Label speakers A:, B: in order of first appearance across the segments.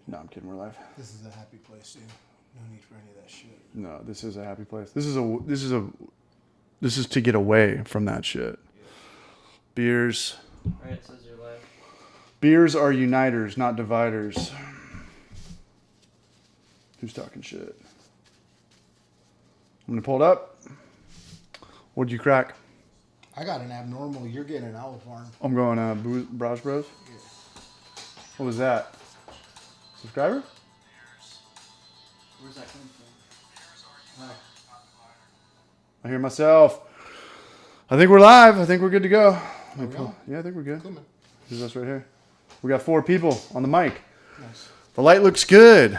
A: No, I'm kidding. We're live.
B: This is a happy place, dude. No need for any of that shit.
A: No, this is a happy place. This is to get away from that shit.
B: Yeah.
A: Beers.
C: Alright, it says you're live.
A: Beers are uniters, not dividers. Who's talking shit? I'm gonna pull it up. What'd you crack?
B: I got an abnormal. You're getting an owl farm.
A: I'm going Braj Bros.
B: Yeah.
A: What was that? Subscriber?
C: Where's that coming from? Oh.
A: I hear myself. I think we're live. I think we're good to go.
B: Are we on?
A: Yeah, I think we're good.
B: Cool, man.
A: This is us right here. We got 4 people on the mic.
B: Nice.
A: The light looks good.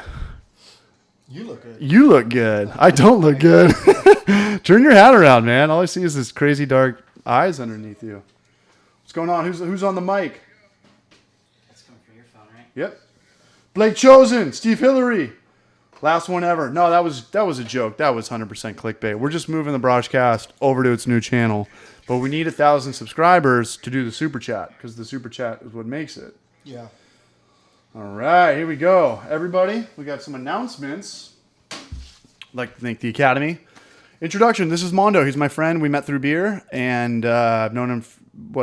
B: You look good.
A: You look good. I don't look good. Turn your hat around, man. All I see is this crazy dark eyes underneath you. What's going on? Who's on the mic?
C: That's coming from your phone, right?
A: Yep. Blake Chosen, Steve Hillary. Last one ever. No, that was a joke. That was 100% clickbait. We're just moving the Brajcast over to its new channel. But we need 1,000 subscribers to do the super chat because the super chat is what makes it.
B: Yeah.
A: All right, here we go. Everybody, we got some announcements. I'd like to thank the Academy. Introduction, this is Mondo. He's my friend. We met through beer, and I've known him,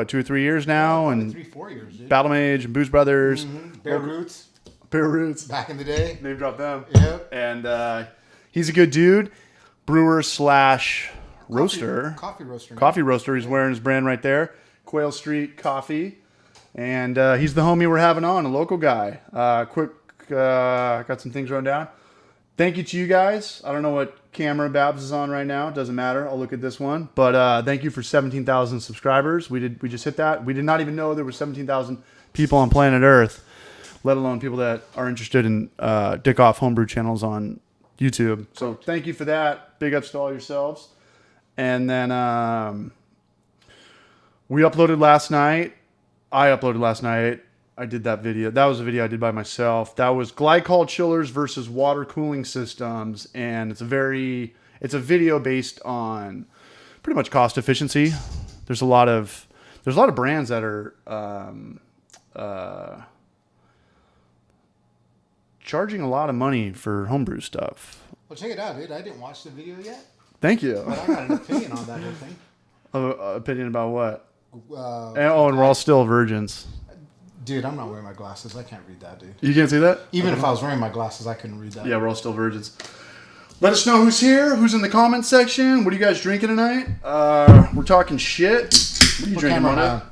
A: 2 or 3 years now. And
B: 3-4 years, dude.
A: Battle Mage and Booze Brothers.
B: Mm-hmm. Bear Roots.
A: Bear Roots.
B: Back in the day.
A: Name drop them.
B: Yep.
A: And he's a good dude. Brewer / roaster.
B: Coffee roaster. Man.
A: Coffee roaster. He's wearing his brand right there. Quail Street Coffee. And he's the homie we're having on, a local guy. Got some things run down. Thank you to you guys. I don't know what camera Babs is on right now. It doesn't matter. I'll look at this one. But thank you for 17,000 subscribers. We just hit that. We did not even know there were 17,000 people on planet Earth, let alone people that are interested in Dick Off Homebrew channels on YouTube. So thank you for that. Big ups to all yourselves. And then we uploaded last night. I uploaded last night. I did that video. That was a video I did by myself. That was glycol chillers versus water cooling systems, and it's a video based on pretty much cost efficiency. There's a lot of brands that are charging a lot of money for homebrew stuff.
B: Well, check it out, dude. I didn't watch the video yet,
A: Thank you.
B: but I got an opinion on that whole thing.
A: Opinion about what?
B: Uh,
A: And we're all still virgins.
B: Dude, I'm not wearing my glasses. I can't read that, dude.
A: You can't see that?
B: Even if I was wearing my glasses, I couldn't read that.
A: Yeah, we're all still virgins. Let us know who's here, who's in the comment section. What are you guys drinking tonight? We're talking shit. What are you drinking, Mondo?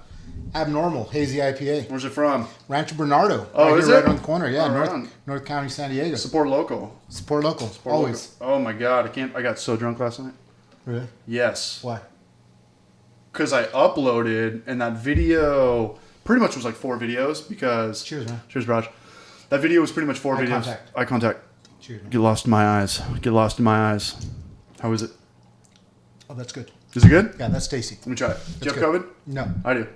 B: Abnormal Hazy IPA.
A: Where's it from?
B: Rancho Bernardo.
A: Oh,
B: right
A: is
B: here,
A: it?
B: right on the corner. Yeah,
A: All right.
B: North County, San Diego.
A: Support local.
B: Support local.
A: Support
B: Always.
A: local. Oh my god, I got so drunk last night.
B: Really?
A: Yes.
B: Why?
A: Because I uploaded, and that video pretty much was like 4 videos because...
B: Cheers, man.
A: Cheers, Braj. That video was pretty much 4
B: Eye
A: videos.
B: contact.
A: Eye contact.
B: Cheers, man.
A: Get lost in my eyes. Get lost in my eyes. How is it?
B: Oh, that's good.
A: Is it good?
B: Yeah, that's tasty.
A: Let me try it. Do you have
B: good.
A: COVID?
B: No,
A: I do.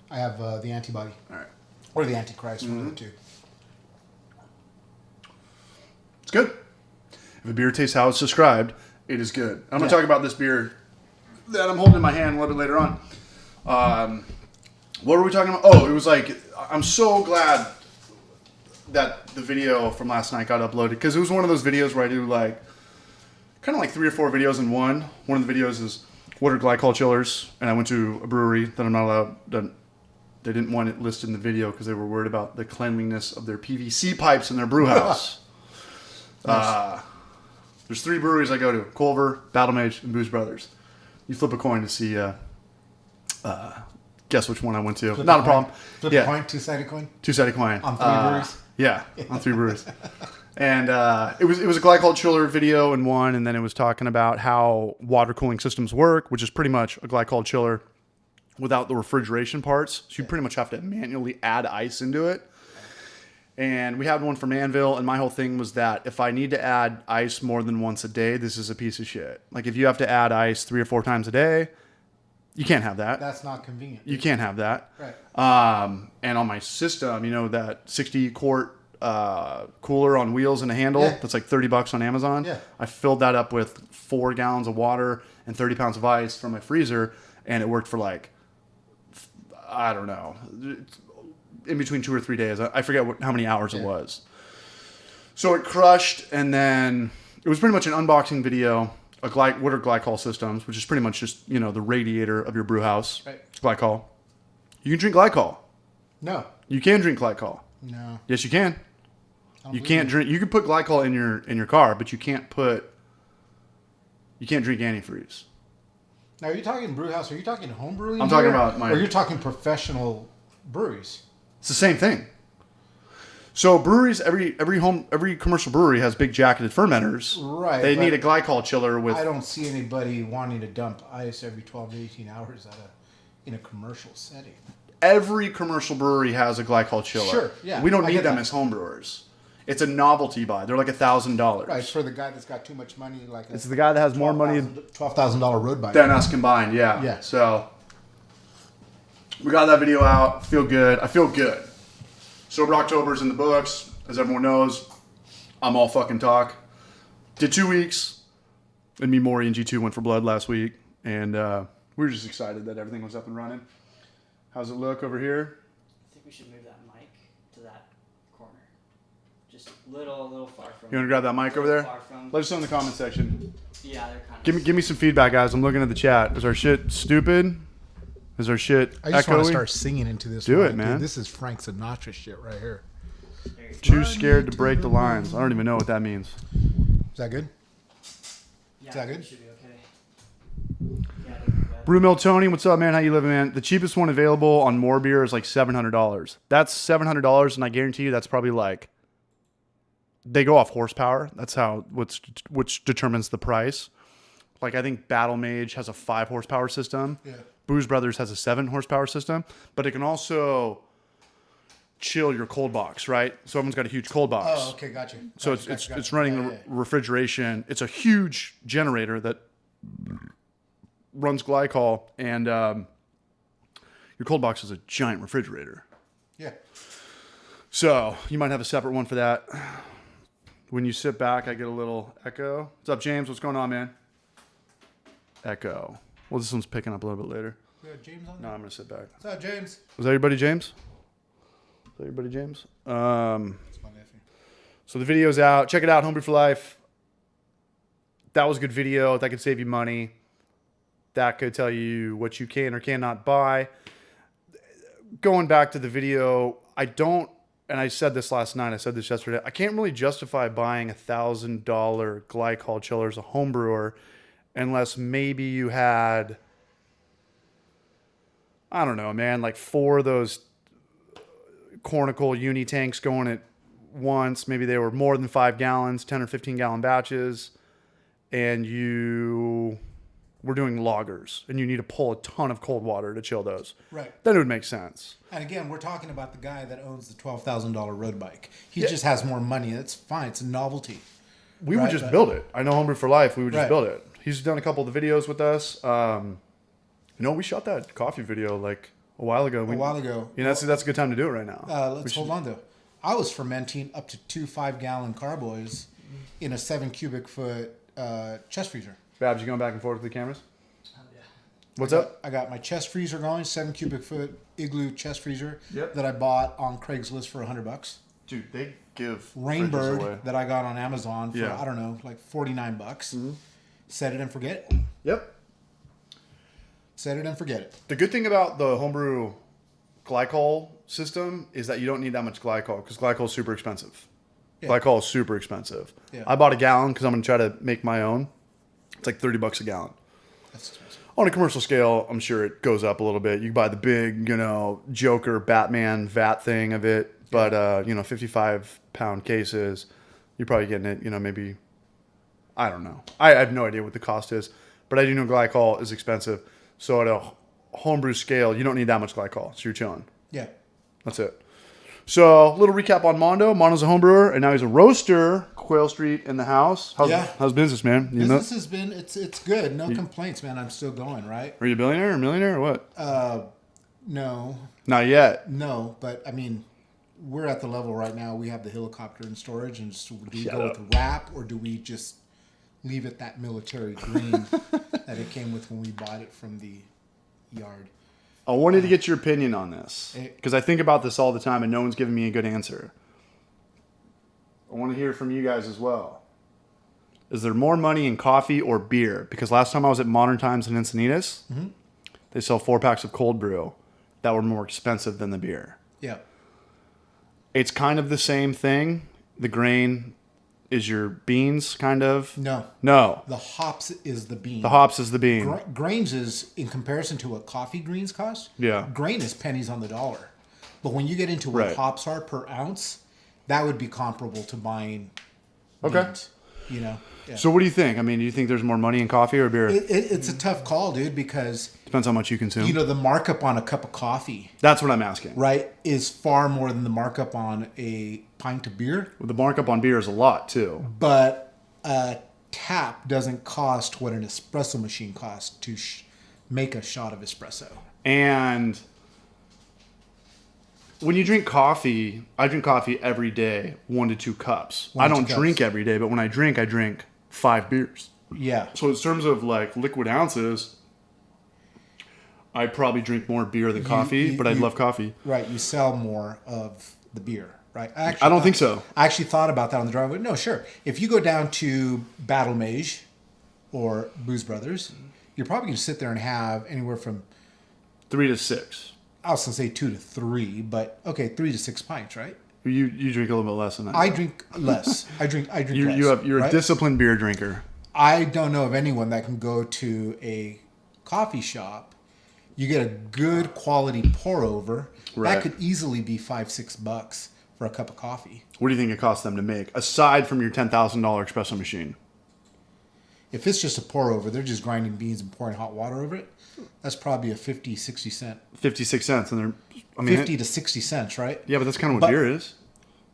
B: I have the antibody.
A: All right.
B: Or the Antichrist, one of the two.
A: It's good. If a beer tastes how it's described, it is good. I'm going to talk about this beer that I'm holding in my hand a little bit later on. What were we talking about? Oh, it was like, I'm so glad that the video from last night got uploaded because it was one of those videos where I do like, kind of like 3 or 4 videos in one. One of the videos is, what are glycol chillers? And I went to a brewery that I'm not allowed, they didn't want it listed in the video because they were worried about the cleanliness of their PVC pipes in their brew house.
B: Nice.
A: There's 3 breweries I go to: Culver, Battle Mage, and Booze Brothers. You flip a coin to see, guess which one I went to. Not a problem.
B: Flip
A: Yeah.
B: a coin, two-sided coin.
A: 2-sided coin.
B: On 3 breweries?
A: Yeah, on 3 breweries. And it was a glycol chiller video in one, and then it was talking about how water cooling systems work, which is pretty much a glycol chiller without the refrigeration parts. So you pretty much have to manually add ice into it. And we had one from Anvil, and my whole thing was that if I need to add ice more than once a day, this is a piece of shit. Like if you have to add ice 3 or 4 times a day, you can't have that.
B: That's not convenient.
A: You can't have that.
B: Right.
A: And on my system, that 60 quart cooler on wheels and a handle,
B: Yeah.
A: that's like $30 on Amazon.
B: Yeah.
A: I filled that up with 4 gallons of water and 30 pounds of ice from my freezer, and it worked for like, I don't know, in between 2 or 3 days. I forget how many hours it was. So it crushed, and then it was pretty much an unboxing video. What are glycol systems, which is pretty much just, the radiator of your brew house.
B: Right.
A: It's glycol. You can drink glycol.
B: No.
A: You can drink glycol.
B: No.
A: Yes, you can.
B: I
A: You
B: don't
A: can't
B: believe
A: drink. You can put glycol in your car, but you can't drink antifreeze.
B: Now, are you talking brew house? Are you talking home brewing?
A: I'm talking
B: here?
A: about my-
B: Or you're talking professional breweries?
A: It's the same thing. So breweries, every commercial brewery has big jacketed fermenters.
B: Right,
A: They
B: but
A: need a glycol chiller with.
B: I don't see anybody wanting to dump ice every 12 to 18 hours in a commercial setting.
A: Every commercial brewery has a glycol chiller.
B: Sure, yeah,
A: We don't
B: I
A: need
B: get
A: them
B: that.
A: as home brewers. It's a novelty buy. They're like $1,000.
B: Right, for the guy that's got too much money, like
A: It's the guy that has more money
B: $12,000 road bike.
A: than us combined. Yeah.
B: Yeah.
A: So we got that video out. I feel good. Sober October's in the books. As everyone knows, I'm all fucking talk. Did 2 weeks. And me, Maury, and G2 went for blood last week. And we were just excited that everything was up and running. How's it look over here?
C: I think we should move that mic to that corner. Just little far from.
A: You want to grab that mic over there?
C: Far from.
A: Let us know in the comment section.
C: Yeah, they're kind of.
A: Give me some feedback, guys. I'm looking at the chat. Is our shit stupid? Is our shit
B: I just want
A: echoey?
B: to start singing into this.
A: Do
B: one,
A: it, man.
B: Dude, this is Frank Sinatra shit right here.
C: There you go.
A: Too scared to break the lines. I don't even know what that means.
B: Is that good?
C: Yeah,
B: Is that
C: I think
B: good?
C: it should be okay. Yeah, I think we're good.
A: Brew Mill Tony, what's up, man? How you living, man? The cheapest one available on More Beer is like $700. That's $700, and I guarantee you that's probably like they go off horsepower. That's how which determines the price. Like I think Battle Mage has a 5 horsepower system.
B: Yeah.
A: Booze Brothers has a 7 horsepower system, but it can also chill your cold box, right? So everyone's got a huge cold box.
B: Oh, okay, gotcha.
A: So it's running the refrigeration. It's a huge generator that runs glycol, and your cold box is a giant refrigerator.
B: Yeah.
A: So you might have a separate one for that. When you sit back, I get a little echo. What's up, James? What's going on, man? Echo. Well, this one's picking up a little bit later.
B: We got James on
A: No,
B: there?
A: I'm gonna sit back.
B: What's up, James?
A: Was that everybody, James? Is that everybody, James?
B: That's my nephew.
A: So the video's out. Check it out, Homebrew for Life. That was a good video. That could save you money. That could tell you what you can or cannot buy. Going back to the video, I don't, and I said this last night, I said this yesterday, I can't really justify buying $1,000 glycol chiller as a home brewer unless maybe you had, I don't know, man, like 4 of those Cornicle uni tanks going at once. Maybe they were more than 5 gallons, 10 or 15 gallon batches, and you were doing loggers, and you need to pull a ton of cold water to chill those.
B: Right.
A: Then it would make sense.
B: And again, we're talking about the guy that owns the $12,000 road bike. He just has more money. That's fine. It's a novelty.
A: We would
B: Right,
A: just
B: but-
A: build it. I know Homebrew for Life. We would just
B: Right.
A: build it. He's done a couple of the videos with us. We shot that coffee video like a while ago.
B: A while ago.
A: You know, that's a good time to do it right now.
B: Let's hold on though. I was fermenting up to 2 5-gallon carboys in a 7 cubic foot chest freezer.
A: Babs, you going back and forth with the cameras?
C: Yeah.
A: What's up?
B: I got my chest freezer going, 7 cubic foot igloo chest freezer
A: Yep.
B: that I bought on Craigslist for $100.
A: Dude, they give fridges away.
B: Rainbird that I got on Amazon for
A: Yeah.
B: I don't know, like $49. Set it and forget it.
A: Yep.
B: Set it and forget it.
A: The good thing about the homebrew glycol system is that you don't need that much glycol because glycol is super expensive.
B: Yeah.
A: Glycol is super expensive.
B: Yeah.
A: I bought a gallon because I'm going to try to make my own. It's like $30 a gallon.
B: That's expensive.
A: On a commercial scale, I'm sure it goes up a little bit. You can buy the big, Joker, Batman, vat thing of it. But, 55-pound cases, you're probably getting it, maybe, I don't know. I have no idea what the cost is. But I do know glycol is expensive. So at a homebrew scale, you don't need that much glycol. So you're chilling.
B: Yeah.
A: That's it. So, little recap on Mondo. Mondo's a home brewer, and now he's a roaster. Quail Street in the house. How's business, man?
B: Business has been it's good. No complaints, man. I'm still going, right?
A: Are you a billionaire or millionaire or what?
B: No.
A: Not yet.
B: No, but I mean, we're at the level right now. We have the helicopter in storage, and just, do we
A: Shut
B: go
A: up.
B: with wrap or do we just leave it that military green that it came with when we bought it from the yard?
A: I wanted to get your opinion on this
B: It-
A: because I think about this all the time, and no one's giving me a good answer. I want to hear from you guys as well. Is there more money in coffee or beer? Because last time I was at Modern Times in Encinitas, they sell 4-packs of cold brew that were more expensive than the beer.
B: Yeah.
A: It's kind of the same thing. The grain is your beans, kind of.
B: No.
A: The
B: hops is the bean.
A: The hops is the bean.
B: Grains is, in comparison to what coffee greens cost,
A: Yeah.
B: grain is pennies on the dollar. But when you get into what
A: Right.
B: hops are per ounce, that would be comparable to buying
A: Okay.
B: beans, you know? Yeah.
A: So what do you think? I mean, do you think there's more money in coffee or beer?
B: It's a tough call, dude, because,
A: Depends how much you consume.
B: you know, the markup on a cup of coffee,
A: That's what I'm asking.
B: right, is far more than the markup on a pint of beer.
A: The markup on beer is a lot, too.
B: But a tap doesn't cost what an espresso machine costs to make a shot of espresso.
A: And when you drink coffee, I drink coffee every day, 1 to 2 cups. I don't drink every day, but when I drink 5 beers.
B: Yeah.
A: So in terms of like liquid ounces, I probably drink more beer than coffee, but I love coffee.
B: Right. You sell more of the beer, right?
A: I don't think so.
B: I actually thought about that on the drive. No, sure. If you go down to Battle Mage or Booze Brothers, you're probably going to sit there and have anywhere from
A: 3 to 6.
B: I was going to say 2 to 3, but okay, 3 to 6 pints, right?
A: You drink a little bit less than that.
B: I drink less. I drink less.
A: You're
B: right?
A: a disciplined beer drinker.
B: I don't know of anyone that can go to a coffee shop. You get a good quality pour over.
A: Right.
B: That could easily be $5-6 for a cup of coffee.
A: What do you think it costs them to make, aside from your $10,000 espresso machine?
B: If it's just a pour over, they're just grinding beans and pouring hot water over it. That's probably a 50, 60 cent.
A: 56 cents, and they're
B: 50 to 60 cents, right?
A: Yeah, but that's kind of what beer is.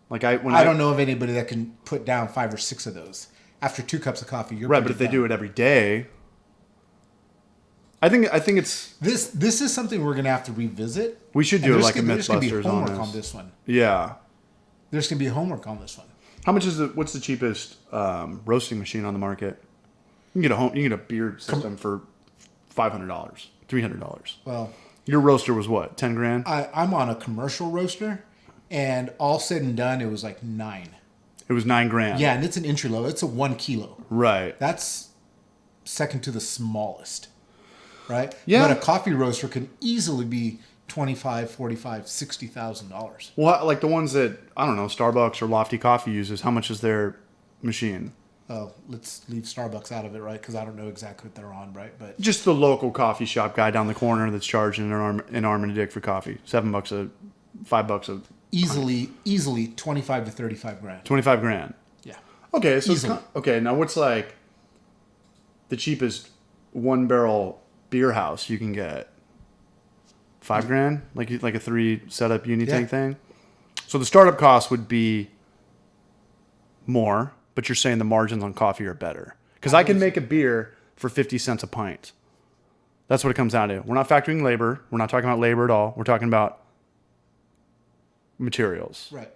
A: Like I
B: don't know of anybody that can put down 5 or 6 of those. After 2 cups of coffee, you're
A: right. But if they do it every day, I think it's
B: this is something we're gonna have to revisit.
A: We should do like a
B: There's gonna be
A: MythBusters
B: homework
A: on
B: on this one.
A: Yeah.
B: There's gonna be homework on this one.
A: How much is it? What's the cheapest roasting machine on the market? You can get a beer system for $500, $300.
B: Well,
A: your roaster was what, 10 grand?
B: I'm on a commercial roaster, and all said and done, it was like 9.
A: It was 9 grand.
B: Yeah, and it's an entry level. It's a 1 kilo.
A: Right.
B: That's second to the smallest, right?
A: Yeah.
B: But a coffee roaster can easily be $25,000, $45,000, $60,000.
A: Well, like the ones that, I don't know, Starbucks or Lofty Coffee uses, how much is their machine?
B: Oh, let's leave Starbucks out of it, right? Because I don't know exactly what they're on, right? But
A: Just the local coffee shop guy down the corner that's charging an arm and a dick for coffee. $7 $5 a
B: easily 25 to 35 grand.
A: 25 grand.
B: Yeah.
A: Okay, so
B: Easily.
A: okay, now what's like the cheapest 1-barrel beer house you can get? 5 grand? Like a 3 setup uni tank thing? So the startup cost would be more, but you're saying the margins on coffee are better. Because I can make a beer for 50 cents a pint. That's what it comes down to. We're not factoring labor. We're not talking about labor at all. We're talking about materials.
B: Right.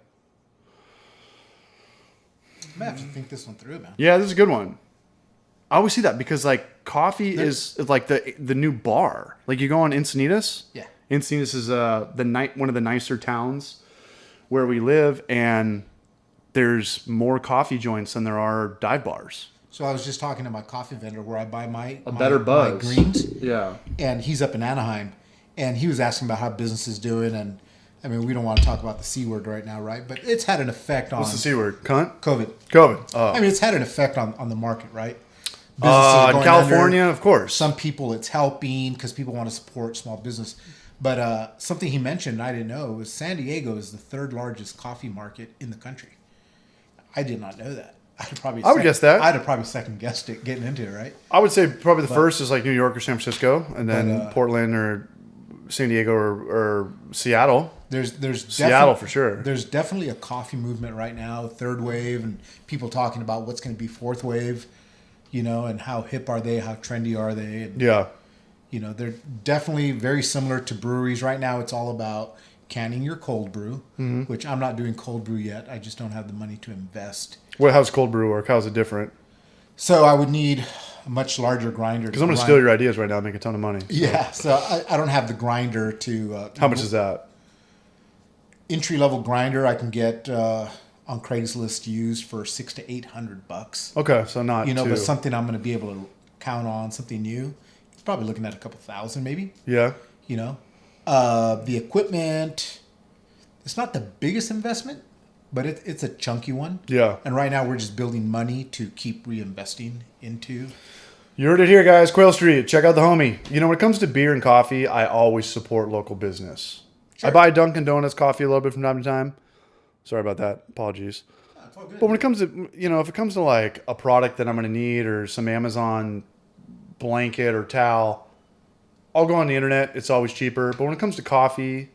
B: I might have to think this one through, man.
A: Yeah, this is a good one. I always see that because like coffee is like the new bar. Like you go on Encinitas.
B: Yeah.
A: Encinitas is one of the nicer towns where we live, and there's more coffee joints than there are dive bars.
B: So I was just talking to my coffee vendor where I buy my
A: Better Buzz.
B: my greens.
A: Yeah.
B: And he's up in Anaheim, and he was asking about how business is doing. And I mean, we don't want to talk about the C word right now, right? But it's had an effect on
A: What's the C word? Cunt?
B: COVID.
A: Oh.
B: I mean, it's had an effect on the market, right?
A: In
B: going
A: California,
B: under.
A: of course.
B: Some people it's helping because people want to support small business. But something he mentioned I didn't know was San Diego is the 3rd largest coffee market in the country. I did not know that. I would
A: guess that.
B: I'd have probably second guessed it getting into it, right?
A: I would say probably the first is like New York or San Francisco, and then
B: But,
A: Portland or San Diego or Seattle.
B: There's
A: Seattle for sure.
B: There's definitely a coffee movement right now, 3rd wave, and people talking about what's going to be 4th wave, you know, and how hip are they, how trendy are they? And,
A: Yeah.
B: you know, they're definitely very similar to breweries. Right now, it's all about canning your cold brew, which I'm not doing cold brew yet. I just don't have the money to invest.
A: How's cold brew work? How's it different?
B: So I would need a much larger grinder.
A: Because I'm going to steal your ideas right now and make a ton of money. So.
B: Yeah, so I don't have the grinder to...
A: How much is that?
B: Entry-level grinder, I can get on Craigslist used for $600 to $800.
A: Okay, so not
B: You know,
A: too,
B: but something I'm going to be able to count on, something new. It's probably looking at a couple thousand, maybe.
A: yeah.
B: You know, the equipment. It's not the biggest investment, but it's a chunky one.
A: Yeah.
B: And right now we're just building money to keep reinvesting into.
A: You heard it here, guys. Quail Street. Check out the homie. You know, when it comes to beer and coffee, I always support local business.
B: Sure.
A: I buy Dunkin' Donuts coffee a little bit from time to time. Sorry about that. Apologies.
B: It's all good.
A: But when it comes to, you know, if it comes to like a product that I'm going to need or some Amazon blanket or towel, I'll go on the internet. It's always cheaper. But when it comes to coffee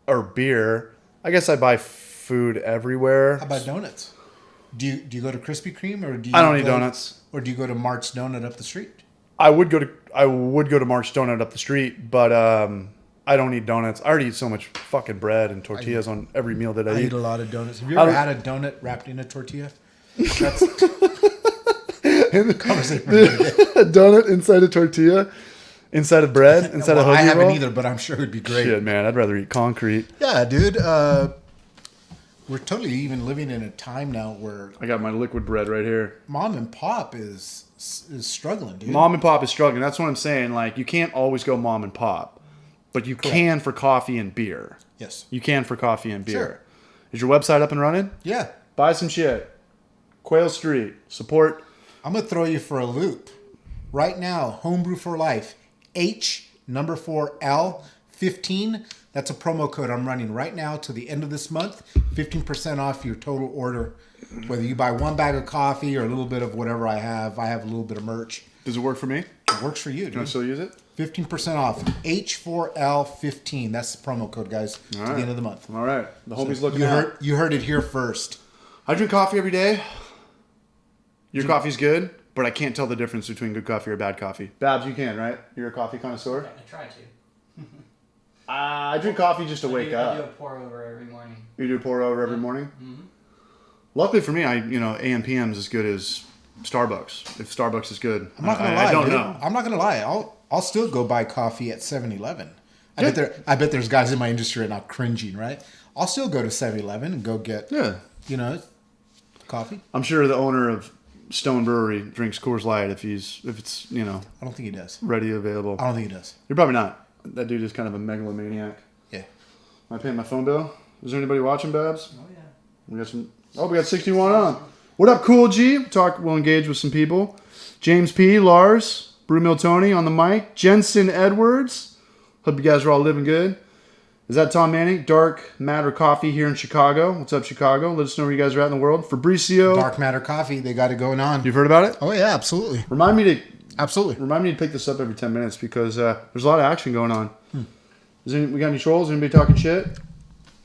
A: or beer, I guess I buy food everywhere.
B: How about donuts? Do you go to Krispy Kreme or do you?
A: I don't eat donuts.
B: Or do you go to Mart's Donut up the street?
A: I would go to Mark's Donut up the street, but I don't eat donuts. I already eat so much fucking bread and tortillas on every meal that I
B: I
A: eat.
B: eat a lot of donuts. Have you ever had a donut wrapped in a tortilla? That's conversation for another day.
A: A donut inside a tortilla, inside of bread, inside
B: Well,
A: a hoagie
B: I haven't
A: roll?
B: either, but I'm sure it'd be great.
A: Shit, man, I'd rather eat concrete.
B: Yeah, dude. We're totally even living in a time now where
A: I got my liquid bread right here.
B: mom and pop is struggling, dude.
A: Mom and pop is struggling. That's what I'm saying. Like, you can't always go mom and pop, but you can for coffee and beer.
B: Yes.
A: You can for coffee and beer.
B: Sure.
A: Is your website up and running?
B: Yeah.
A: Buy some shit. Quail Street. Support.
B: I'm gonna throw you for a loop. Right now, Homebrew for Life, H4L15. That's a promo code I'm running right now to the end of this month. 15% off your total order. Whether you buy one bag of coffee or a little bit of whatever I have a little bit of merch.
A: Does it work for me?
B: It works for you,
A: Can I
B: dude.
A: still use it?
B: 15% off. H4L15. That's the promo code, guys. To the end of the month.
A: All right. The homie's looking
B: You
A: out.
B: you heard it here first.
A: I drink coffee every day. Your coffee's good, but I can't tell the difference between good coffee or bad coffee. Babs, you can, right? You're a coffee connoisseur?
C: I try to.
A: I drink coffee just to wake
C: I do a
A: up.
C: pour over every morning.
A: You do a pour over every morning?
C: Mm-hmm.
A: Luckily for me, AM PM is as good as Starbucks. If Starbucks is good,
B: I'm not gonna
A: I
B: lie,
A: don't
B: dude.
A: know.
B: I'm not gonna lie. I'll still go buy coffee at 7-Eleven. I bet there's guys in my industry right now cringing, right? I'll still go to 7-Eleven and go get coffee.
A: I'm sure the owner of Stone Brewery drinks Coors Light if it's
B: I don't think he does.
A: ready available.
B: I don't think he does.
A: You're probably not. That dude is kind of a megalomaniac.
B: Yeah.
A: Am I paying my phone bill? Is there anybody watching, Babs?
C: Oh yeah.
A: We got 61 on. What up, Cool G? We'll engage with some people. James P, Lars, Brewmill Tony on the mic, Jensen Edwards. Hope you guys are all living good. Is that Tom Manning? Dark Matter Coffee here in Chicago. What's up, Chicago? Let us know where you guys are at in the world. Fabricio.
B: Dark Matter Coffee, they got it going on.
A: You've heard about it?
B: Oh yeah, absolutely.
A: Remind me
B: Absolutely.
A: to pick this up every 10 minutes because there's a lot of action going on. We got any trolls? Anybody talking shit?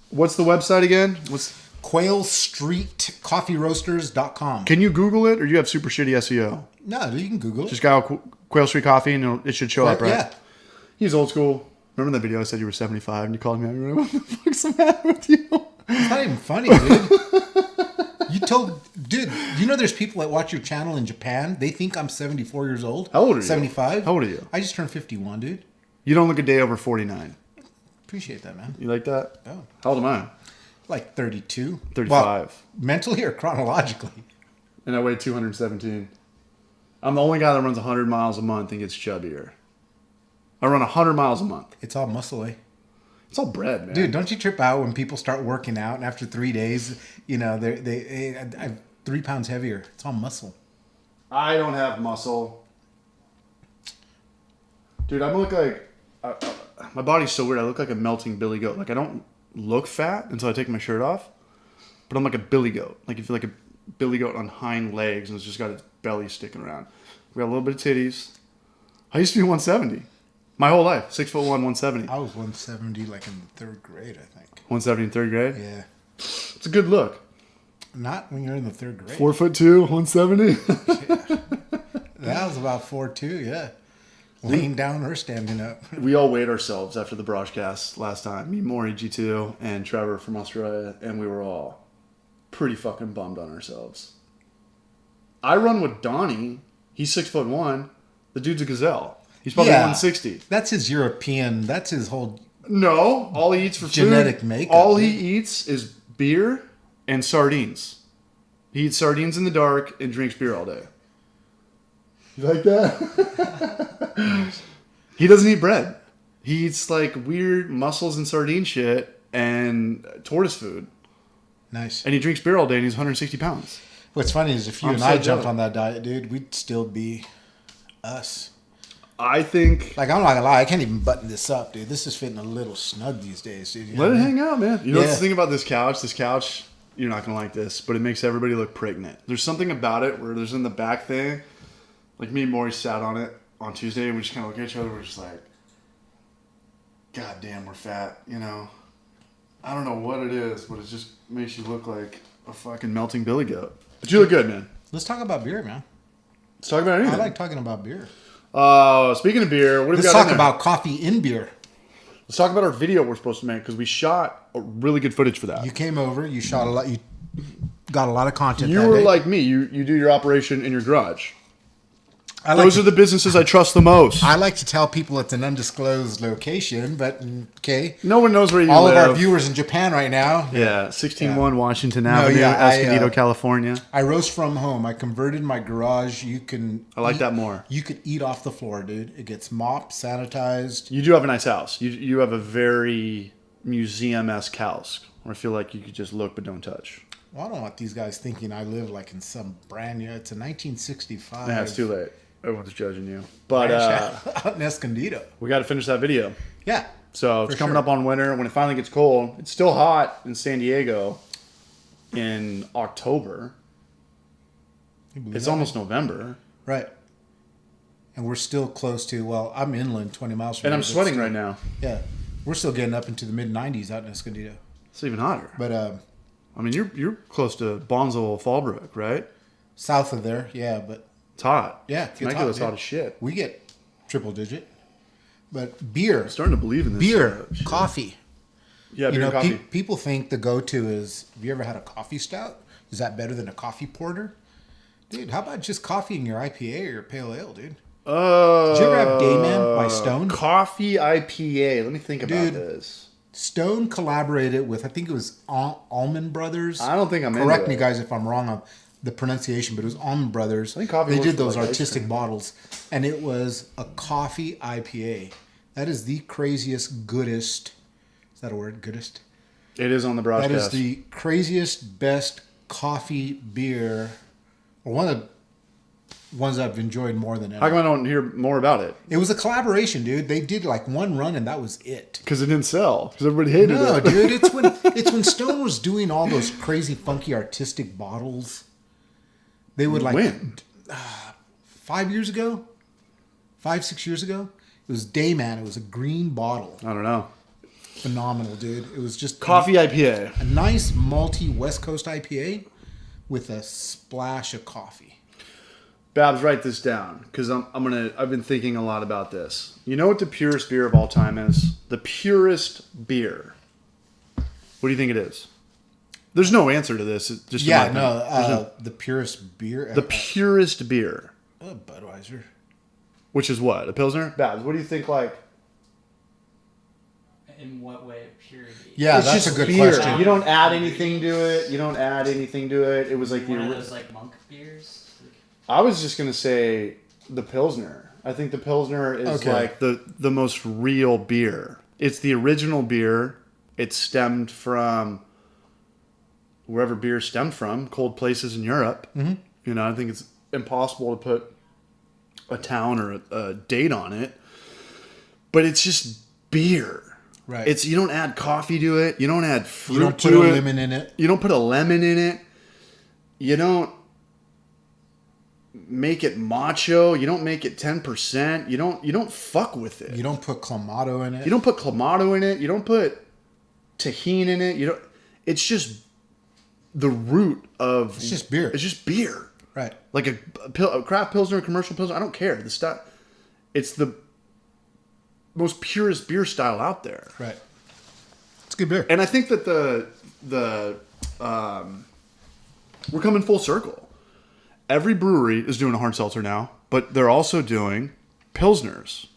A: What's the website again?
B: QuailStreetCoffeeRoasters.com.
A: Can you Google it or do you have super shitty SEO?
B: No, you can Google it.
A: Just go Quail Street Coffee and it should show up, right?
B: Yeah.
A: He's old school. Remember that video I said you were 75 and you called me out? You were like, what the fuck's the matter with you?
B: It's not even funny, dude. Dude, you know there's people that watch your channel in Japan? They think I'm 74 years old.
A: How old are you?
B: 75.
A: How old are you?
B: I just turned 51, dude.
A: You don't look a day over 49.
B: Appreciate that, man.
A: You like that?
B: Oh.
A: How old am I?
B: Like 32.
A: 35.
B: Well, mentally or chronologically?
A: And I weigh 217. I'm the only guy that runs 100 miles a month and gets chubbier. I run 100 miles a month.
B: It's all muscle, eh?
A: It's all bread, man.
B: Dude, don't you trip out when people start working out and after 3 days, I'm 3 pounds heavier. It's all muscle.
A: I don't have muscle. Dude, I look like... my body's so weird. I look like a melting billy goat. Like, I don't look fat until I take my shirt off. But I'm like a billy goat. Like, if you're like a billy goat on hind legs and it's just got its belly sticking around. We got a little bit of titties. I used to be 170. My whole life. 6'1", 170.
B: I was 170 like in the 3rd grade, I think.
A: 170 in 3rd grade?
B: Yeah.
A: It's a good look.
B: Not when you're in the 3rd grade.
A: 4'2", 170.
B: That was about 4'2", yeah. Laying down or standing up.
A: We all weighed ourselves after the Brajcast last time. Me, Maury, G2, and Trevor from Australia. And we were all pretty fucking bummed on ourselves. I run with Donnie. He's 6'1". The dude's a gazelle. He's probably 160.
B: That's his European. That's his whole
A: No, all he eats for
B: Genetic
A: food.
B: makeup,
A: All he
B: dude.
A: eats is beer and sardines. He eats sardines in the dark and drinks beer all day. You like that? He doesn't eat bread. He eats like weird mussels and sardine shit and tortoise food.
B: Nice.
A: And he drinks beer all day and he's 160 pounds.
B: What's funny is if you
A: I'm
B: and
A: so
B: I jumped
A: jealous.
B: on that diet, dude, we'd still be us.
A: I think.
B: Like, I'm not gonna lie, I can't even button this up, dude. This is fitting a little snug these days, dude. You know
A: Let it
B: what I mean?
A: hang out, man. You know what's
B: Yeah.
A: the thing about this couch? This couch, you're not going to like this, but it makes everybody look pregnant. There's something about it where there's in the back thing. Like me and Maury sat on it on Tuesday and we just kind of look at each other. We're just like, God damn, we're fat, you know? I don't know what it is, but it just makes you look like a fucking melting billy goat. But you look good, man.
B: Let's talk about beer, man.
A: Let's talk about anything.
B: I like talking about beer.
A: Speaking of beer, what have we
B: Let's
A: got in
B: talk
A: there?
B: about coffee in beer.
A: Let's talk about our video we're supposed to make because we shot a really good footage for that.
B: You came over, you shot a lot, you got a lot of content.
A: You
B: that
A: were
B: day.
A: like me. You do your operation in your garage.
B: I like
A: Those
B: to,
A: are the businesses I trust the most.
B: I like to tell people it's an undisclosed location, but okay.
A: No one knows where you
B: All
A: live.
B: of our viewers in Japan right now.
A: Yeah, 161 Washington
B: No,
A: Avenue,
B: yeah,
A: Escondido, California.
B: I roast from home. I converted my garage. You can.
A: I like
B: eat-
A: that more.
B: You could eat off the floor, dude. It gets mopped, sanitized.
A: You do have a nice house. You have a very museum-esque house where I feel like you could just look but don't touch.
B: Well, I don't want these guys thinking I live like in some brand new. It's a 1965.
A: Yeah, it's too late. Everyone's judging you. But
B: Out in Escondido.
A: we got to finish that video.
B: Yeah.
A: So it's
B: For
A: coming
B: sure.
A: up on winter. When it finally gets cold, it's still hot in San Diego in October.
B: You believe
A: It's
B: that?
A: almost November.
B: Right. And we're still close to, well, I'm inland 20 miles from
A: And
B: here,
A: I'm
B: but
A: sweating
B: still-
A: right now.
B: Yeah. We're still getting up into the mid 90s out in Escondido.
A: It's even hotter.
B: But
A: I mean, you're close to Bonzo Fallbrook, right?
B: south of there, yeah. But
A: It's hot.
B: yeah,
A: It's Temecula's
B: dude.
A: hot as shit.
B: We get triple digit. But beer,
A: I'm starting to believe in this.
B: beer,
A: shit.
B: coffee.
A: Yeah,
B: You
A: beer
B: know,
A: and coffee.
B: people think the go-to is, have you ever had a coffee stout? Is that better than a coffee porter? Dude, how about just coffee in your IPA or your pale ale, dude? Did you ever have Dayman by Stone?
A: Coffee IPA. Let me think about
B: Dude.
A: this.
B: Stone collaborated with, I think it was Almond Brothers.
A: I don't think I'm into
B: Correct me,
A: it.
B: guys, if I'm wrong on the pronunciation, but it was Almond Brothers.
A: I think coffee
B: They
A: works
B: did
A: with,
B: those
A: like, ice
B: artistic
A: cream.
B: bottles, and it was a coffee IPA. That is the craziest, goodest. Is that a word? Goodest?
A: It is on the
B: That
A: broadcast.
B: is the craziest, best coffee beer, or one of the ones I've enjoyed more than
A: How
B: ever.
A: come I don't hear more about it?
B: It was a collaboration, dude. They did like one run, and that was it.
A: Because it didn't sell. Because everybody hated
B: No,
A: it.
B: dude, it's when Stone was doing all those crazy, funky, artistic bottles. They would like
A: When?
B: 5 years ago, 5-6 years ago. It was Dayman. It was a green bottle.
A: I don't know.
B: Phenomenal, dude. It was just
A: Coffee IPA.
B: a nice malty West Coast IPA with a splash of coffee.
A: Babs, write this down because I've been thinking a lot about this. You know what the purest beer of all time is? The purest beer. What do you think it is? There's no answer to this. It's just in my
B: Yeah,
A: opinion. There's
B: no, the purest beer.
A: the purest beer,
B: Budweiser.
A: which is what? A Pilsner? Babs, what do you think? Like,
C: In what way of purity?
B: Yeah,
A: it's
B: that's
A: just
B: a good
A: beer.
B: question.
A: You don't add anything to it. You don't add anything to it. It was like
C: One of
A: the.
C: those like monk beers.
A: I was just gonna say the Pilsner. I think the Pilsner is
B: Okay.
A: like the most real beer. It's the original beer. It stemmed from wherever beer stemmed from, cold places in Europe. Mm-hmm. You know, I think it's impossible to put a town or a date on it, but it's just beer.
B: Right.
A: It's you don't add coffee to it. You don't add fruit
B: You don't
A: to
B: put a
A: it.
B: lemon in it.
A: You don't put a lemon in it. You don't make it macho. You don't make it 10%. You don't fuck with it.
B: You don't put clamato in it.
A: You don't put clamato in it. You don't put tahini in it. You don't. It's just the root of.
B: It's just beer.
A: It's just beer.
B: Right.
A: Like a craft pilsner, a commercial pilsner. I don't care. The stuff. It's the most purest beer style out there.
B: Right. It's good beer.
A: And I think that we're coming full circle. Every brewery is doing a hard seltzer now, but they're also doing pilsners.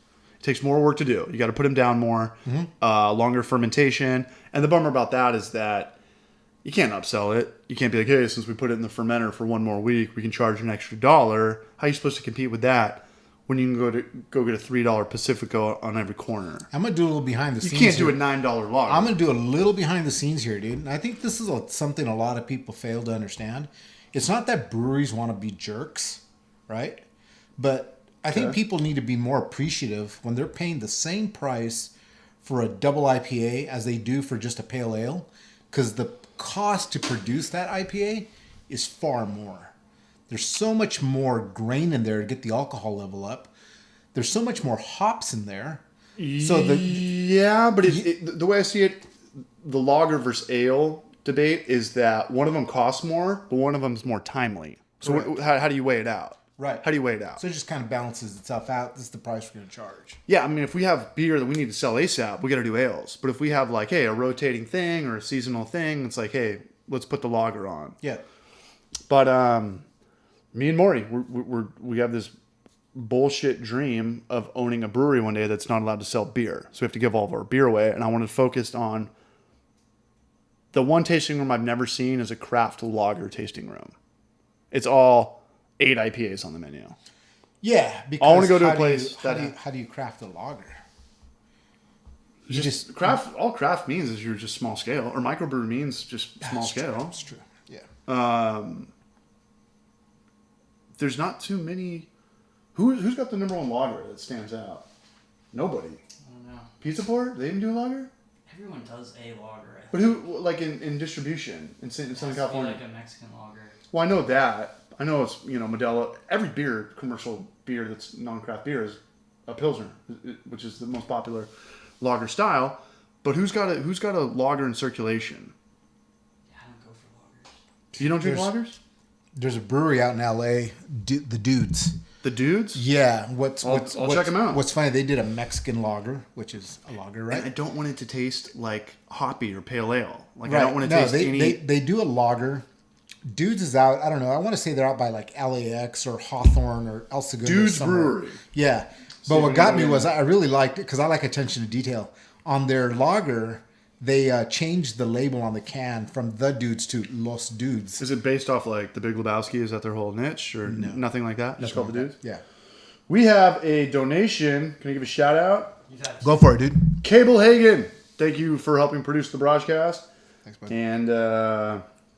A: Takes more work to do. You got to put them down more, longer fermentation. And the bummer about that is that you can't upsell it. You can't be like, hey, since we put it in the fermenter for one more week, we can charge an extra $1. How are you supposed to compete with that when you can go get a $3 Pacifico on every corner?
B: I'm gonna do a little behind the
A: You
B: scenes.
A: can't do a
B: here.
A: $9 lager.
B: I'm gonna do a little behind the scenes here, dude. And I think this is something a lot of people fail to understand. It's not that breweries want to be jerks, right? But I think people need to be more appreciative when they're paying the same price for a double IPA as they do for just a pale ale, because the cost to produce that IPA is far more. There's so much more grain in there to get the alcohol level up. There's so much more hops in there. So
A: but the way I see it, the lager versus ale debate is that one of them costs more, but one of them is more timely. So how do you weigh it out?
B: Right.
A: How do you weigh it out?
B: So it just kind of balances itself out. This is the price we're going to charge.
A: Yeah, I mean, if we have beer that we need to sell ASAP, we got to do ales. But if we have like, hey, a rotating thing or a seasonal thing, it's like, hey, let's put the lager on.
B: Yeah.
A: But me and Maury, we have this bullshit dream of owning a brewery one day that's not allowed to sell beer. So we have to give all of our beer away. And I wanted to focus on the one tasting room I've never seen is a craft lager tasting room. It's all 8 IPAs on the menu.
B: Yeah, because
A: I want to go to a place
B: how do you craft a lager?
A: just craft. All craft means is you're just small scale, or microbrew means just small scale.
B: That's true. Yeah.
A: There's not too many. Who's got the number one lager that stands out? Nobody.
C: I don't know.
A: Pizza Port? They even do a lager?
C: Everyone does a lager. I
A: But
C: think.
A: who, like in distribution in Southern
C: It has to be
A: California?
C: like a Mexican lager.
A: Well, I know that. I know it's, Modelo. Every beer, commercial beer that's non-craft beer is a Pilsner, which is the most popular lager style. But who's got a lager in circulation?
C: Yeah, I don't go for lagers.
A: You don't drink lagers?
B: There's a brewery out in LA, the Dudes.
A: The Dudes?
B: Yeah.
A: I'll check 'em out.
B: What's funny, they did a Mexican lager, which is a lager, right?
A: And I don't want it to taste like hoppy or pale ale. Like
B: Right.
A: I don't want to taste any.
B: They do a lager. Dudes is out. I don't know. I want to say they're out by like LAX or Hawthorne or El Segundo.
A: Dudes
B: somewhere.
A: Brewery.
B: Yeah.
A: See
B: But
A: if
B: what
A: I
B: got
A: can
B: me
A: go
B: was
A: in.
B: I really liked it because I like attention to detail. On their lager, they changed the label on the can from The Dudes to Los Dudes.
A: Is it based off like the Big Lebowski? Is that their whole niche or nothing like that? Just called the Dudes?
B: Yeah.
A: We have a donation. Can I give a shout out?
C: You've had
B: Go for it, dude.
A: Cable Hagen. Thank you for helping produce the Brajcast.
B: Thanks, buddy.
A: And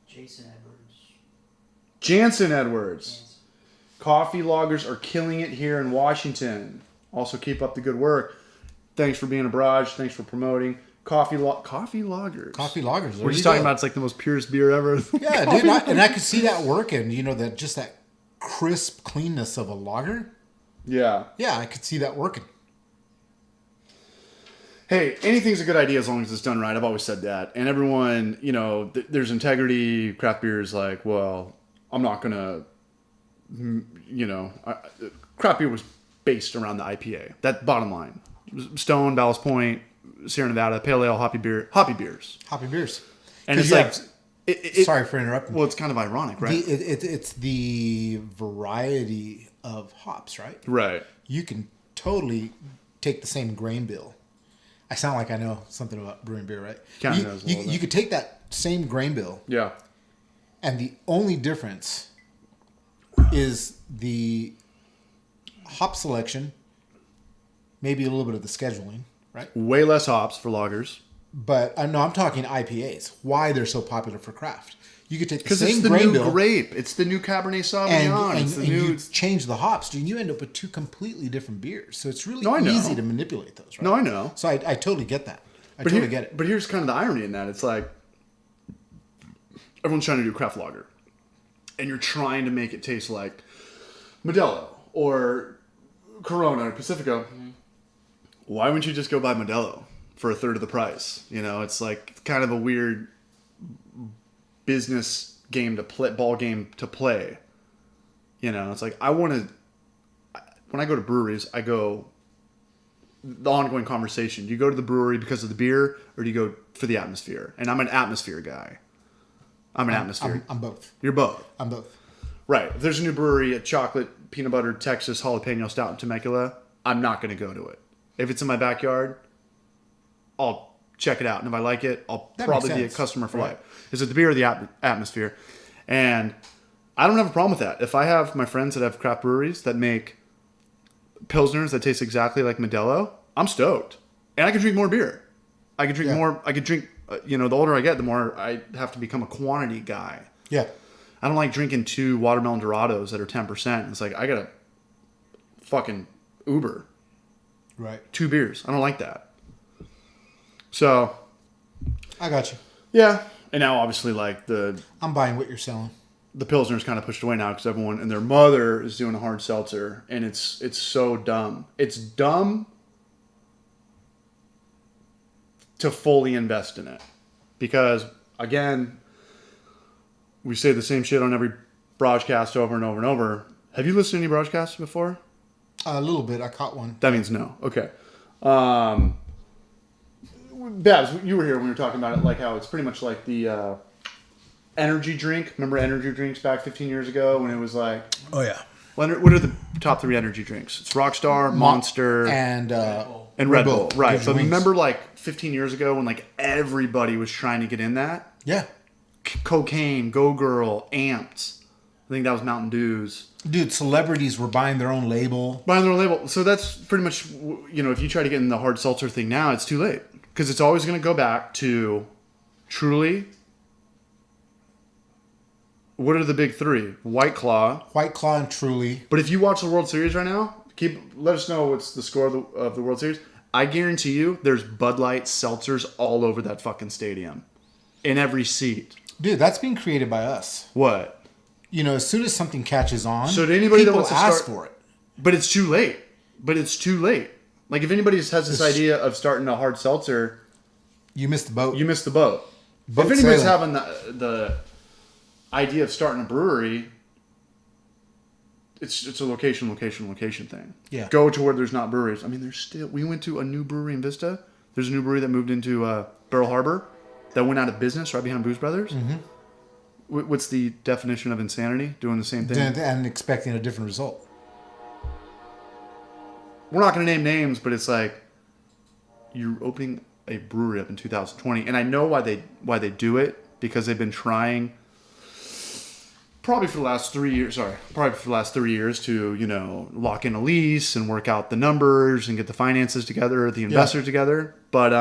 C: Jason Edwards.
A: Jansen Edwards. Coffee loggers are killing it here in Washington. Also, keep up the good work. Thanks for being a Braj. Thanks for promoting. Coffee loggers.
B: Coffee lagers. There
A: We're
B: you
A: just talking
B: go.
A: about it's like the most purest beer ever.
B: Yeah, dude. And I could see that working. That crisp cleanness of a lager.
A: Yeah.
B: Yeah, I could see that working.
A: Hey, anything's a good idea as long as it's done right. I've always said that. And everyone, there's integrity. Craft beer is like, well, I'm not going to, craft beer was based around the IPA. That bottom line. Stone, Ballast Point, Sierra Nevada, Pale Ale, hoppy beers.
B: Hoppy beers.
A: And it's
B: 'Cause
A: like,
B: sorry for interrupting.
A: well, it's kind of ironic, right?
B: It's the variety of hops, right?
A: Right.
B: You can totally take the same grain bill. I sound like I know something about brewing beer, right?
A: Kinda knows a little bit.
B: You could take that same grain bill,
A: Yeah.
B: and the only difference is the hop selection, maybe a little bit of the scheduling, right?
A: Way less hops for lagers.
B: But no, I'm talking IPAs. Why they're so popular for craft? You could take the
A: Because it's
B: same
A: the
B: grain
A: new
B: bill
A: grape. It's the new Cabernet Sauvignon.
B: and
A: it's the
B: you
A: new.
B: change the hops, dude. You end up with two completely different beers. So it's really
A: No, I know.
B: easy to manipulate those, right?
A: No, I know.
B: So I totally get that. I
A: But
B: totally get it.
A: But here's kind of the irony in that. It's like everyone's trying to do craft lager, and you're trying to make it taste like Modelo or Corona or Pacifico. Why wouldn't you just go buy Modelo for a third of the price? It's like kind of a weird business game to play, ball game to play. It's like when I go to breweries, I go the ongoing conversation. Do you go to the brewery because of the beer, or do you go for the atmosphere? And I'm an atmosphere guy. I'm an atmosphere.
B: I'm both.
A: You're both.
B: I'm both.
A: Right. If there's a new brewery at Chocolate, Peanut Butter, Texas, Jalapeno Stout, and Temecula, I'm not going to go to it. If it's in my backyard, I'll check it out. And if I like it, I'll
B: That
A: probably
B: makes
A: be a
B: sense.
A: customer for
B: Right.
A: life. Is it the beer or the atmosphere? And I don't have a problem with that. If I have my friends that have craft breweries that make Pilsners that taste exactly like Modelo, I'm stoked. And I can drink more beer. I can drink
B: Yeah.
A: more. I can drink, the older I get, the more I have to become a quantity guy.
B: Yeah.
A: I don't like drinking 2 watermelon Dorados that are 10%. It's like, I got to fucking Uber
B: Right.
A: 2 beers. I don't like that. So,
B: I got you.
A: yeah. And now, obviously, like, the
B: I'm buying what you're selling.
A: Pilsner's kind of pushed away now because everyone and their mother is doing a hard seltzer. And it's so dumb. It's dumb to fully invest in it. Because, again, we say the same shit on every Brajcast over and over and over. Have you listened to any Brajcasts before?
B: A little bit. I caught one.
A: That means no. Okay. Babs, you were here when we were talking about it, like how it's pretty much like the energy drink. Remember energy drinks back 15 years ago when it was like...
B: Oh, yeah.
A: What are the top 3 energy drinks? It's Rockstar, Monster,
B: And
A: Red Bull. Right.
B: Gives you
A: But
B: wings.
A: remember like 15 years ago when like everybody was trying to get in that?
B: Yeah.
A: Cocaine, Go Girl, Amped. I think that was Mountain Dew's.
B: Dude, celebrities were buying their own label.
A: Buying their own label. So that's pretty much, if you try to get in the hard seltzer thing now, it's too late. Because it's always going to go back to Truly. What are the big 3? White Claw.
B: White Claw and Truly.
A: But if you watch the World Series right now, let us know what's the score of the World Series. I guarantee you there's Bud Light seltzers all over that fucking stadium. In every seat.
B: Dude, that's being created by us.
A: What?
B: As soon as something catches on,
A: So to anybody that
B: people
A: wants to
B: ask
A: start-
B: for it.
A: But it's too late. Like if anybody has this idea of starting a hard seltzer,
B: You missed the boat.
A: you missed the boat.
B: Boat
A: If anybody's
B: sailing.
A: having the idea of starting a brewery, it's a location thing.
B: Yeah.
A: Go to where there's not breweries. I mean, we went to a new brewery in Vista. There's a new brewery that moved into Barrel Harbor that went out of business right behind Booze Brothers. Mm-hmm. What's the definition of insanity? Doing the same thing?
B: and expecting a different result.
A: We're not going to name names, but it's like you're opening a brewery up in 2020, and I know why they do it, because they've been trying probably for the last 3 years to lock in a lease and work out the numbers and get the finances together, the investors together. But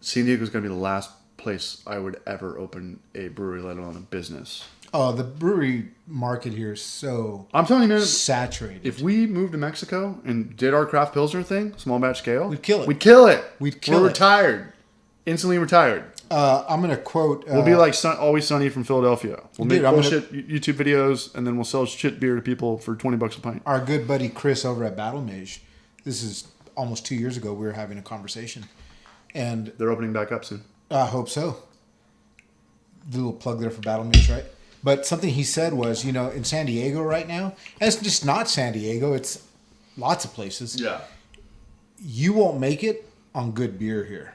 A: San Diego is going to be the last place I would ever open a brewery, let alone a business.
B: Oh, the brewery market here is so
A: I'm telling you, man,
B: saturated.
A: if we moved to Mexico and did our craft pilsner thing, small batch scale,
B: We'd kill it.
A: We'd kill it.
B: We're
A: retired. Instantly retired.
B: I'm going to quote...
A: We'll be like Always Sunny from Philadelphia. We'll make
B: Dude, I'm
A: bullshit YouTube videos, and then we'll sell shit beer to people for $20 a pint.
B: our good buddy Chris over at Battle Mage. This is almost 2 years ago. We were having a conversation. And
A: They're opening back up soon.
B: I hope so. The little plug there for Battle Mage, right? But something he said was, in San Diego right now, and it's just not San Diego, it's lots of places.
A: Yeah.
B: You won't make it on good beer here.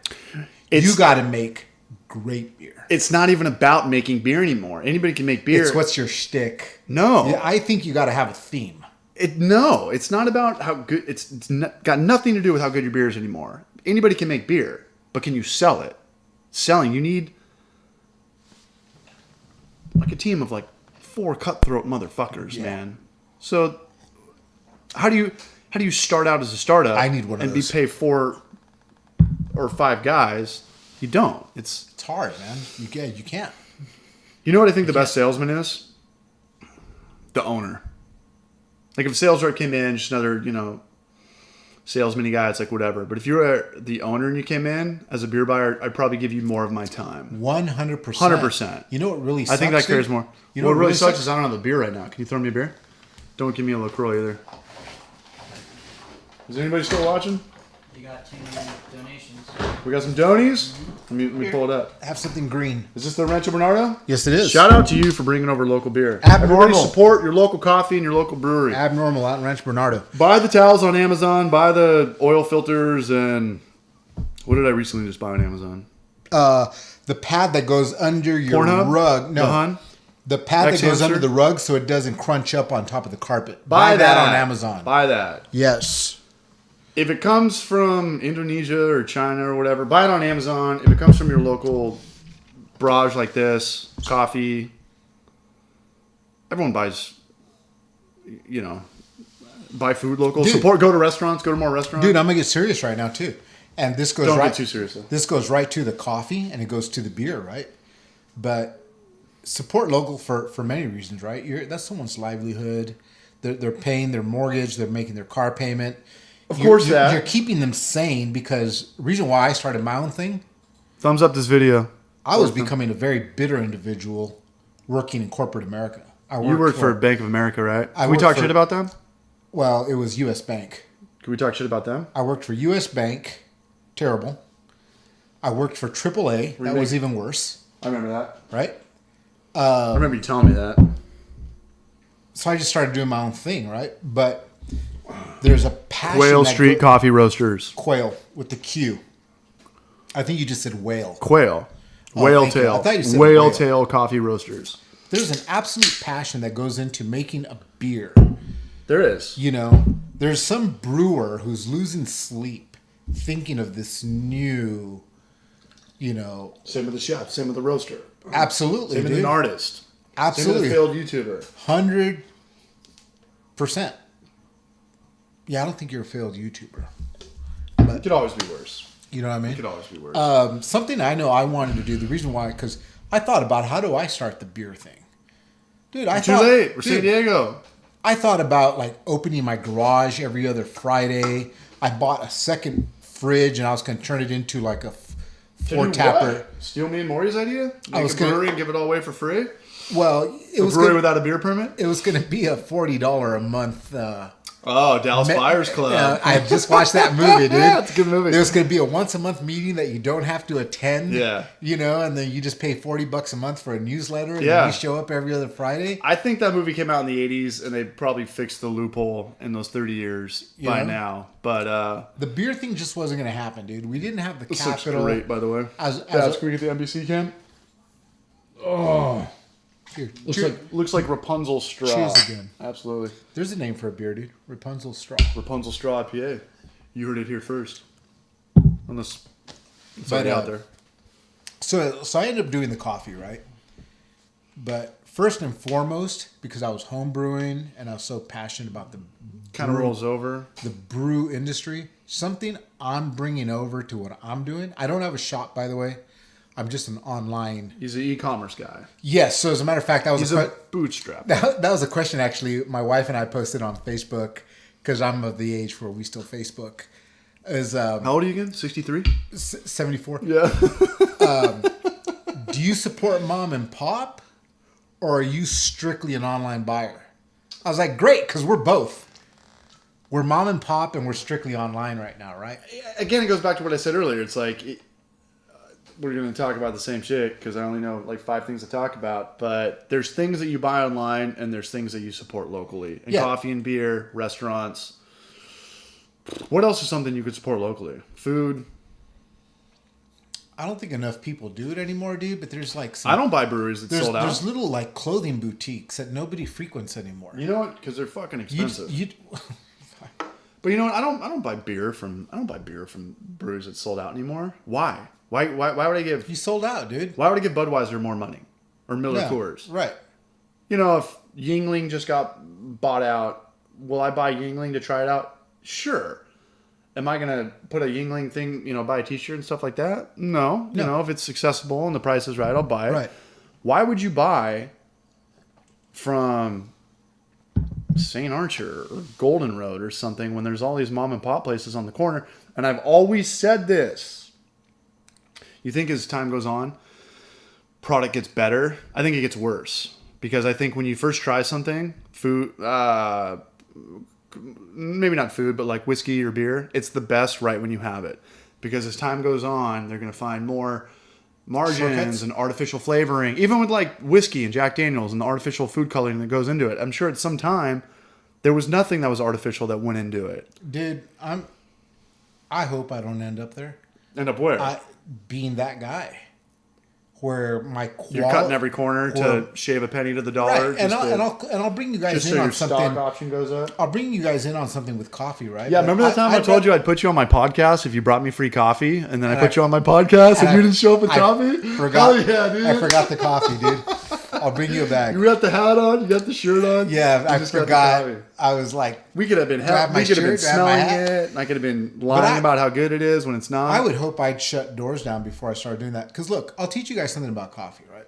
A: It's-
B: You got to make great beer.
A: It's not even about making beer anymore. Anybody can make beer.
B: It's what's your shtick.
A: No.
B: Yeah, I think you got to have a theme.
A: No, it's not about how good. Got nothing to do with how good your beer is anymore. Anybody can make beer, but can you sell it? Selling, you need like a team of like 4 cutthroat motherfuckers,
B: Yeah.
A: man. So how do you start out as a startup?
B: I need one of
A: and
B: those.
A: be pay 4 or 5 guys. You don't. It's
B: It's hard, man. You can't.
A: You know what I think the best salesman is? The owner. Like if a sales rep came in, just another, salesman guy, it's like whatever. But if you were the owner and you came in as a beer buyer, I'd probably give you more of my time.
B: 100%.
A: 100%.
B: You know what really sucks?
A: I think that carries
B: dude?
A: more.
B: You know
A: what really sucks is I don't have a beer right now. Can you throw me a beer? Don't give me a LaCroix either. Is anybody still watching?
C: You got 2 donations.
A: We got some donies? Let me pull it up.
B: Have something green.
A: Is this the Rancho Bernardo?
B: Yes, it is.
A: Shout out to you for bringing over local beer.
B: Abnormal.
A: Everybody support your local coffee and your local brewery.
B: Abnormal out in Rancho Bernardo.
A: Buy the towels on Amazon. Buy the oil filters. And what did I recently just buy on Amazon?
B: The pad that goes under your
A: Pornhub?
B: rug. No.
A: The Hun?
B: The pad that goes
A: Ex-hamster?
B: under the rug so it doesn't crunch up on top of the carpet.
A: Buy
B: that on Amazon.
A: Buy that.
B: Yes.
A: If it comes from Indonesia or China or whatever, buy it on Amazon. If it comes from your local Braj like this, coffee, everyone buys, buy food local.
B: Dude.
A: Support, go to restaurants, go to more restaurants.
B: Dude, I'm going to get serious right now, too. And this goes
A: Don't
B: right...
A: get too serious, though.
B: This goes right to the coffee, and it goes to the beer, right? But support local for many reasons, right? That's someone's livelihood. They're paying their mortgage. They're making their car payment.
A: Of course
B: You're keeping them sane because the reason why I started my own thing,
A: Thumbs up this video.
B: I was becoming a very bitter individual working in corporate America.
A: You worked for Bank of America, right? Can we
B: worked
A: talk
B: for-
A: shit about them?
B: Well, it was U.S. Bank.
A: Can we talk shit about them?
B: I worked for U.S. Bank. Terrible. I worked for AAA. That was even worse,
A: I remember that.
B: right?
A: I remember you telling me that.
B: So I just started doing my own thing, right? But there's a passion.
A: Quail
B: that
A: Street Coffee Roasters.
B: Quail with the Q. I think you just said whale.
A: Quail.
B: Oh,
A: Whale
B: thank you.
A: tail.
B: I thought you said
A: whale
B: whale.
A: tail coffee roasters.
B: There's an absolute passion that goes into making a beer.
A: There is.
B: There's some brewer who's losing sleep thinking of this new,
A: Same with the chef. Same with the roaster.
B: absolutely,
A: Same with
B: dude.
A: an artist.
B: Absolutely.
A: Same with a failed YouTuber.
B: 100%. Yeah, I don't think you're a failed YouTuber.
A: It could always be worse.
B: You know what I mean?
A: It could always be worse.
B: Something I know I wanted to do, the reason why, because I thought about how do I start the beer thing? Dude,
A: Too late. We're San
B: dude,
A: Diego.
B: I thought about like opening my garage every other Friday. I bought a second fridge and I was going to turn it into like a four tapper.
A: Steal me and Maury's idea?
B: I
A: Make
B: was
A: a
B: gonna-
A: brewery and give it all away for free?
B: Well, it
A: A
B: was
A: brewery
B: gonna,
A: without a beer permit?
B: it was going to be a $40 a month.
A: Oh, Dallas Buyers Club.
B: I just watched that movie, dude.
A: Yeah, it's a good movie.
B: There was going to be a once a month meeting that you don't have to attend.
A: Yeah.
B: And then you just pay $40 a month for a newsletter, and
A: Yeah.
B: then you show up every other Friday.
A: I think that movie came out in the 80s, and they probably fixed the loophole in those 30 years by now. But
B: The beer thing just wasn't going to happen, dude. We didn't have the
A: this looks
B: capital.
A: great, by the way.
B: As
A: Dad,
B: a-
A: can we get the NBC cam?
B: Here,
A: Looks like Rapunzel straw.
B: Cheers again.
A: Absolutely.
B: There's a name for a beer, dude. Rapunzel Straw.
A: Rapunzel straw IPA. You heard it here first. On this, it's
B: But,
A: already out there.
B: So I ended up doing the coffee, right? But first and foremost, because I was home brewing and I was so passionate about the
A: Kind of rolls over.
B: the brew industry, something I'm bringing over to what I'm doing. I don't have a shop, by the way. I'm just an online.
A: He's an e-commerce guy.
B: Yes. So as a matter of fact, that was
A: He's a bootstrap.
B: that was a question actually. My wife and I posted on Facebook because I'm of the age where we still Facebook. Is
A: How old are you again? 63?
B: 74?
A: Yeah.
B: Do you support mom and pop, or are you strictly an online buyer? I was like, great, because we're both. We're mom and pop, and we're strictly online right now, right?
A: Again, it goes back to what I said earlier. It's like we're going to talk about the same shit because I only know like 5 things to talk about. But there's things that you buy online, and there's things that you support locally. And
B: Yeah.
A: coffee and beer, restaurants. What else is something you could support locally? Food.
B: I don't think enough people do it anymore, dude. But there's like
A: I don't buy breweries that sold out.
B: There's little like clothing boutiques that nobody frequents anymore.
A: You know what? Because they're fucking expensive.
B: You
A: But you know what? I don't buy beer from breweries that sold out anymore. Why? Why would I give
B: sold out, dude.
A: Why would I give Budweiser more money or Miller Coors?
B: Right.
A: You know, if Yingling just got bought out, will I buy Yingling to try it out? Sure. Am I gonna put a Yingling thing, buy a T-shirt and stuff like that? No. You know, if it's accessible and the price is right, I'll buy it.
B: Right.
A: Why would you buy from St. Archer or Golden Road or something when there's all these mom and pop places on the corner? And I've always said this. You think as time goes on, product gets better? I think it gets worse. Because I think when you first try something, food, maybe not food, but like whiskey or beer, it's the best right when you have it. Because as time goes on, they're going to find more margins
B: Shortcuts.
A: and artificial flavoring. Even with like whiskey and Jack Daniels and the artificial food coloring that goes into it. I'm sure at some time there was nothing that was artificial that went into it.
B: Dude, I hope I don't end up there.
A: End up where?
B: Being that guy where my quality.
A: You're cutting every corner to shave a penny to the dollar.
B: Right. And I'll bring you guys
A: just
B: in
A: so
B: on
A: your
B: something.
A: stock option goes up.
B: I'll bring you guys in on something with coffee, right?
A: Yeah,
B: But
A: remember that time I told you I'd put you on my podcast if you brought me free coffee, and then I put you on my podcast and you didn't show up with coffee?
B: Forgot,
A: Oh, yeah, dude.
B: I forgot the coffee, dude. I'll bring you a bag.
A: You got the hat on, you got the shirt on.
B: Yeah,
A: you
B: I
A: just got the
B: forgot.
A: coffee.
B: I was like,
A: We could have been
B: Grab my
A: we could have been
B: shirt, grab my
A: smelling
B: hat.
A: it, and I could have been lying about how good it is when it's not.
B: I would hope I'd shut doors down before I started doing that. Because look, I'll teach you guys something about coffee, right?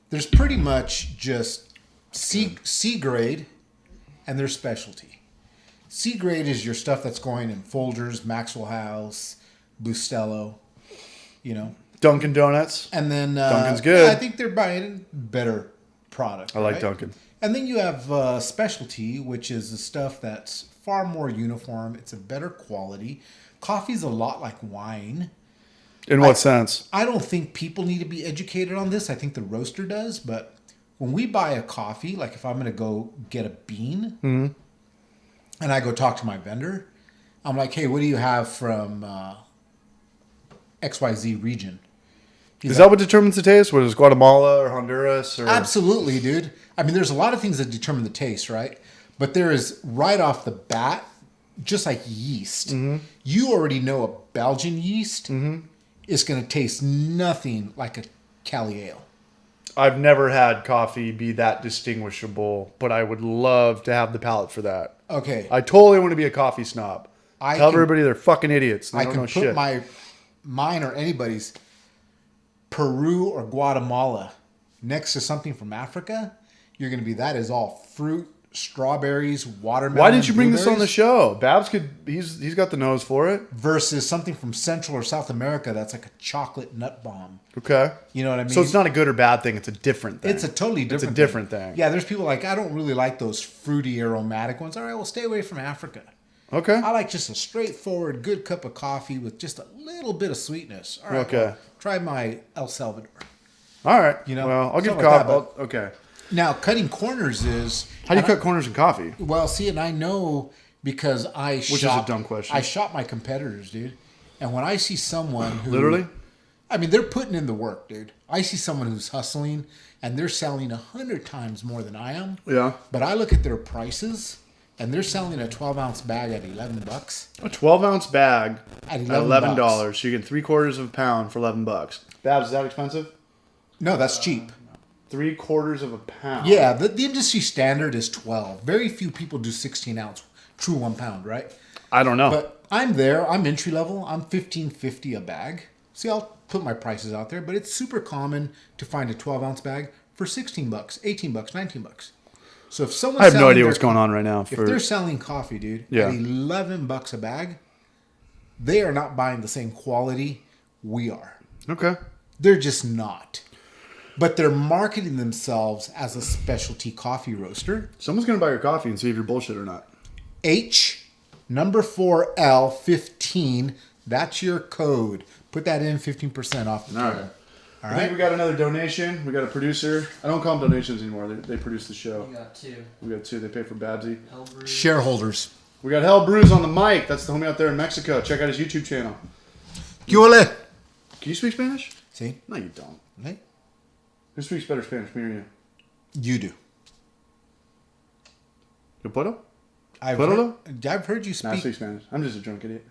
B: There's pretty much just C grade and there's specialty. C grade is your stuff that's going in Folgers, Maxwell House, Bustelo, you know.
A: Dunkin' Donuts.
B: And then
A: Dunkin's good.
B: I think they're buying better product.
A: I like
B: right?
A: Dunkin'.
B: And then you have specialty, which is the stuff that's far more uniform. It's a better quality. Coffee's a lot like wine.
A: In what sense?
B: I don't think people need to be educated on this. I think the roaster does. But when we buy a coffee, like if I'm going to go get a bean and I go talk to my vendor, I'm like, hey, what do you have from XYZ region?
A: Is that what determines the taste? What is Guatemala or Honduras? Or
B: Absolutely, dude. I mean, there's a lot of things that determine the taste, right? But there is right off the bat, just like yeast. You already know a Belgian yeast is going to taste nothing like a Cali Ale.
A: I've never had coffee be that distinguishable, but I would love to have the palate for that.
B: Okay.
A: I totally want to be a coffee snob.
B: I
A: Tell
B: can-
A: everybody they're fucking idiots. They
B: I
A: don't
B: can
A: know
B: put
A: shit.
B: mine or anybody's Peru or Guatemala next to something from Africa. You're going to be, that is all fruit, strawberries, watermelon.
A: Why didn't you bring this on the
B: blueberries,
A: show? Babs he's got the nose for it.
B: versus something from Central or South America that's like a chocolate nut bomb.
A: Okay.
B: You know what I mean?
A: So it's not a good or bad thing. It's a different thing.
B: It's a totally different.
A: It's a different thing.
B: Yeah, there's people like, I don't really like those fruity aromatic ones. All right, well, stay away from Africa.
A: Okay.
B: I like just a straightforward, good cup of coffee with just a little bit of sweetness. All right,
A: Okay.
B: well, try my El Salvador.
A: All right.
B: You know,
A: well, I'll give
B: something like
A: coffee.
B: that,
A: Okay.
B: Now, cutting corners is
A: How do you cut corners in coffee?
B: well. See, and I know because
A: is a dumb question.
B: I shop my competitors, dude. And when I see someone who
A: Literally?
B: I mean, they're putting in the work, dude. I see someone who's hustling and they're selling 100 times more than I am.
A: Yeah.
B: But I look at their prices and they're selling a 12-ounce bag at $11.
A: A 12-ounce bag
B: At
A: at
B: $11.
A: $11. So you get 3/4 of a pound for $11. Babs, is that expensive?
B: No, that's cheap.
A: 3/4 of a pound.
B: Yeah, the industry standard is 12. Very few people do 16-ounce, true 1 pound, right?
A: I don't know.
B: But I'm there. I'm entry level. I'm $15.50 a bag. See, I'll put my prices out there, but it's super common to find a 12-ounce bag for $16, $18, $19. So if someone's
A: I have no
B: selling
A: idea
B: their
A: what's going on right now.
B: If they're selling coffee, dude,
A: Yeah.
B: at $11 a bag, they are not buying the same quality we are.
A: Okay.
B: They're just not. But they're marketing themselves as a specialty coffee roaster.
A: Someone's going to buy your coffee and see if you're bullshit or not.
B: H, number 4L15. That's your code. Put that in, 15% off the
A: All
B: total.
A: right.
B: All
A: I think
B: right.
A: we got another donation. We got a producer. I don't call them donations anymore. They produce the show.
C: You got two.
A: We got 2. They pay for Babsy.
C: Hell Brew.
B: Shareholders.
A: We got Hell Brews on the mic. That's the homie out there in Mexico. Check out his YouTube channel.
B: ¿Qué ole?
A: Can you speak Spanish?
B: See?
A: No, you don't.
B: Hey,
A: Who speaks better Spanish, me or you?
B: you do.
A: Yo puedo?
B: I've
A: Puedo?
B: heard you
A: Nah, I
B: speak.
A: speak Spanish. I'm just a drunk idiot.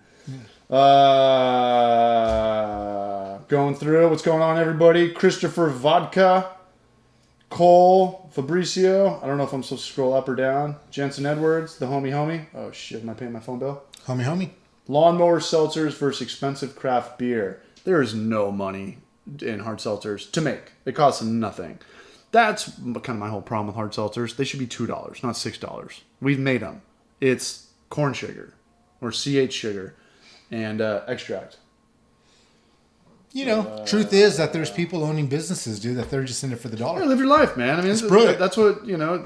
A: Going through. What's going on, everybody? Christopher Vodka. Cole. Fabricio. I don't know if I'm supposed to scroll up or down. Jensen Edwards. The homie. Oh, shit. Am I paying my phone bill?
B: Homie.
A: Lawnmower seltzers versus expensive craft beer. There is no money in hard seltzers to make. It costs nothing. That's kind of my whole problem with hard seltzers. They should be $2, not $6. We've made them. It's corn sugar or CH sugar and extract.
B: You know, truth is that there's people owning businesses, dude, that they're just in it for the
A: Yeah,
B: dollar.
A: live your life, man. I mean,
B: brilliant.
A: that's what, you know,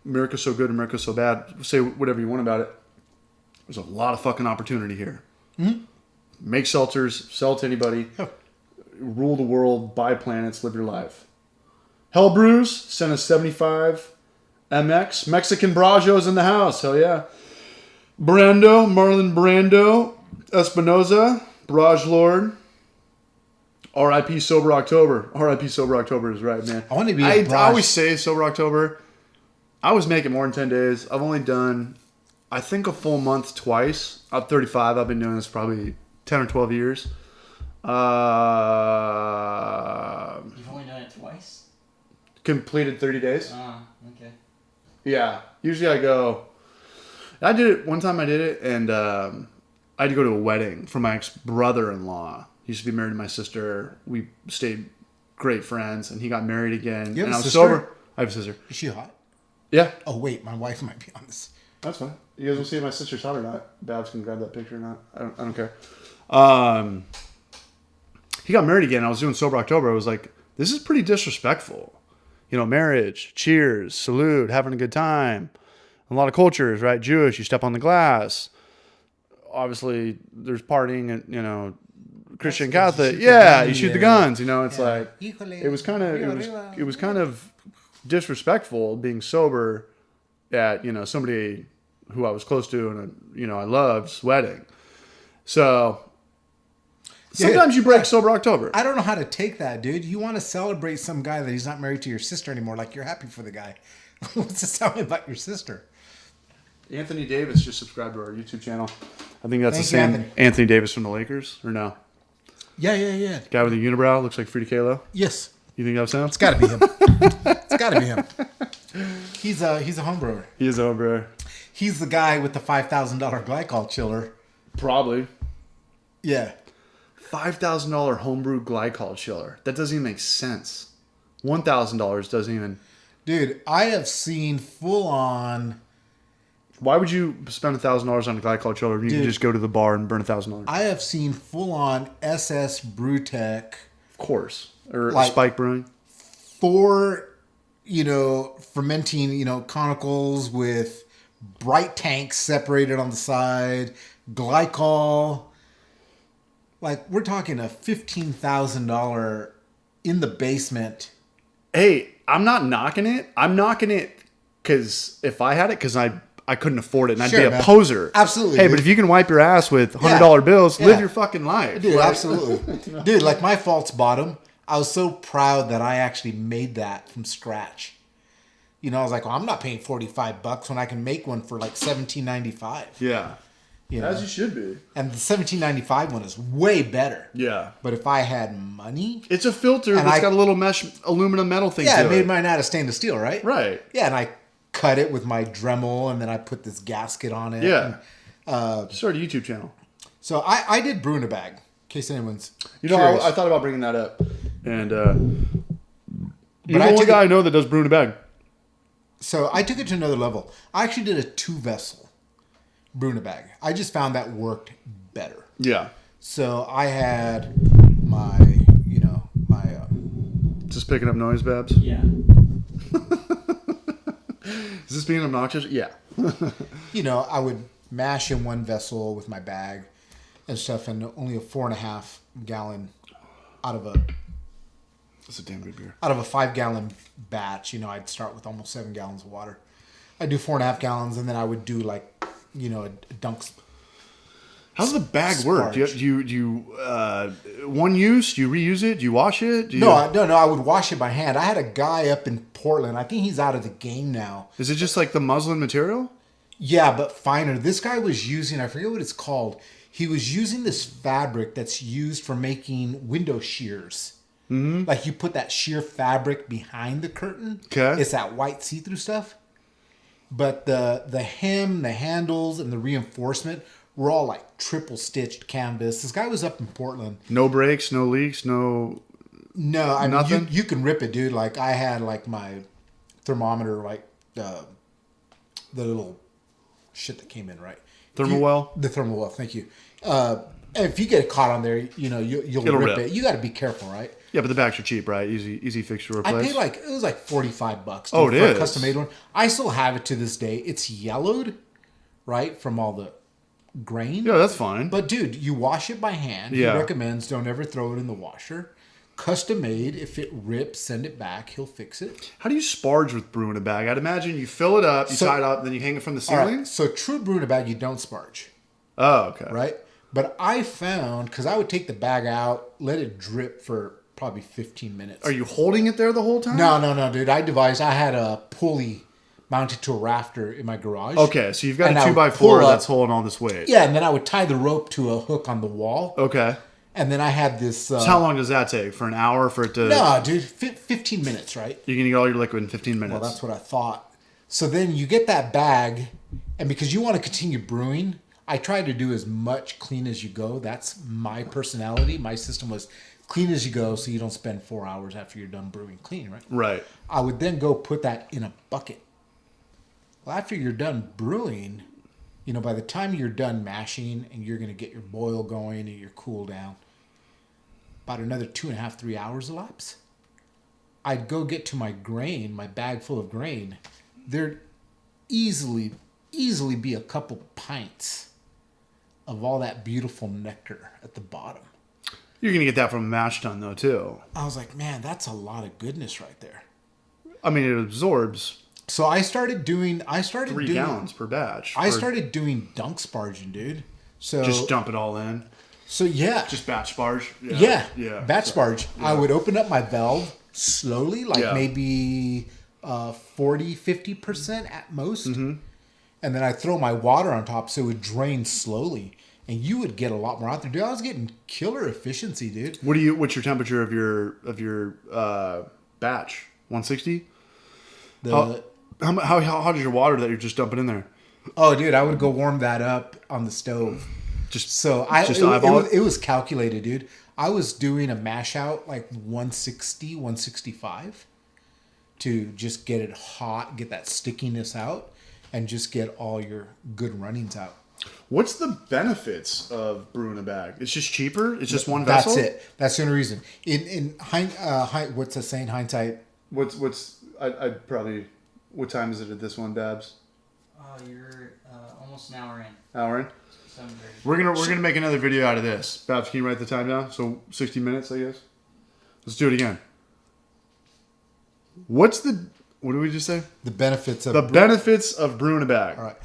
A: America's so good, America's so bad. Say whatever you want about it. There's a lot of fucking opportunity here. Mm-hmm. Make seltzers, sell to anybody, rule the world, buy planets, live your life. Hell Brews sent us 75 MX. Mexican Brajo's in the house. Hell yeah. Marlon Brando, Espinoza, Barrage Lord, R.I.P. Sober October. R.I.P. Sober October is right, man.
B: I want to be.
A: I always say Sober October. I was making more than 10 days. I've only done, I think, a full month twice. I'm 35. I've been doing this probably 10 or 12 years.
C: You've only done it twice?
A: Completed 30 days.
C: Ah, okay.
A: Yeah. Usually I did it, one time I did it, and I had to go to a wedding for my ex-brother-in-law. He used to be married to my sister. We stayed great friends, and he got married again.
B: You have
A: and
B: a
A: I was
B: sister?
A: sober. I have a sister.
B: Is she hot?
A: Yeah.
B: Oh wait, my wife might be on this.
A: That's fine. You guys will see if my sister's hot or not. Babs can grab that picture or not. I don't care. He got married again. I was doing Sober October. I was like, this is pretty disrespectful. You know, marriage, cheers, salute, having a good time. A lot of cultures, right? Jewish, you step on the glass. Obviously, there's partying and, you know, Christian Catholic. Yeah, you shoot the guns. You know, it's like, it was kind of disrespectful being sober at, you know, somebody who I was close to and, you know, I loved's wedding. So sometimes you break Sober October.
B: I don't know how to take that, dude. You want to celebrate some guy that he's not married to your sister anymore, like you're happy for the guy. What's this tell me about your sister?
A: Anthony Davis just subscribed to our YouTube channel. I think that's
B: Thank
A: the same
B: you,
A: Anthony Davis from the Lakers, or no?
B: Yeah.
A: Guy with a unibrow, looks like Frida Kahlo.
B: Yes.
A: You think that sounds?
B: It's got to be him. It's got to be him. He's a homebrewer.
A: He is over.
B: He's the guy with the $5,000 glycol chiller.
A: Probably.
B: Yeah.
A: $5,000 homebrew glycol chiller. That doesn't even make sense. $1,000 doesn't even.
B: Dude, I have seen full on.
A: Why would you spend $1,000 on a glycol chiller when you can just go to the bar and burn $1,000?
B: I have seen full on SS Brewtech.
A: Of course. Or
B: Like-
A: Spike Brewing.
B: For, you know, fermenting, you know, conicals with bright tanks separated on the side, glycol. Like, we're talking a $15,000 in the basement.
A: Hey, I'm not knocking it. I'm knocking it because if I had it, because I couldn't afford it and
B: Sure,
A: I'd be
B: man.
A: a poser.
B: Absolutely,
A: Hey,
B: dude.
A: but if you can wipe your ass with $100 bills,
B: Yeah.
A: live your fucking life.
B: Dude,
A: right?
B: absolutely. Dude, like my false bottom, I was so proud that I actually made that from scratch. You know, I was like, well, I'm not paying $45 when I can make one for like $17.95.
A: Yeah.
B: You know?
A: As you should be.
B: And the $17.95 one is way better.
A: Yeah.
B: But if I had money,
A: It's a filter
B: And
A: that's
B: I-
A: got a little mesh aluminum metal thing
B: yeah,
A: to
B: I
A: it.
B: made mine out of stainless steel, right?
A: Right.
B: Yeah, and I cut it with my Dremel, and then I put this gasket on it.
A: Yeah.
B: And,
A: Start a YouTube channel.
B: so I did brew in a bag, in case anyone's
A: You know,
B: curious.
A: I thought about bringing that up. And you're
B: But
A: the
B: I
A: only
B: took
A: guy I know that does brew in a bag.
B: So I took it to another level. I actually did a 2-vessel brew in a bag. I just found that worked better.
A: Yeah.
B: So I had my,
A: Is this picking up noise, Babs?
C: Yeah.
A: Is this being obnoxious? Yeah.
B: I would mash in one vessel with my bag and stuff, and only a 4.5 gallon out of a
A: That's a damn good beer.
B: 5-gallon batch. I'd start with almost 7 gallons of water. I'd do 4.5 gallons, and then I would do a dunk.
A: How does the bag work? Do you one use? Do you reuse it? Do you wash it?
B: No, I would wash it by hand. I had a guy up in Portland. I think he's out of the game now.
A: Is it just like the muslin material?
B: Yeah, but finer. This guy was using, I forget what it's called. He was using this fabric that's used for making window shears. Mm-hmm. Like you put that sheer fabric behind the curtain.
A: Okay.
B: It's that white see-through stuff. But the hem, the handles, and the reinforcement were all like triple stitched canvas. This guy was up in Portland.
A: No breaks, no leaks, no.
B: No, I mean
A: Nothing?
B: you can rip it, dude. Like I had like my thermometer, like the little shit that came in, right?
A: Thermal well?
B: The thermal well. Thank you. If you get caught on there, you'll
A: It'll
B: rip
A: rip.
B: it. You got to be careful, right?
A: Yeah, but the bags are cheap, right? Easy fix to
B: I
A: replace.
B: paid it was like $45.
A: Oh,
B: dude,
A: it
B: for
A: is?
B: a custom made one. I still have it to this day. It's yellowed, right, from all the grain.
A: Yeah, that's fine.
B: But dude, you wash it by hand.
A: Yeah.
B: He recommends don't ever throw it in the washer. Custom made. If it rips, send it back. He'll fix it.
A: How do you sparge with brew in a bag? I'd imagine you fill it up, you
B: So-
A: tie it up, then you hang it from the
B: All
A: ceiling.
B: right. So true brew in a bag, you don't sparge,
A: Oh, okay.
B: right? But I found, because I would take the bag out, let it drip for probably 15 minutes.
A: Are you holding it there the whole time?
B: No, dude. I had a pulley mounted to a rafter in my garage.
A: Okay, so you've got
B: And
A: a
B: I would
A: 2x4
B: pull up-
A: that's holding all this weight.
B: Yeah, and then I would tie the rope to a hook on the wall.
A: Okay.
B: And then I had this...
A: So how long does that take? For an hour for it to...
B: No, dude. 15 minutes, right?
A: You're going to get all your liquid in 15 minutes.
B: Well, that's what I thought. So then you get that bag, and because you want to continue brewing, I try to do as much clean as you go. That's my personality. My system was clean as you go, so you don't spend 4 hours after you're done brewing clean, right?
A: Right.
B: I would then go put that in a bucket. Well, after you're done brewing, by the time you're done mashing and you're going to get your boil going and your cool down, about another 2.5, 3 hours elapse. I'd go get to my grain, my bag full of grain. There'd easily be a couple pints of all that beautiful nectar at the bottom.
A: You're going to get that from a mash tun, though, too.
B: I was like, man, that's a lot of goodness right there.
A: I mean, it absorbs
B: So I started doing
A: 3 gallons per batch.
B: I started doing dunk sparging, dude. So
A: Just dump it all in.
B: So yeah.
A: Just batch sparge.
B: Yeah.
A: Yeah.
B: Batch sparge.
A: Yeah.
B: I would open up my valve slowly, like
A: Yeah.
B: maybe 40, 50% at most.
A: Mm-hmm.
B: And then I'd throw my water on top so it would drain slowly. And you would get a lot more out there. Dude, I was getting killer efficiency, dude.
A: What's your temperature of your batch? 160? How hot is your water that you're just dumping in there?
B: Oh, dude, I would go warm that up on the stove. It was calculated, dude. I was doing a mash out like 160, 165 to just get it hot, get that stickiness out, and just get all your good runnings out.
A: What's the benefits of brewing a bag? It's just cheaper. It's just one vessel.
B: That's it. That's the only reason. What's the saying? Hindsight.
A: I'd probably. What time is it at this one, Babs?
C: You're almost an hour in.
A: Hour in.
C: 7:30.
A: We're gonna make another video out of this. Babs, can you write the time down? So 60 minutes, I guess. Let's do it again. What did we just say?
B: The benefits of
A: benefits of brewing a bag.
B: All right.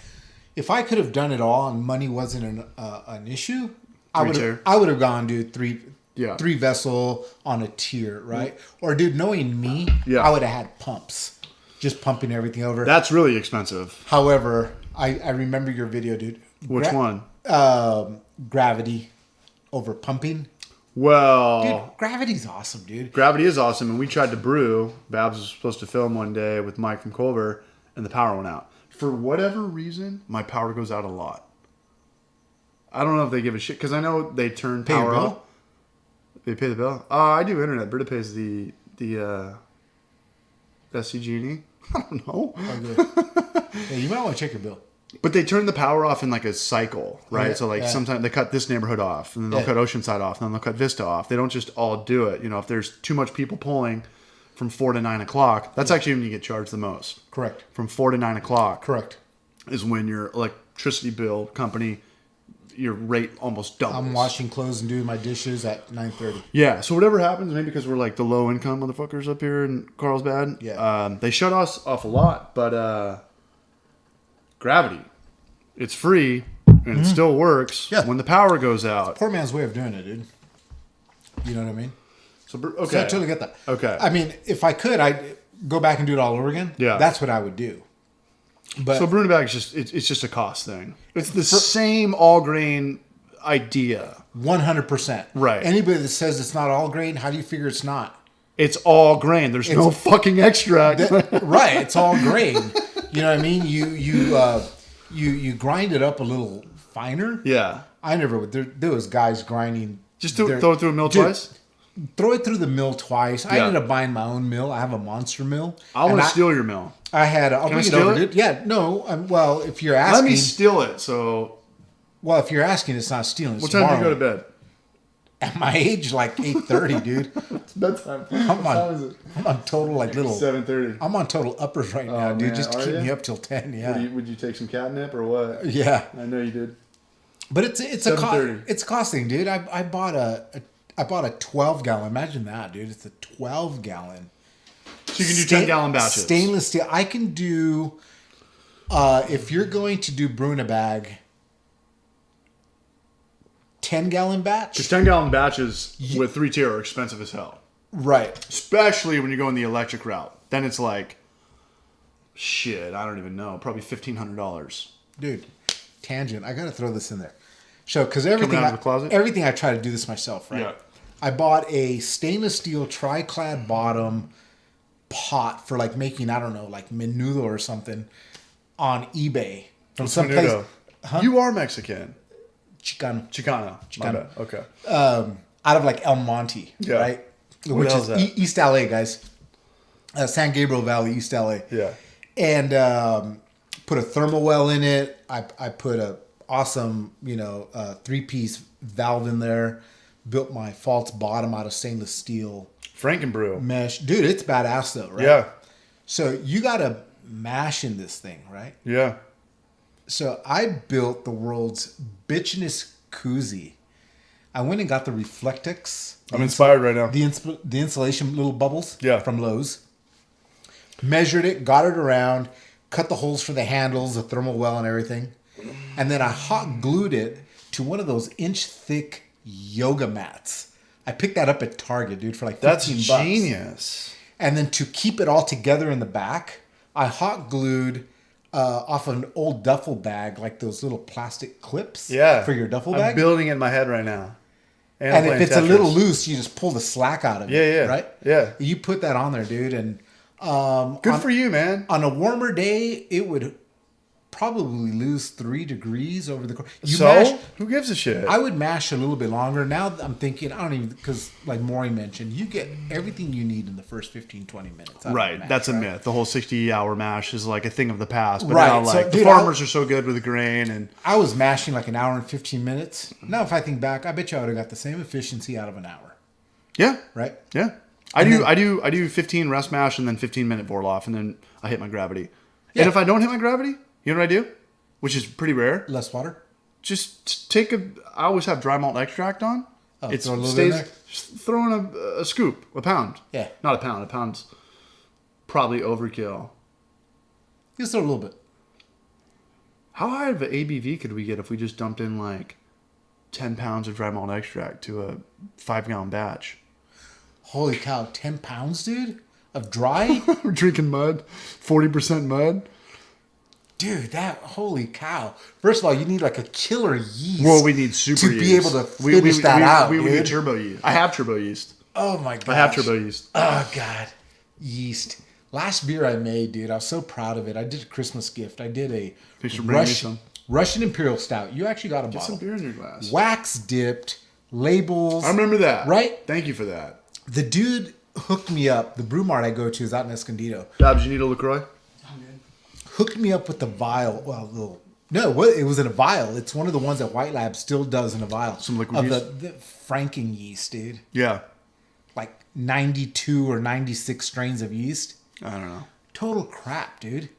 B: If I could have done it all and money wasn't an issue, I would have gone, dude, three vessel on a tier, right? Or, dude, knowing me, I would have had pumps, just pumping everything over.
A: That's really expensive.
B: However, I remember your video, dude.
A: Which one?
B: Gravity over pumping.
A: Well,
B: Dude, gravity's awesome, dude.
A: Gravity is awesome, and we tried to brew. Babs was supposed to film one day with Mike from Culver, and the power went out. For whatever reason, my power goes out a lot. I don't know if they give a shit, because I know they turn
B: Pay
A: power
B: your bill?
A: off. They pay the bill? I do internet. Britta pays the SCG&E. I don't know.
B: Yeah, you might want to check your bill.
A: But they turn the power off in like a cycle, right?
B: Yeah,
A: So like sometimes they cut this neighborhood off, and then they'll cut Oceanside off, and then they'll cut Vista off. They don't just all do it. If there's too much people pulling from 4 to 9 o'clock, that's actually when you get charged the most.
B: Correct.
A: From 4 to 9 o'clock.
B: Correct.
A: Is when your electricity bill company, your rate almost doubles.
B: I'm washing clothes and doing my dishes at 9:30.
A: Yeah. So whatever happens, maybe because we're like the low income motherfuckers up here in Carlsbad.
B: Yeah.
A: They shut us off a lot, but gravity, it's free and it still works when the power goes out.
B: Poor man's way of doing it, dude. You know what I mean?
A: So
B: So I totally get that.
A: Okay.
B: I mean, if I could, I'd go back and do it all over again.
A: Yeah.
B: That's what I would do. But
A: So brewing a bag is it's just a cost thing. It's the same all grain idea.
B: 100%.
A: Right.
B: Anybody that says it's not all grain, how do you figure it's not?
A: It's all grain. There's no fucking extract.
B: Right. It's all grain. You know what I mean? You grind it up a little finer.
A: Yeah.
B: I never would. There was guys grinding.
A: Just throw it through a mill twice?
B: Throw it through the mill twice. I
A: Yeah.
B: ended up buying my own mill. I have a monster mill.
A: I want to steal your mill.
B: I had. I'll
A: Can I
B: bring it
A: steal
B: over,
A: it?
B: dude. Yeah. No. Well, if you're asking.
A: Let me steal it. So
B: Well, if you're asking, it's not stealing. It's
A: what time do you go to
B: borrowing.
A: bed?
B: At my age, like 8:30, dude.
A: It's bedtime.
B: I'm
A: What time is
B: on.
A: it?
B: I'm on total like little.
A: 7:30.
B: I'm on total uppers right now, dude.
A: man,
B: Just to
A: are
B: keep
A: ya?
B: me up till 10. Yeah.
A: Would you take some catnip or what?
B: Yeah.
A: I know you did.
B: But it's a
A: 7:30.
B: it's a cost thing, dude. I bought a 12-gallon. Imagine that, dude. It's a 12-gallon.
A: So you can do 10-gallon batches.
B: Stainless steel. I can do. If you're going to do brew in a bag, 10-gallon batch.
A: Because 10-gallon batches with 3-tier are expensive as hell.
B: Right.
A: Especially when you're going the electric route. Then it's like, shit, I don't even know. Probably $1,500.
B: Dude, tangent. I got to throw this in there. So, because everything,
A: out of the closet?
B: everything I try to do this myself, right?
A: Yeah.
B: I bought a stainless steel tri-clad bottom pot for like making, I don't know, like menudo or something on eBay from some place.
A: Huh? You are Mexican.
B: Chicano.
A: My bad. Okay.
B: Out of like El Monte,
A: Yeah.
B: right?
A: What
B: Which
A: the
B: is
A: hell's that?
B: East LA, guys. San Gabriel Valley, East LA.
A: Yeah.
B: And put a thermal well in it. I put a awesome, 3-piece valve in there. Built my false bottom out of stainless steel
A: Frankenbrew.
B: mesh. Dude, it's badass though, right?
A: Yeah.
B: So you got to mash in this thing, right?
A: Yeah.
B: So I built the world's bitchinest koozie. I went and got the Reflectix.
A: I'm inspired right now.
B: The insulation little bubbles
A: Yeah.
B: from Lowe's. Measured it, got it around, cut the holes for the handles, the thermal well and everything. And then I hot glued it to one of those inch-thick yoga mats. I picked that up at Target, dude, for like 15
A: That's
B: bucks.
A: genius.
B: And then to keep it all together in the back, I hot glued off an old duffel bag, like those little plastic clips for your duffel bag.
A: I'm building it in my head right now.
B: And
A: I'm
B: if
A: playing
B: it's a
A: Tetris.
B: little loose, you just pull the slack out of it.
A: Yeah.
B: Right?
A: Yeah.
B: You put that on there, dude. And
A: Good for you, man.
B: on a warmer day, it would probably lose 3 degrees over the course.
A: Who gives a shit?
B: I would mash a little bit longer. Now I'm thinking, I don't even, because like Maury mentioned, you get everything you need in the first 15, 20 minutes.
A: Right. That's a myth. The whole 60-hour mash is like a thing of the past. But
B: Right.
A: now,
B: So,
A: like, the
B: dude,
A: farmers are so good with the grain. And
B: I was mashing like an hour and 15 minutes. Now, if I think back, I bet you I would have got the same efficiency out of an hour.
A: yeah.
B: Right?
A: Yeah. I do 15 rest mash and then 15-minute Vorloff, and then I hit my gravity.
B: Yeah.
A: And if I don't hit my gravity, you know what I do? Which is pretty rare.
B: Less water?
A: Just take I always have dry malt extract on.
B: Oh, throw a little bit in there?
A: Just throw in a scoop, a pound.
B: Yeah.
A: Not a pound. A pound's probably overkill.
B: Just throw a little bit.
A: How high of an ABV could we get if we just dumped in like 10 pounds of dry malt extract to a 5-gallon batch?
B: Holy cow, 10 pounds, dude? Of dry?
A: We're drinking mud, 40% mud.
B: Dude, holy cow. First of all, you need like a killer yeast.
A: Well, we need super
B: to
A: yeast.
B: be able to finish that out,
A: We would need
B: dude.
A: turbo yeast. I have turbo yeast.
B: Oh my god.
A: I have turbo yeast.
B: Oh god. Yeast. Last beer I made, dude, I was so proud of it. I did a Christmas gift. I did a
A: Thanks for bringing me some.
B: Russian Imperial Stout. You actually got a
A: Get
B: bottle.
A: some beer in your glass.
B: Wax dipped, labels.
A: I remember that.
B: Right?
A: Thank you for that.
B: The dude hooked me up. The brew mart I go to is out in Escondido.
A: Dobbs, you need a LaCroix?
C: I'm good.
B: Hooked me up with the vial. Well, it was in a vial. It's one of the ones that White Lab still does in a vial.
A: Some liquid
B: of
A: yeast?
B: the Franken yeast, dude.
A: Yeah.
B: Like 92 or 96 strains of yeast.
A: I don't know.
B: Total crap, dude.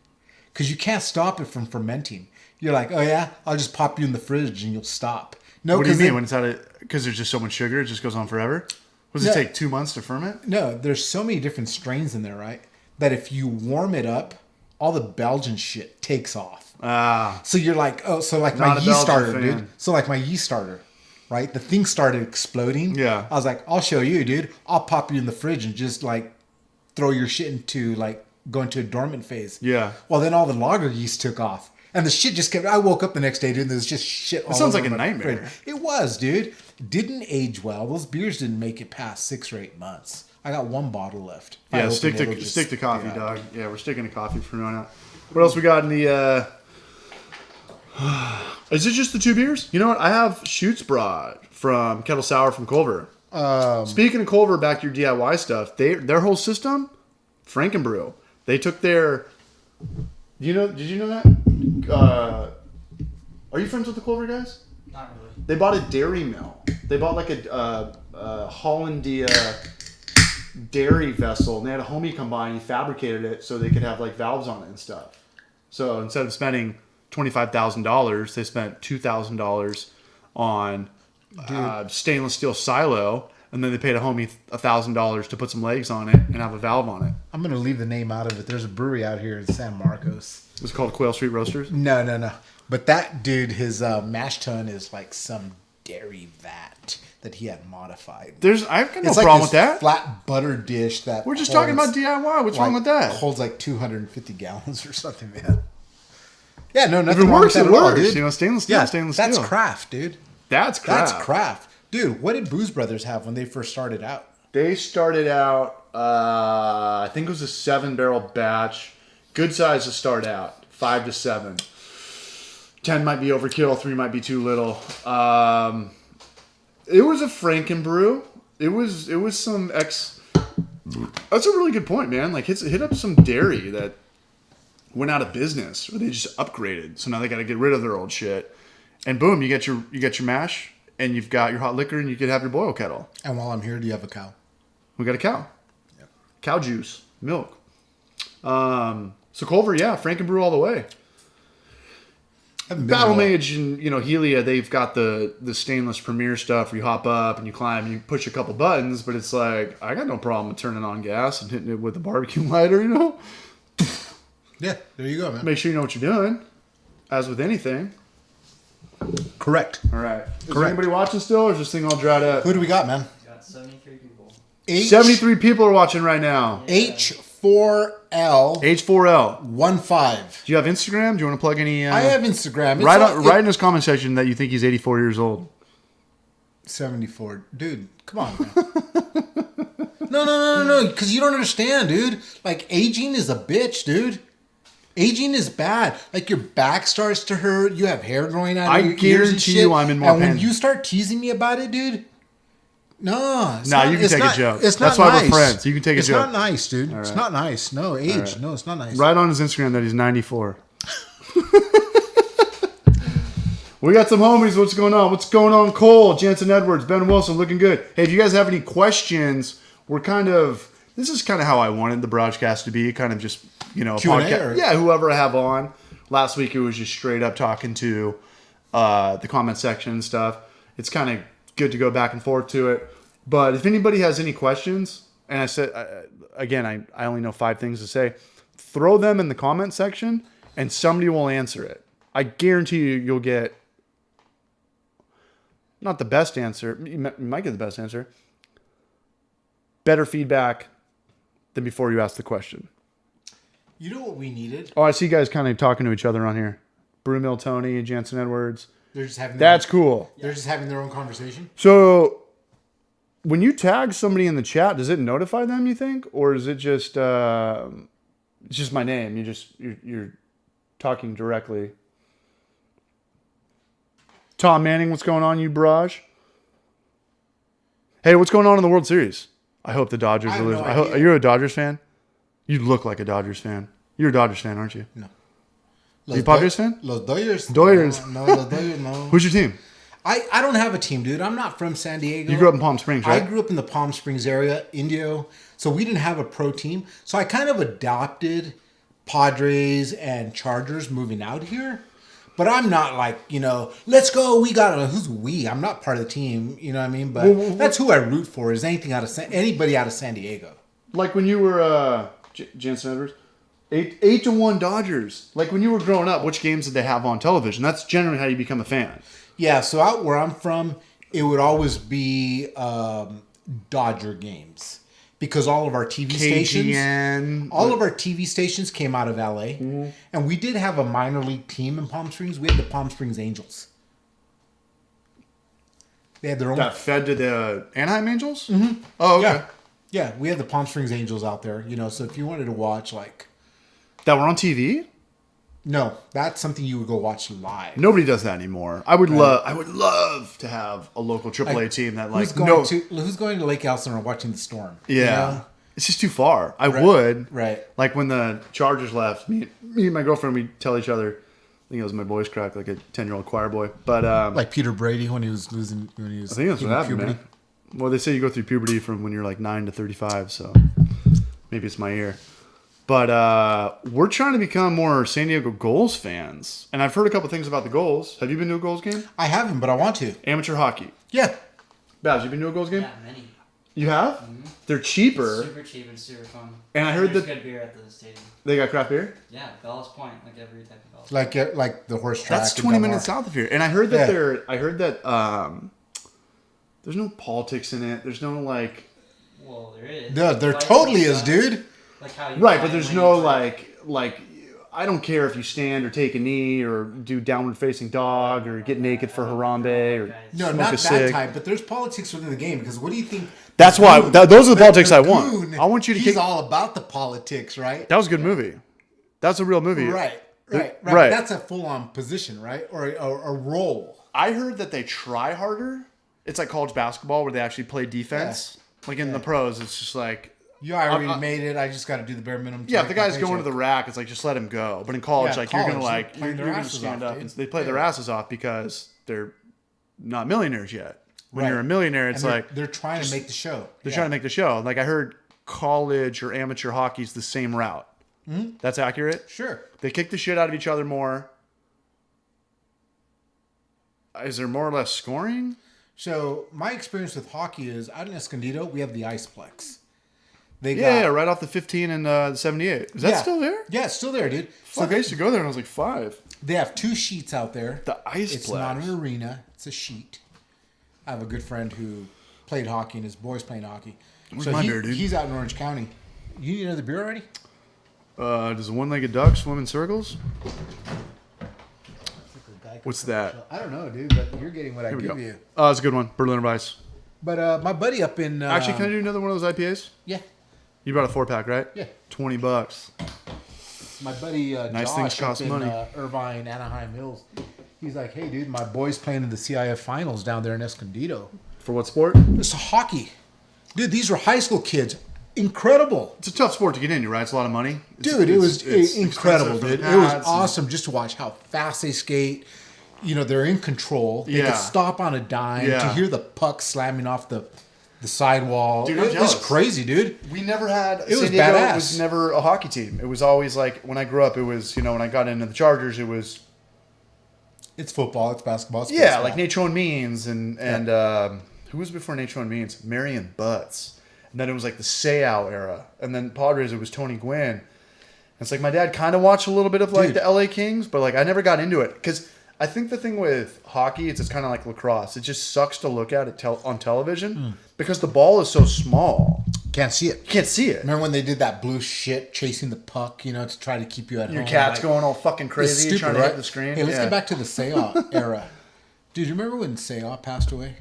B: Because you can't stop it from fermenting. You're like, oh yeah, I'll just pop you in the fridge and you'll stop. No,
A: What do you mean
B: then-
A: when it's out of... Because there's just so much sugar, it just goes on forever? What does
B: No.
A: it take, 2 months to ferment?
B: No, there's so many different strains in there, right? That if you warm it up, all the Belgian shit takes off.
A: Ah.
B: So you're like, oh, so like
A: Not
B: my
A: a
B: yeast
A: Belgian
B: starter,
A: fan.
B: dude. So like my yeast starter, right? The thing started exploding.
A: Yeah.
B: I was like, I'll show you, dude. I'll pop you in the fridge and just like throw your shit into like go into a dormant phase.
A: Yeah.
B: Well, then all the lager yeast took off. And the shit just kept. I woke up the next day, dude, and there's just shit all
A: sounds
B: over
A: like a
B: my
A: nightmare.
B: fridge. It was, dude. Didn't age well. Those beers didn't make it past 6 or 8 months. I got 1 bottle left. If I
A: Yeah,
B: open
A: stick
B: it,
A: to
B: it'll just-
A: stick to coffee,
B: yeah.
A: dog. Yeah, we're sticking to coffee from now on. What else we got in the... Is it just the 2 beers? You know what? I have Shoots Broad from Kettle Sour from Culver. Speaking of Culver, back to your DIY stuff, their whole system, Frankenbrew. They took their... Did you know that? Are you friends with the Culver guys?
C: Not really.
A: They bought a dairy mill. They bought like a Hollandia dairy vessel, and they had a homie come by and he fabricated it so they could have like valves on it and stuff. So instead of spending $25,000, they spent $2,000 on stainless steel silo, and then they paid a homie $1,000 to put some legs on it and have a valve on it.
B: I'm going to leave the name out of it. There's a brewery out here in San Marcos.
A: It's called Quail Street Roasters.
B: No. But that dude, his mash tun is like some dairy vat that he had modified.
A: I've got no
B: It's
A: problem
B: this
A: with that.
B: flat butter dish that
A: We're just talking about
B: holds,
A: DIY. What's wrong
B: like,
A: with that?
B: Holds like 250 gallons or something, man. Yeah, no,
A: If
B: nothing
A: it
B: wrong
A: works,
B: with
A: it
B: that at all,
A: works.
B: dude.
A: You know, stainless steel,
B: Yeah,
A: stainless
B: that's
A: steel.
B: craft, dude.
A: That's craft.
B: That's craft. Dude, what did Booze Brothers have when they first started out?
A: They started out, I think it was a 7-barrel batch. Good size to start out, 5 to 7. 10 might be overkill, 3 might be too little. It was a Frankenbrew. It was some That's a really good point, man. Like hit up some dairy that went out of business, or they just upgraded. So now they got to get rid of their old shit. And boom, you get your mash, and you've got your hot liquor, and you could have your boil kettle.
B: And while I'm here, do you have a cow?
A: We got a cow.
B: Yep.
A: Cow juice, milk. So Culver, yeah, Frankenbrew all the way. Battle Mage and Helia, they've got the stainless Premier stuff where you hop up and you climb and you push a couple buttons, but it's like I got no problem with turning on gas and hitting it with a barbecue lighter,
B: Yeah, there you go, man.
A: Make sure you know what you're doing, as with anything.
B: Correct.
A: All right. Is
B: Correct.
A: anybody watching still, or is this thing all dried up?
B: Who do we got, man?
C: Got 73 people.
A: 73 people are watching right now.
B: H4L15.
A: H4L. Do you have Instagram? Do you want to plug any?
B: I have Instagram. It's
A: Write in his comment section that you think he's 84 years old.
B: 74. Dude, come on, man. No. Because you don't understand, dude. Like, aging is a bitch, dude. Aging is bad. Like, your back starts to hurt. You have hair growing out of your ears and
A: guarantee
B: shit.
A: you I'm in more
B: And
A: pain.
B: when you start teasing me about it, dude, no.
A: You can take a joke.
B: It's
A: That's
B: not
A: why we're
B: nice.
A: friends. You can take a
B: it's
A: joke.
B: It's not nice, dude.
A: All
B: It's
A: right.
B: not nice. No, age.
A: right.
B: No, it's not nice.
A: Write on his Instagram that he's 94. We got some homies. What's going on? What's going on? Cole, Jansen Edwards, Ben Wilson, looking good. Hey, if you guys have any questions, this is kind of how I wanted the Brajcast to be. Kind of just, a
B: Q&A
A: podcast.
B: or-
A: Yeah, whoever I have on. Last week it was just straight up talking to the comment section and stuff. It's kind of good to go back and forth to it. But if anybody has any questions, and I said, again, I only know 5 things to say, throw them in the comment section and somebody will answer it. I guarantee you'll get not the best answer. You might get the best answer. Better feedback than before you ask the question.
B: You know what we needed?
A: Oh, I see you guys kind of talking to each other on here. Brewmill Tony and Jansen Edwards.
B: They're just having
A: That's cool.
B: They're just having their own conversation.
A: So when you tag somebody in the chat, does it notify them, you think? Or is it just it's just my name? You're talking directly. Tom Manning, what's going on, you Barrage? Hey, what's going on in the World Series? I hope the Dodgers
B: I
A: are
B: have
A: losing.
B: no idea.
A: You're a Dodgers fan? You look like a Dodgers fan. You're a Dodgers fan, aren't you?
B: No.
A: Are you a Padres fan?
B: Los Dodgers.
A: Dodgers.
B: No, Los Dodgers, no.
A: Who's your team?
B: I don't have a team, dude. I'm not from San Diego.
A: You grew up in Palm Springs, right?
B: I grew up in the Palm Springs area, Indio. So we didn't have a pro team. So I kind of adopted Padres and Chargers moving out here. But I'm not like, let's go. We got it. Who's we? I'm not part of the team. You know what I mean? But that's who I root for. Is anybody out of San Diego?
A: Like when you were Jansen Edwards, 8-1 Dodgers. Like when you were growing up, which games did they have on television? That's generally how you become a fan.
B: Yeah. So out where I'm from, it would always be Dodger games. Because all of our TV stations, all of our TV stations came out of LA, and we did have a minor league team in Palm Springs. We had the Palm Springs Angels. They had their own.
A: That fed to the Anaheim Angels. Mm-hmm. Oh, okay.
B: Yeah, we had the Palm Springs Angels out there. So if you wanted to watch,
A: That were on TV.
B: no, that's something you would go watch live.
A: Nobody does that anymore. I would love to have a local AAA team that
B: Who's going to Lake Elsinore and watching the Storm?
A: Yeah. It's just too far. I would.
B: Right.
A: Like when the Chargers left, me and my girlfriend, we tell each other, I think it was my voice crack like a 10-year-old choir boy. But
B: Like Peter Brady when he was losing. I
A: think that's what happened, man. Well, they say you go through puberty from when you're like 9 to 35, so maybe it's my ear. But we're trying to become more San Diego Gulls fans. And I've heard a couple things about the Gulls. Have you been to a Gulls game?
B: I haven't, but I want to.
A: Amateur hockey.
B: Yeah.
A: Babs, you been to a Gulls game?
C: Yeah, many.
A: You have? Mm-hmm. They're cheaper.
C: Super cheap and super fun.
A: And I heard
C: There's
A: that
C: good beer at the stadium.
A: they got craft beer?
C: Yeah, Ballast Point, like every type of Ballast Point.
B: Like the horse track.
A: That's
B: in
A: 20
B: Del Mar.
A: minutes south of here. And I heard that There's no politics in it. There's no like.
C: Well, there is.
B: There totally is, dude.
C: Like how you
A: Right,
C: play
A: but there's
C: when
A: no
C: you play.
A: like. I don't care if you stand or take a knee or do downward facing dog or get naked for Harambe or
B: No,
A: smoke
B: not
A: a
B: that
A: cig.
B: type. But there's politics within the game because what do you think?
A: That's why.
B: Goon-
A: Those are the politics I want.
B: Goon,
A: I want you to
B: He's
A: kick.
B: all about the politics, right?
A: That was a good movie. That's a real movie.
B: Right.
A: Right.
B: That's a full-on position, right? Or a role.
A: I heard that they try harder. It's like college basketball where they actually play defense. Like in the pros, it's just like.
B: I already made it. I just got to do the bare minimum.
A: Yeah, if the guy's going to the rack, it's like just let him go. But in college,
B: Yeah,
A: like you're gonna
B: college,
A: like
B: they're playing
A: you're
B: their
A: gonna
B: asses
A: stand
B: off,
A: up
B: dude.
A: and they play their asses off because they're not millionaires yet. When
B: Right.
A: you're a millionaire, it's
B: And
A: like
B: they're trying to make the show.
A: they're trying to make the show. Like I heard college or amateur hockey's the same route. That's accurate.
B: Sure.
A: They kick the shit out of each other more. Is there more or less scoring?
B: So my experience with hockey is out in Escondido, we have the Iceplex. They
A: Yeah,
B: got,
A: right off the 15 and the 78. Is that
B: Yeah.
A: still there?
B: Yeah, it's still there, dude.
A: Fuck, I used to go there when I was like 5.
B: They have 2 sheets out there.
A: The Iceplex.
B: It's not an arena. It's a sheet. I have a good friend who played hockey and his boy's playing hockey.
A: Where's my beer, dude?
B: He's out in Orange County. You need another beer already?
A: Does a one-legged duck swim in circles? What's that?
B: I don't know, dude, but you're getting what I
A: Here we
B: give
A: go.
B: you.
A: Oh, that's a good one. Berliner Weiss.
B: But my buddy up in...
A: Actually, can I do another one of those IPAs?
B: Yeah.
A: You brought a 4-pack, right?
B: Yeah.
A: $20.
B: My buddy
A: Nice
B: Josh
A: things cost
B: up in
A: money.
B: Irvine, Anaheim Hills. He's like, hey, dude, my boy's playing in the CIF finals down there in Escondido.
A: For what sport?
B: It's hockey. Dude, these were high school kids. Incredible.
A: It's a tough sport to get into, right? It's a lot of money.
B: Dude, it was incredible,
A: expensive for
B: dude.
A: the
B: It was
A: pads and-
B: awesome just to watch how fast they skate. You know, they're in control. They
A: Yeah.
B: could stop on a dime
A: Yeah.
B: to hear the puck slamming off the sidewall.
A: Dude, I'm
B: It was
A: jealous.
B: crazy, dude.
A: We never had.
B: It was
A: San Diego
B: badass.
A: was never a hockey team. It was always like when I grew up. It was when I got into the Chargers. It was
B: It's football. It's basketball. It's
A: yeah,
B: baseball.
A: like Natron Means and who was before Natron Means? Marion Butts. And then it was like the Seau era. And then Padres, it was Tony Gwynn. It's like my dad kind of watched a little bit of like
B: Dude.
A: the LA Kings, but like I never got into it because I think the thing with hockey it's kind of like lacrosse. It just sucks to look at it on television because the ball is so small.
B: Can't see it.
A: You can't see it.
B: Remember when they did that blue shit chasing the puck, to try to keep you at
A: Your
B: home?
A: cat's
B: like-
A: going all fucking
B: It's
A: crazy
B: stupid,
A: trying to
B: right?
A: hit the screen.
B: Hey, let's
A: yeah.
B: get back to the Seau era. Dude, you remember when Seau passed away?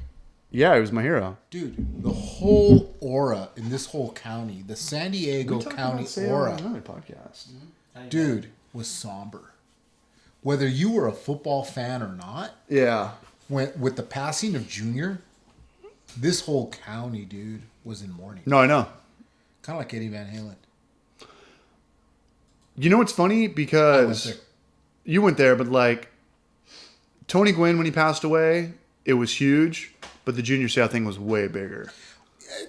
A: Yeah, he was my hero.
B: Dude, the whole aura in this whole county, the San Diego County aura,
A: Another podcast.
B: dude, was somber. Whether you were a football fan or not,
A: Yeah.
B: with the passing of Junior, this whole county, dude, was in mourning.
A: No, I know.
B: Kind of like Eddie Van Halen.
A: You know what's funny? Because
B: there.
A: you went there, but like Tony Gwynn, when he passed away, it was huge, but the Junior Seau thing was way bigger.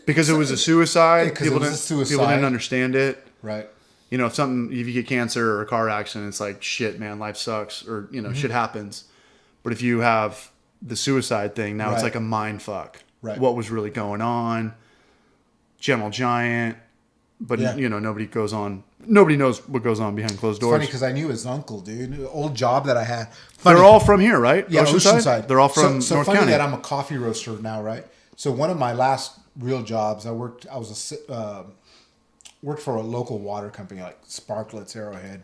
A: Because it was a suicide.
B: Yeah, 'cause it was a suicide.
A: People didn't understand it.
B: Right.
A: If you get cancer or a car accident, it's like, shit, man, life sucks. Or, shit happens. But if you have the suicide thing, now it's
B: Right.
A: like a mind fuck.
B: Right.
A: What was really going on? Gentle Giant. But,
B: Yeah.
A: nobody knows what goes on behind closed doors.
B: Funny because I knew his uncle, dude. Old job that I had.
A: They're
B: Funny.
A: all from here, right?
B: Yeah, Oceanside.
A: They're all from
B: so
A: North
B: funny
A: County.
B: that I'm a coffee roaster now, right? So one of my last real jobs, I worked for a local water company, like Sparklets, Arrowhead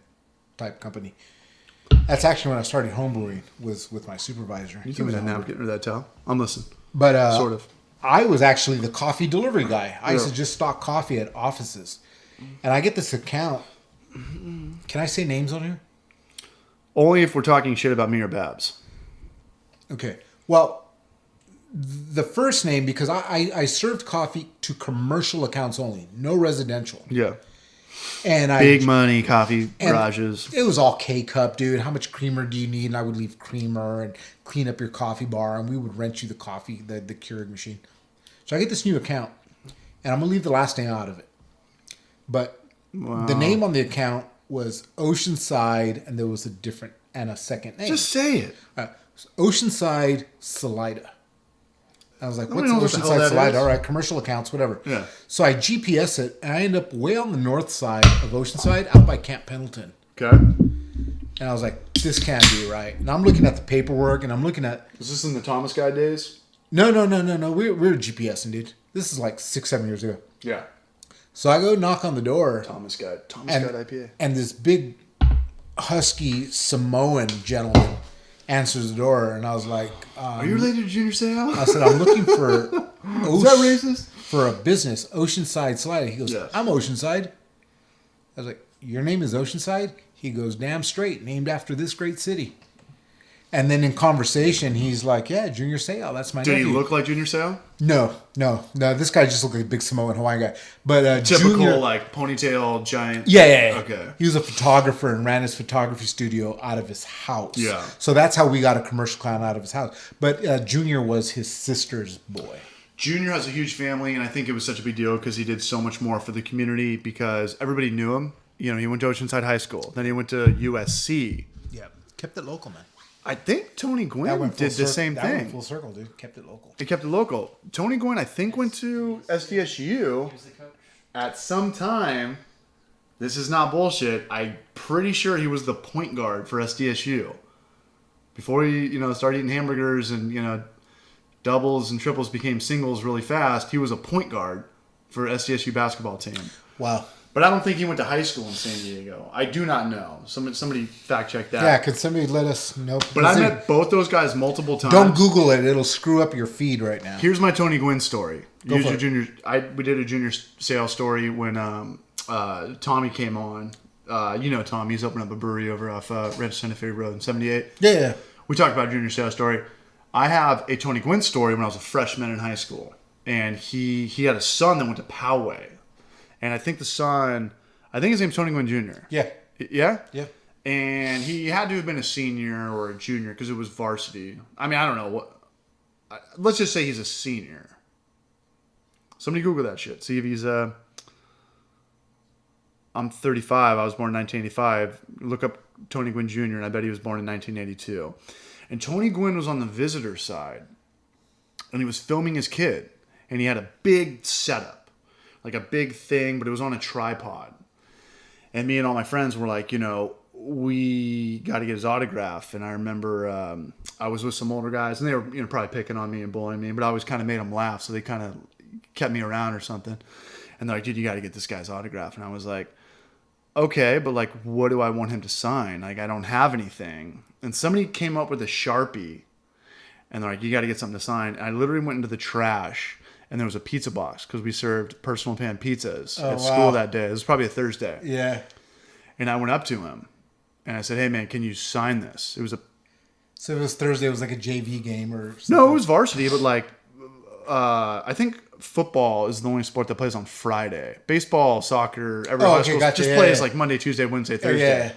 B: type company. That's actually when I started homebrewing, was with my supervisor.
A: You
B: He
A: give me
B: was
A: that
B: a homebrewer.
A: napkin or that towel. I'm listening.
B: But
A: Sort of.
B: I was actually the coffee delivery guy. I used
A: Yeah.
B: to just stock coffee at offices. And I get this account. Can I say names on here?
A: Only if we're talking shit about me or Babs.
B: Okay. Well, the first name, because I served coffee to commercial accounts only, no residential.
A: Yeah.
B: And
A: Big money coffee
B: and
A: garages.
B: It was all K-cup, dude. How much creamer do you need? And I would leave creamer and clean up your coffee bar, and we would rent you the coffee, the Keurig machine. So I get this new account, and I'm going to leave the last name out of it. But the name on the account was Oceanside, and there was a second name.
A: Just say it.
B: Oceanside Salida. I was like, what's
A: Nobody knows what the hell
B: Oceanside
A: that
B: Salida?
A: is.
B: All right, commercial accounts, whatever.
A: Yeah.
B: So I GPS it, and I end up way on the north side of Oceanside, out by Camp Pendleton.
A: Okay.
B: And I was like, this can't be right. And I'm looking at the paperwork, and I'm looking at...
A: Was this in the Thomas Guy days?
B: No. We're GPSing, dude. This is like 6-7 years ago.
A: Yeah.
B: So I go knock on the door.
A: Thomas Guide IPA.
B: And this big, husky Samoan gentleman answers the door, and I was like,
A: Are you related to Junior Seau?
B: I said, I'm looking for
A: Is that racist?
B: for a business, Oceanside Slide. He goes,
A: Yes.
B: I'm Oceanside. I was like, your name is Oceanside? He goes, damn straight, named after this great city. And then in conversation, he's like, yeah, Junior Seau, that's my
A: Did
B: nephew.
A: he look like Junior Seau?
B: No. This guy just looked like a big Samoan Hawaiian guy. But
A: Typical,
B: Junior,
A: like, ponytail, giant.
B: yeah.
A: Okay.
B: He was a photographer and ran his photography studio out of his house.
A: Yeah.
B: So that's how we got a commercial client out of his house. But Junior was his sister's boy.
A: Junior has a huge family, and I think it was such a big deal because he did so much more for the community because everybody knew him. You know, he went to Oceanside High School. Then he went to USC.
B: Yeah. Kept it local, man.
A: I think Tony
B: That
A: Gwynn
B: went full
A: did the same
B: that went
A: thing.
B: full circle, dude. Kept it local.
A: He kept it local. Tony Gwynn, I think, went to SDSU
C: He was the coach.
A: at some time. This is not bullshit. I'm pretty sure he was the point guard for SDSU. Before he, started eating hamburgers and, doubles and triples became singles really fast, he was a point guard for SDSU basketball team.
B: Wow.
A: But I don't think he went to high school in San Diego. I do not know. Somebody fact check that.
B: Yeah, could somebody let us know?
A: But I met both those guys multiple times.
B: Don't Google it. It'll screw up your feed right now.
A: Here's my Tony Gwynn story.
B: Go for it.
A: We did a junior sales story when Tommy came on. Tommy. He's opening up a brewery over off Rancho Santa Fe Road in 78.
B: Yeah.
A: We talked about junior sales story. I have a Tony Gwynn story when I was a freshman in high school. And he had a son that went to Poway. And I think his name's Tony Gwynn Jr.
B: Yeah.
A: Yeah?
B: Yeah.
A: And he had to have been a senior or a junior because it was varsity. I mean, I don't know what. Let's just say he's a senior. Somebody Google that shit. See if he's I'm 35. I was born in 1985. Look up Tony Gwynn Jr. and I bet he was born in 1982. And Tony Gwynn was on the visitor side, and he was filming his kid, and he had a big setup, like a big thing, but it was on a tripod. And me and all my friends were like, we got to get his autograph. And I remember I was with some older guys, and they were probably picking on me and bullying me, but I always kind of made them laugh, so they kind of kept me around or something. And they're like, dude, you got to get this guy's autograph. And I was like, okay, but like, what do I want him to sign? Like, I don't have anything. And somebody came up with a Sharpie, and they're like, you got to get something to sign. And I literally went into the trash, and there was a pizza box because we served personal pan pizzas at school that day. It was probably a Thursday.
B: Yeah.
A: And I went up to him, and I said, hey, man, can you sign this? It was
B: So it was Thursday. It was like a JV game or something.
A: No, it was varsity, but like, I think football is the only sport that plays on Friday. Baseball, soccer, every high school
B: gotcha.
A: just
B: Yeah,
A: plays
B: yeah.
A: like Monday, Tuesday, Wednesday, Thursday.
B: Yeah.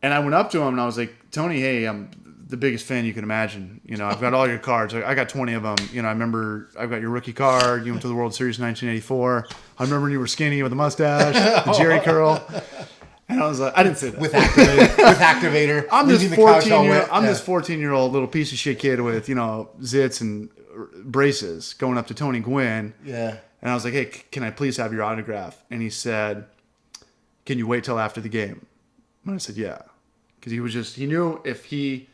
A: And I went up to him and I was like, Tony, hey, I'm the biggest fan you can imagine. I've got all your cards. I got 20 of them. I remember I've got your rookie card. You went to the World Series in 1984. I remember when you were skinny with a mustache, the Jerry curl. And I was like, I didn't say that.
B: With activator.
A: I'm this
B: leaving the couch all
A: 14-year-old.
B: wet.
A: I'm
B: Yeah.
A: this 14-year-old little piece of shit kid with zits and braces going up to Tony Gwynn.
B: Yeah.
A: And I was like, hey, can I please have your autograph? And he said, can you wait till after the game? And I said, yeah. Because he knew if he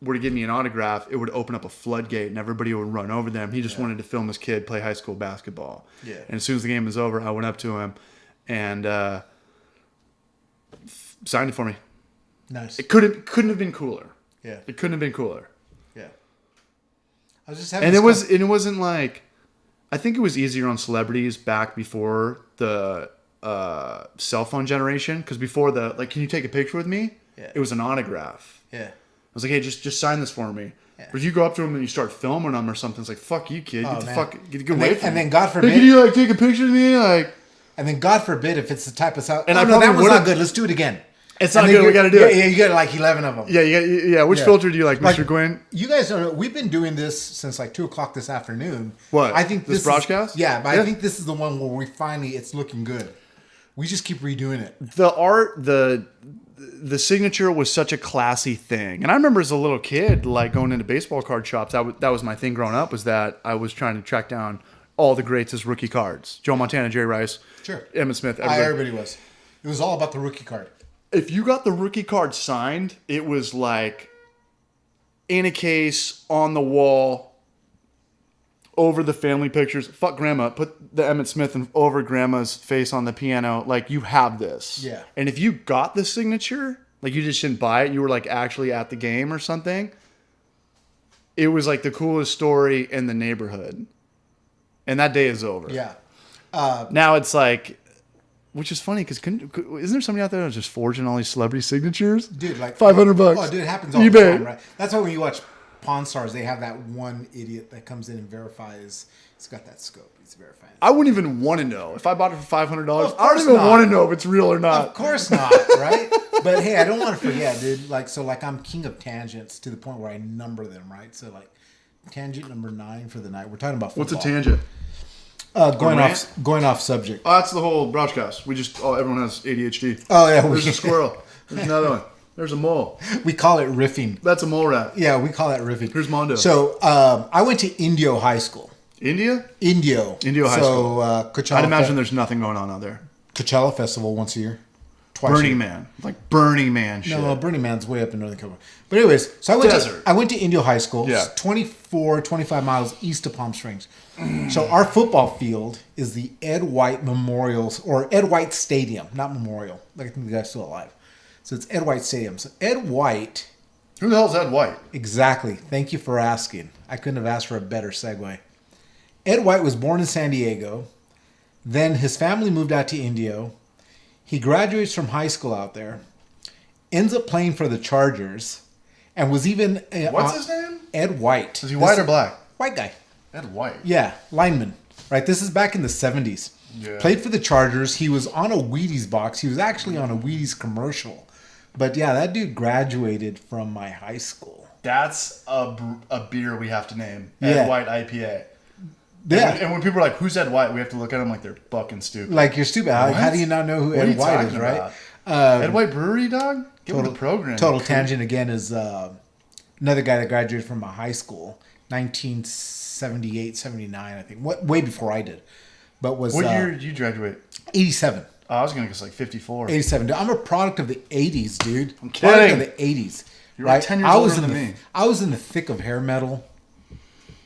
A: were to give me an autograph, it would open up a floodgate and everybody would run over them. He just wanted to film his kid play high school basketball.
B: Yeah.
A: And as soon as the game was over, I went up to him and signed it for me.
B: Nice.
A: It couldn't have been cooler.
B: Yeah.
A: It couldn't have been cooler.
B: Yeah. I was just having.
A: And it wasn't like, I think it was easier on celebrities back before the cell phone generation. Because before can you take a picture with me?
B: Yeah.
A: It was an autograph.
B: Yeah.
A: I was like, hey, just sign this for me.
B: Yeah.
A: But if you go up to them and you start filming them or something, it's like, fuck you, kid. Get the
B: man.
A: fuck, get
B: And
A: away
B: then-
A: from
B: and
A: me.
B: then God
A: Hey,
B: forbid-
A: can you take a picture of me?
B: And then God forbid if it's the type of sound.
A: And
B: Oh,
A: I
B: no,
A: probably
B: that was
A: would've-
B: not good. Let's do it again.
A: It's
B: And
A: not
B: then
A: good. We got to do it.
B: Yeah, you get like 11 of them.
A: Yeah. Which
B: Yeah.
A: filter do you like,
B: Like,
A: Mr. Gwynn?
B: You guys don't know. We've been doing this since like 2:00 this afternoon.
A: What?
B: I think
A: This
B: is-
A: Brajcast?
B: Yeah, but
A: Yeah.
B: I think this is the one where it's looking good. We just keep redoing it.
A: The art, the signature was such a classy thing. And I remember as a little kid, like going into baseball card shops, that was my thing growing up, was that I was trying to track down all the greats as rookie cards. Joe Montana, Jerry Rice,
B: Sure.
A: Emmitt Smith, everybody.
B: Everybody was. It was all about the rookie card.
A: If you got the rookie card signed, it was like in a case, on the wall, over the family pictures. Fuck grandma. Put the Emmett Smith over grandma's face on the piano. Like, you have this.
B: Yeah.
A: And if you got the signature, like, you just didn't buy it, you were like actually at the game or something, it was like the coolest story in the neighborhood. And that day is over.
B: Yeah.
A: Now it's like, which is funny because isn't there somebody out there that's just forging all these celebrity signatures?
B: Dude, like
A: $500.
B: Oh, dude, it happens all the time, right? That's why when you watch Pawn Stars, they have that one idiot that comes in and verifies. He's got that scope. He's verifying.
A: I wouldn't even want to know. If I bought it for $500,
B: Of
A: I don't
B: course
A: even
B: not.
A: want to know if it's real or not.
B: Of course not, right? But hey, I don't want to forget, dude. Like, so like I'm king of tangents to the point where I number them, right? So like tangent number 9 for the night. We're talking about football.
A: What's a tangent?
B: Going off subject.
A: Oh, that's the whole Brajcast. Everyone has ADHD.
B: Oh yeah,
A: There's a squirrel. There's another one. There's a mole.
B: we call it riffing.
A: That's a mole rat.
B: Yeah, we call that riffing.
A: Here's Mondo.
B: So I went to Indio High School.
A: India
B: Indio
A: High School.
B: Coachella.
A: I'd imagine there's nothing going on out there.
B: Coachella Festival once a year. Twice a
A: Burning
B: year.
A: Man. Like Burning Man shit.
B: No, Burning Man's way up in Northern California. But anyways, so I went to Indio High School.
A: Yeah.
B: It's 25 miles east of Palm Springs. So our football field is the Ed White Memorials, or Ed White Stadium, not Memorial. Like, I think the guy's still alive. So it's Ed White Stadium. So Ed White,
A: Who the hell's Ed White?
B: exactly. Thank you for asking. I couldn't have asked for a better segue. Ed White was born in San Diego. Then his family moved out to Indio. He graduates from high school out there. Ends up playing for the Chargers. And was even...
A: What's his name?
B: Ed White.
A: Is he white or black?
B: White guy.
A: Ed White.
B: Yeah, lineman. Right, this is back in the 70s.
A: Yeah.
B: Played for the Chargers. He was on a Wheaties box. He was actually on a Wheaties commercial. But yeah, that dude graduated from my high school.
A: That's a beer we have to name.
B: Yeah.
A: Ed White IPA.
B: Yeah.
A: And when people are like, who's Ed White? We have to look at them like they're fucking stupid.
B: Like, you're stupid. How
A: What?
B: do you not know who
A: What are
B: Ed
A: you
B: White is,
A: talking
B: right?
A: about? Ed White Brewery, dog? Give him the program.
B: Total tangent again is another guy that graduated from my high school, 1978, 79, I think. Way before I did. But was
A: What year did you graduate?
B: 87.
A: Oh, I was going to guess like 54.
B: 87. I'm a product of the 80s, dude.
A: I'm
B: Product
A: kidding.
B: of the 80s.
A: You're like 10 years older than me.
B: I was in the thick of hair metal.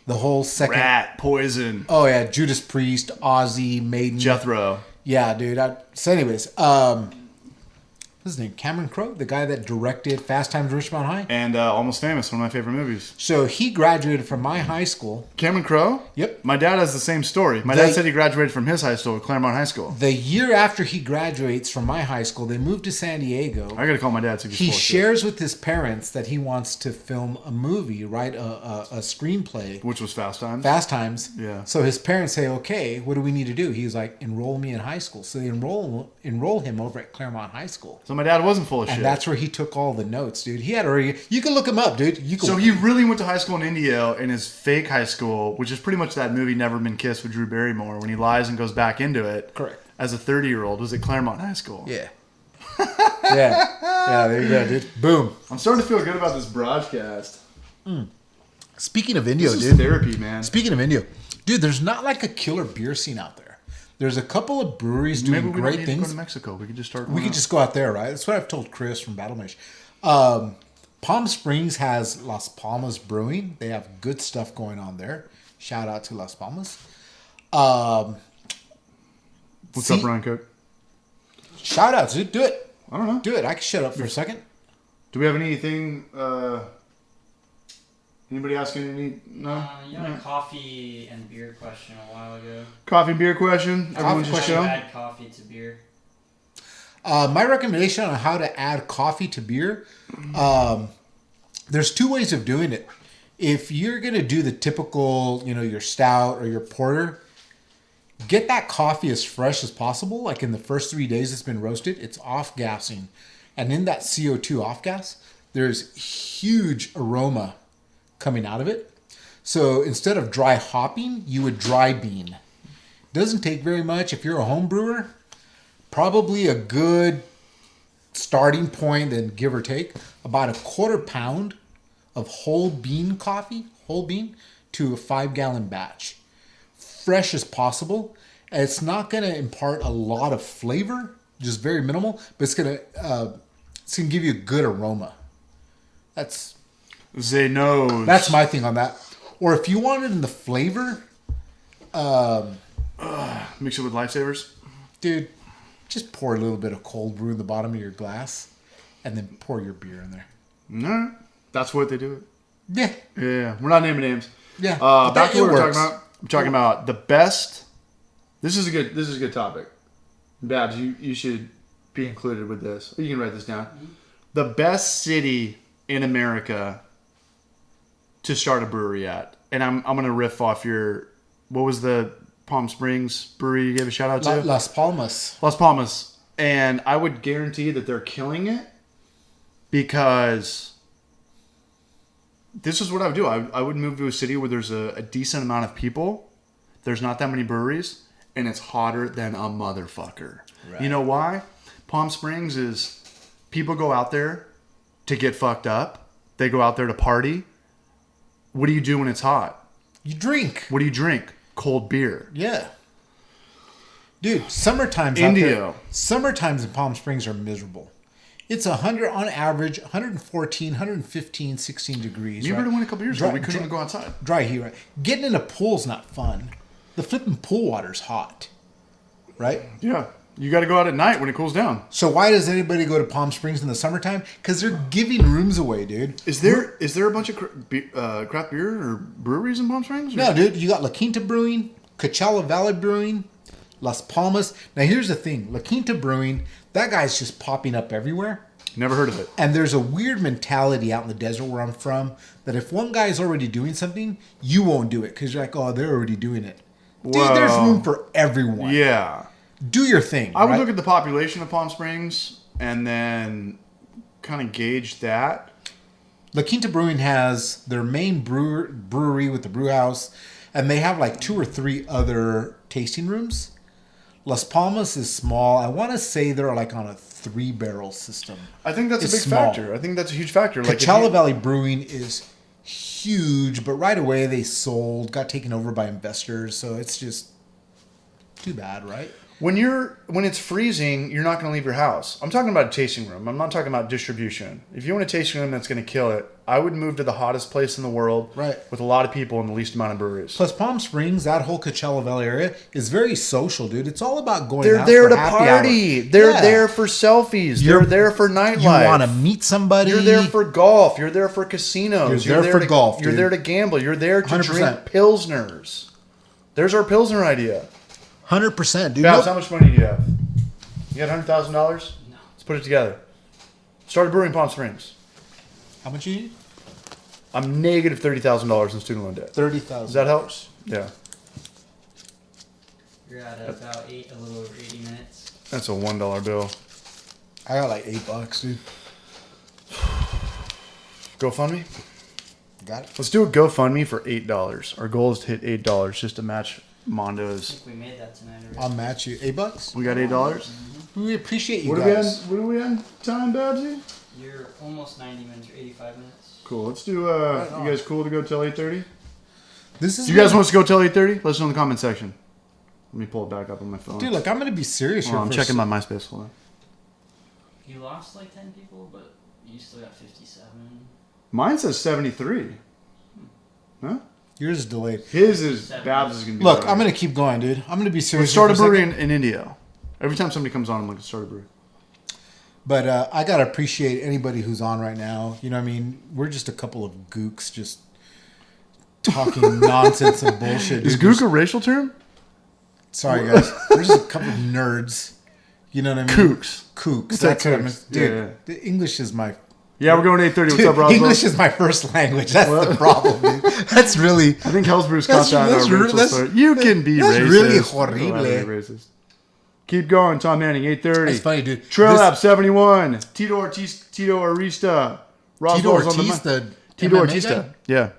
B: The whole second.
A: Rat, Poison,
B: Oh, yeah. Judas Priest, Ozzy, Maiden.
A: Jethro.
B: Yeah, dude. So, anyways, what's his name? Cameron Crowe, the guy that directed Fast Times at Ridgemont High.
A: And Almost Famous, one of my favorite movies.
B: So he graduated from my high school.
A: Cameron Crowe?
B: Yep.
A: My dad has the same story. My dad said he graduated from his high school, Claremont High School.
B: The year after he graduates from my high school, they moved to San Diego.
A: I got to call my dad. So
B: He shares with his parents that he wants to film a movie, write a screenplay.
A: Which was Fast Times.
B: Fast Times.
A: Yeah.
B: So his parents say, okay, what do we need to do? He's like, enroll me in high school. So they enroll him over at Claremont High School.
A: So my dad wasn't full of shit.
B: And that's where he took all the notes, dude. He had already, you can look him up, dude.
A: So he really went to high school in Indio in his fake high school, which is pretty much that movie Never Been Kissed with Drew Barrymore when he lies and goes back into it.
B: Correct.
A: As a 30-year-old, was at Claremont High School.
B: Yeah. Yeah, there you go, dude. Boom.
A: I'm starting to feel good about this broadcast.
B: Speaking of Indio,
A: This is
B: dude.
A: therapy, man.
B: Speaking of Indio, dude, there's not like a killer beer scene out there. There's a couple of breweries doing
A: Maybe we
B: great
A: don't need to go
B: things.
A: to Mexico. We could just start.
B: We could just go out there, right? That's what I've told Chris from Battle Mesh. Palm Springs has Las Palmas Brewing. They have good stuff going on there. Shout out to Las Palmas.
A: What's up, Ryan Cook?
B: Shout out, dude. Do it.
A: I don't know.
B: Do it. I can shut up for a second.
A: Do we have anything? Anybody asking any? No.
C: You had a coffee and beer question a while ago.
A: Coffee and beer question. Everyone just
C: How do you
A: show.
C: add coffee to beer?
B: My recommendation on how to add coffee to beer, there's two ways of doing it. If you're going to do the typical, your stout or your porter, get that coffee as fresh as possible. Like in the first 3 days it's been roasted, it's off-gassing. And in that CO2 off-gas, there's huge aroma coming out of it. So instead of dry hopping, you would dry bean. Doesn't take very much. If you're a home brewer, probably a good starting point, then give or take, about a 1/4 pound of whole bean coffee, to a 5-gallon batch. Fresh as possible. And it's not going to impart a lot of flavor, just very minimal, but it's going to give you a good aroma. That's
A: They knows.
B: my thing on that. Or if you want it in the flavor,
A: Mix it with Lifesavers.
B: Dude, just pour a little bit of cold brew in the bottom of your glass, and then pour your beer in there.
A: No, that's what they do.
B: Yeah,
A: Yeah, we're not naming names.
B: yeah.
A: Back to what
B: it
A: we're
B: works.
A: talking about. I'm talking about the best. This is a good topic. Babs, you should be included with this. You can write this down. The best city in America to start a brewery at, and I'm gonna riff off your. What was the Palm Springs brewery you gave a shout out to?
B: Las Palmas.
A: Las Palmas, and I would guarantee that they're killing it because this is what I would do. I would move to a city where there's a decent amount of people. There's not that many breweries, and it's hotter than a motherfucker.
B: Right.
A: You know why? Palm Springs is people go out there to get fucked up. They go out there to party. What do you do when it's hot?
B: You drink.
A: What do you drink? Cold beer.
B: Yeah. Dude, summertime's
A: Indio.
B: out there. Summertimes in Palm Springs are miserable. It's 100 on average, 114, 115, 16 degrees.
A: You
B: right?
A: remember when a couple years ago we couldn't even go outside.
B: Dry heat, right? Getting in a pool's not fun. The flipping pool water's hot. Right?
A: Yeah. You got to go out at night when it cools down.
B: So why does anybody go to Palm Springs in the summertime? Because they're giving rooms away, dude.
A: Is there a bunch of craft beer or breweries in Palm Springs? Or?
B: No, dude. You got La Quinta Brewing, Coachella Valley Brewing, Las Palmas. Now, here's the thing. La Quinta Brewing, that guy's just popping up everywhere.
A: Never heard of it.
B: And there's a weird mentality out in the desert where I'm from that if one guy's already doing something, you won't do it because you're like, oh, they're already doing it. Dude, there's room for everyone.
A: Yeah.
B: Do your thing.
A: I would
B: right?
A: look at the population of Palm Springs and then kind of gauge that.
B: La Quinta Brewing has their main brewery with the brew house, and they have like 2 or 3 other tasting rooms. Las Palmas is small. I want to say they're like on a 3-barrel system.
A: I think that's
B: It's
A: a big
B: small.
A: factor. I think that's a huge factor. Like
B: Coachella Valley Brewing is huge, but right away they got taken over by investors, so it's just too bad, right?
A: when it's freezing, you're not going to leave your house. I'm talking about a tasting room. I'm not talking about distribution. If you want a tasting room that's going to kill it, I would move to the hottest place in the world,
B: Right.
A: with a lot of people and the least amount of breweries.
B: Plus, Palm Springs, that whole Coachella Valley area is very social, dude. It's all about going
A: They're
B: out
A: there
B: for
A: to
B: happy
A: party.
B: hour.
A: They're
B: Yeah.
A: there for selfies.
B: You're-
A: They're there for nightlife.
B: You want to meet somebody.
A: You're there for golf. You're there for casinos.
B: You're there for golf,
A: You're
B: dude.
A: there to gamble. You're there to
B: 100%.
A: drink Pilsners. There's our Pilsner idea.
B: 100%, dude.
A: Babs,
B: Nope.
A: how much money do you have? You got $100,000?
C: No.
A: Let's put it together. Start a brewery in Palm Springs.
B: How much you need?
A: I'm negative $30,000 in student loan debt.
B: $30,000.
A: Does that help? Yeah.
C: You're at about a little over 80 minutes.
A: That's a $1 bill.
B: I got like $8, dude.
A: GoFundMe?
B: Got it.
A: Let's do a GoFundMe for $8. Our goal is to hit $8 just to match
C: I
A: Mondo's.
C: think we made that tonight already.
B: I'll match you. $8?
A: We got $8?
B: We appreciate you
A: What are we on?
B: guys.
A: What are we on time, Babsy?
C: You're almost 90 minutes or 85 minutes.
A: Cool. Let's do.
B: on.
A: You guys cool to go till 8:30?
B: This is
A: Do you guys want us to go till 8:30? Let us know in the comment section. Let me pull it back up on my phone.
B: Dude, look, I'm going to be serious here.
A: Hold on, I'm
B: for a
A: checking my MySpace. Hold on.
C: You lost like 10 people, but you still got 57.
A: Mine says 73. Huh?
B: Yours is delayed.
A: His is
C: 70.
A: Babs is gonna be.
B: Look,
A: better.
B: I'm going to keep going, dude. I'm going to be
A: We
B: serious.
A: start a
B: here for
A: brewery
B: second.
A: in India. Every time somebody comes on, I'm like, let's start a brewery.
B: But I got to appreciate anybody who's on right now. You know what I mean? We're just a couple of gooks just talking nonsense and bullshit.
A: Is
B: dude.
A: gook a racial term?
B: Sorry, guys. We're just a couple of nerds. You know what I mean?
A: Kooks.
B: Kooks.
A: It's like
B: That's what I mean.
A: kooks.
B: Dude,
A: Yeah.
B: the English is my...
A: Yeah, we're going 8:30. What's
B: Dude,
A: up, Roswell?
B: English is my first language. That's the problem, dude. That's really...
A: I think Hellsbrew's caught
B: That's-
A: that in
B: that's
A: our
B: re-
A: racial
B: that's-
A: story. You can be
B: that's
A: racist.
B: really
A: You don't
B: horrible.
A: have to be racist. Keep going, Tom Manning, 8:30.
B: That's funny, dude.
A: Trail
B: This-
A: Lab 71. Tito Arista.
B: Tito
A: Roswell's on the
B: Ortiz,
A: mic.
B: the
A: Tito
B: MMA
A: Ortiz.
B: guy?
A: Yeah.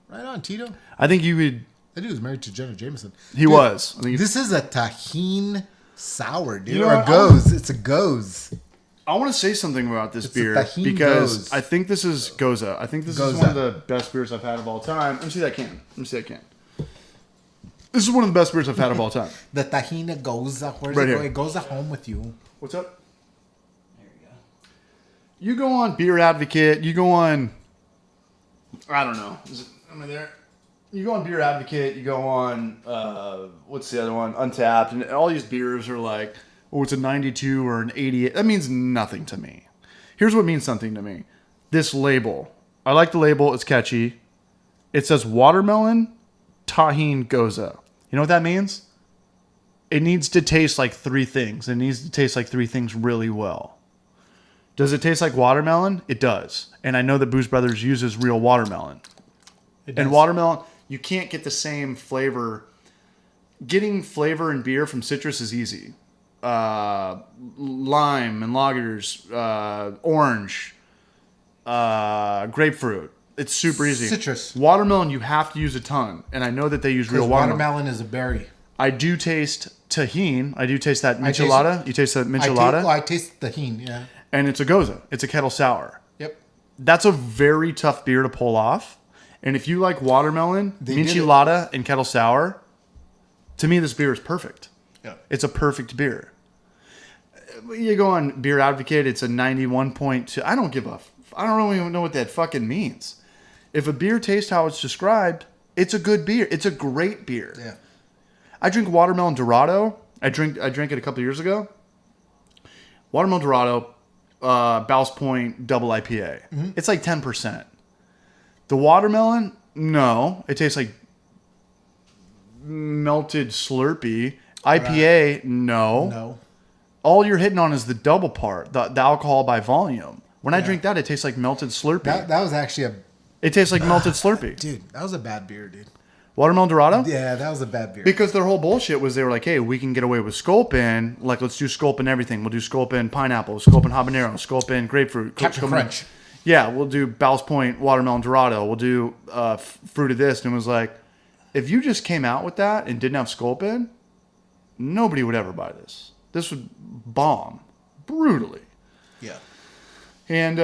B: Right on, Tito.
A: I think you would.
B: That dude was married to Jenna Jameson.
A: He was. I think
B: This is a tahine sour, dude.
A: You know
B: or a
A: what?
B: goes. It's a goes.
A: I want to say something about this
B: It's a
A: beer
B: Tajin
A: because
B: Goza.
A: I think this is Goza. I think this is
B: Goza.
A: one of the best beers I've had of all time. Let me see that can. This is one of the best beers I've had of all time.
B: The tahina goes. Where's
A: Right
B: it
A: here.
B: go? It goes home with you.
A: What's up?
C: There we go.
A: You go on Beer Advocate. You go on. I don't know. Am I there? you go on Beer Advocate, you go on, what's the other one? Untapped, and all these beers are like, oh, it's a 92 or an 88. That means nothing to me. Here's what means something to me. This label. I like the label. It's catchy. It says watermelon, tahine, goza. You know what that means? It needs to taste like three things. It needs to taste like three things really well. Does it taste like watermelon? It does. And I know that Booze Brothers uses real watermelon. And watermelon, you can't get the same flavor. Getting flavor in beer from citrus is easy. Lime and lagers, orange, grapefruit. It's super easy.
B: Citrus.
A: Watermelon, you have to use a ton. And I know that they use real watermelon.
B: Watermelon is a berry.
A: I do taste tahine. I do taste that michelada. You taste that michelada?
B: I taste tahine, yeah.
A: And it's a goza. It's a kettle sour.
B: Yep.
A: That's a very tough beer to pull off. And if you like watermelon, michelada, and kettle sour, to me this beer is perfect.
B: Yeah.
A: It's a perfect beer. You go on Beer Advocate, it's a 91.2. I don't even know what that fucking means. If a beer tastes how it's described, it's a good beer. It's a great beer.
B: Yeah.
A: I drink Watermelon Dorado. I drank it a couple years ago. Watermelon Dorado, Ballast Point Double IPA. Mm-hmm. It's like 10%. The watermelon, no. It tastes like melted Slurpee. IPA, right. No. All you're hitting on is the double part, the alcohol by volume. When I drink that, it tastes like melted Slurpee.
B: That was actually
A: It tastes like melted Slurpee.
B: Dude, that was a bad beer, dude.
A: Watermelon Dorado?
B: Yeah, that was a bad beer.
A: Because their whole bullshit was they were like, hey, we can get away with Sculpin. Like, let's do Sculpin everything. We'll do Sculpin pineapple, Sculpin habanero, Sculpin grapefruit.
B: Captain Crunch.
A: Yeah, we'll do Ballast Point Watermelon Dorado. We'll do fruit of this. And it was like, if you just came out with that and didn't have Sculpin, nobody would ever buy this. This would bomb brutally.
B: Yeah.
A: And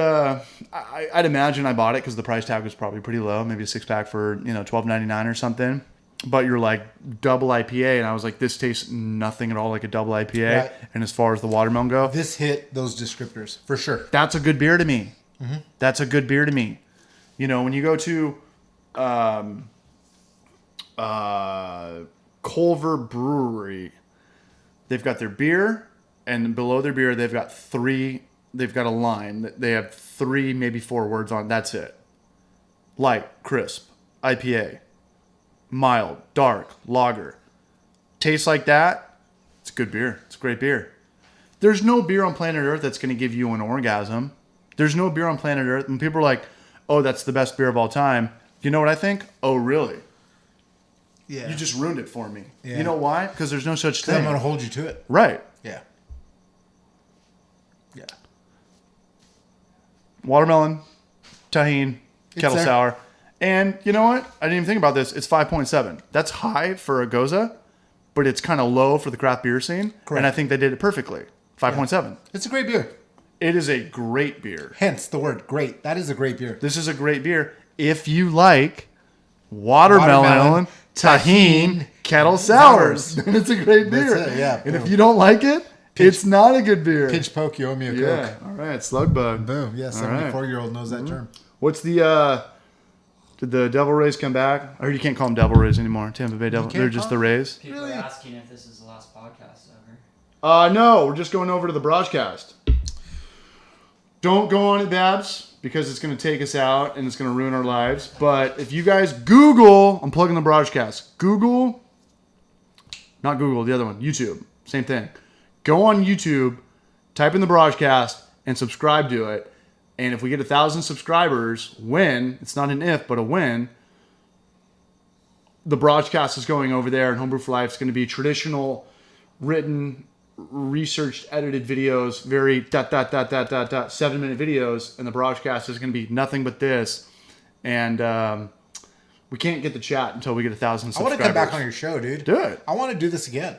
A: I'd imagine I bought it because the price tag was probably pretty low, maybe a 6-pack for $12.99 or something. But you're like double IPA, and I was like, this tastes nothing at all like a double IPA.
B: Right.
A: And as far as the watermelon go,
B: this hit those descriptors for sure.
A: That's a good beer to me.
B: Mm-hmm.
A: That's a good beer to me. When you go to Culver Brewery, they've got their beer, and below their beer, they've got a line. They have 3, maybe 4 words on. That's it. Light, crisp, IPA, mild, dark, lager. Tastes like that. It's a good beer. It's a great beer. There's no beer on planet Earth that's going to give you an orgasm. There's no beer on planet Earth. And people are like, oh, that's the best beer of all time. You know what I think? Oh, really?
B: Yeah.
A: You just ruined it for me.
B: Yeah.
A: You know why? Because there's no such thing.
B: I'm going to hold you to it.
A: Right.
B: Yeah. Yeah.
A: Watermelon, tahine, kettle
B: there.
A: sour. And you know what? I didn't even think about this. It's 5.7. That's high for a Goza, but it's kind of low for the craft beer scene.
B: Correct.
A: And I think they did it perfectly. 5.7.
B: Yeah. It's a great beer.
A: It is a great beer.
B: Hence the word great. That is a great beer.
A: This is a great beer. If you like watermelon, tahine, kettle sours, then it's a great beer.
B: That's it, yeah.
A: And if you don't like it, it's not a good beer.
B: Pinch poke, you owe me a
A: Yeah.
B: Coke.
A: All right. Slug bug.
B: Boom. Yeah, 74-year-old knows that term.
A: What's the did the Devil Rays come back? I heard you can't call them Devil Rays anymore. Tampa Bay Devil. They're just the Rays.
C: People are asking if this is the last podcast ever.
A: No, we're just going over to the Brajcast. Don't go on it, Babs, because it's going to take us out and it's going to ruin our lives. But if you guys Google, I'm plugging the Brajcast. Google, not Google, the other one, YouTube. Same thing. Go on YouTube, type in the Brajcast, and subscribe to it. And if we get 1,000 subscribers, it's not an if, but a when, the Brajcast is going over there, and Homebrew for Life is going to be traditional, written, researched, edited videos, very 7-minute videos, and the Brajcast is going to be nothing but this. And we can't get the chat until we get 1,000 subscribers.
B: I want to come back on your show, dude.
A: Do it.
B: I want to do this again.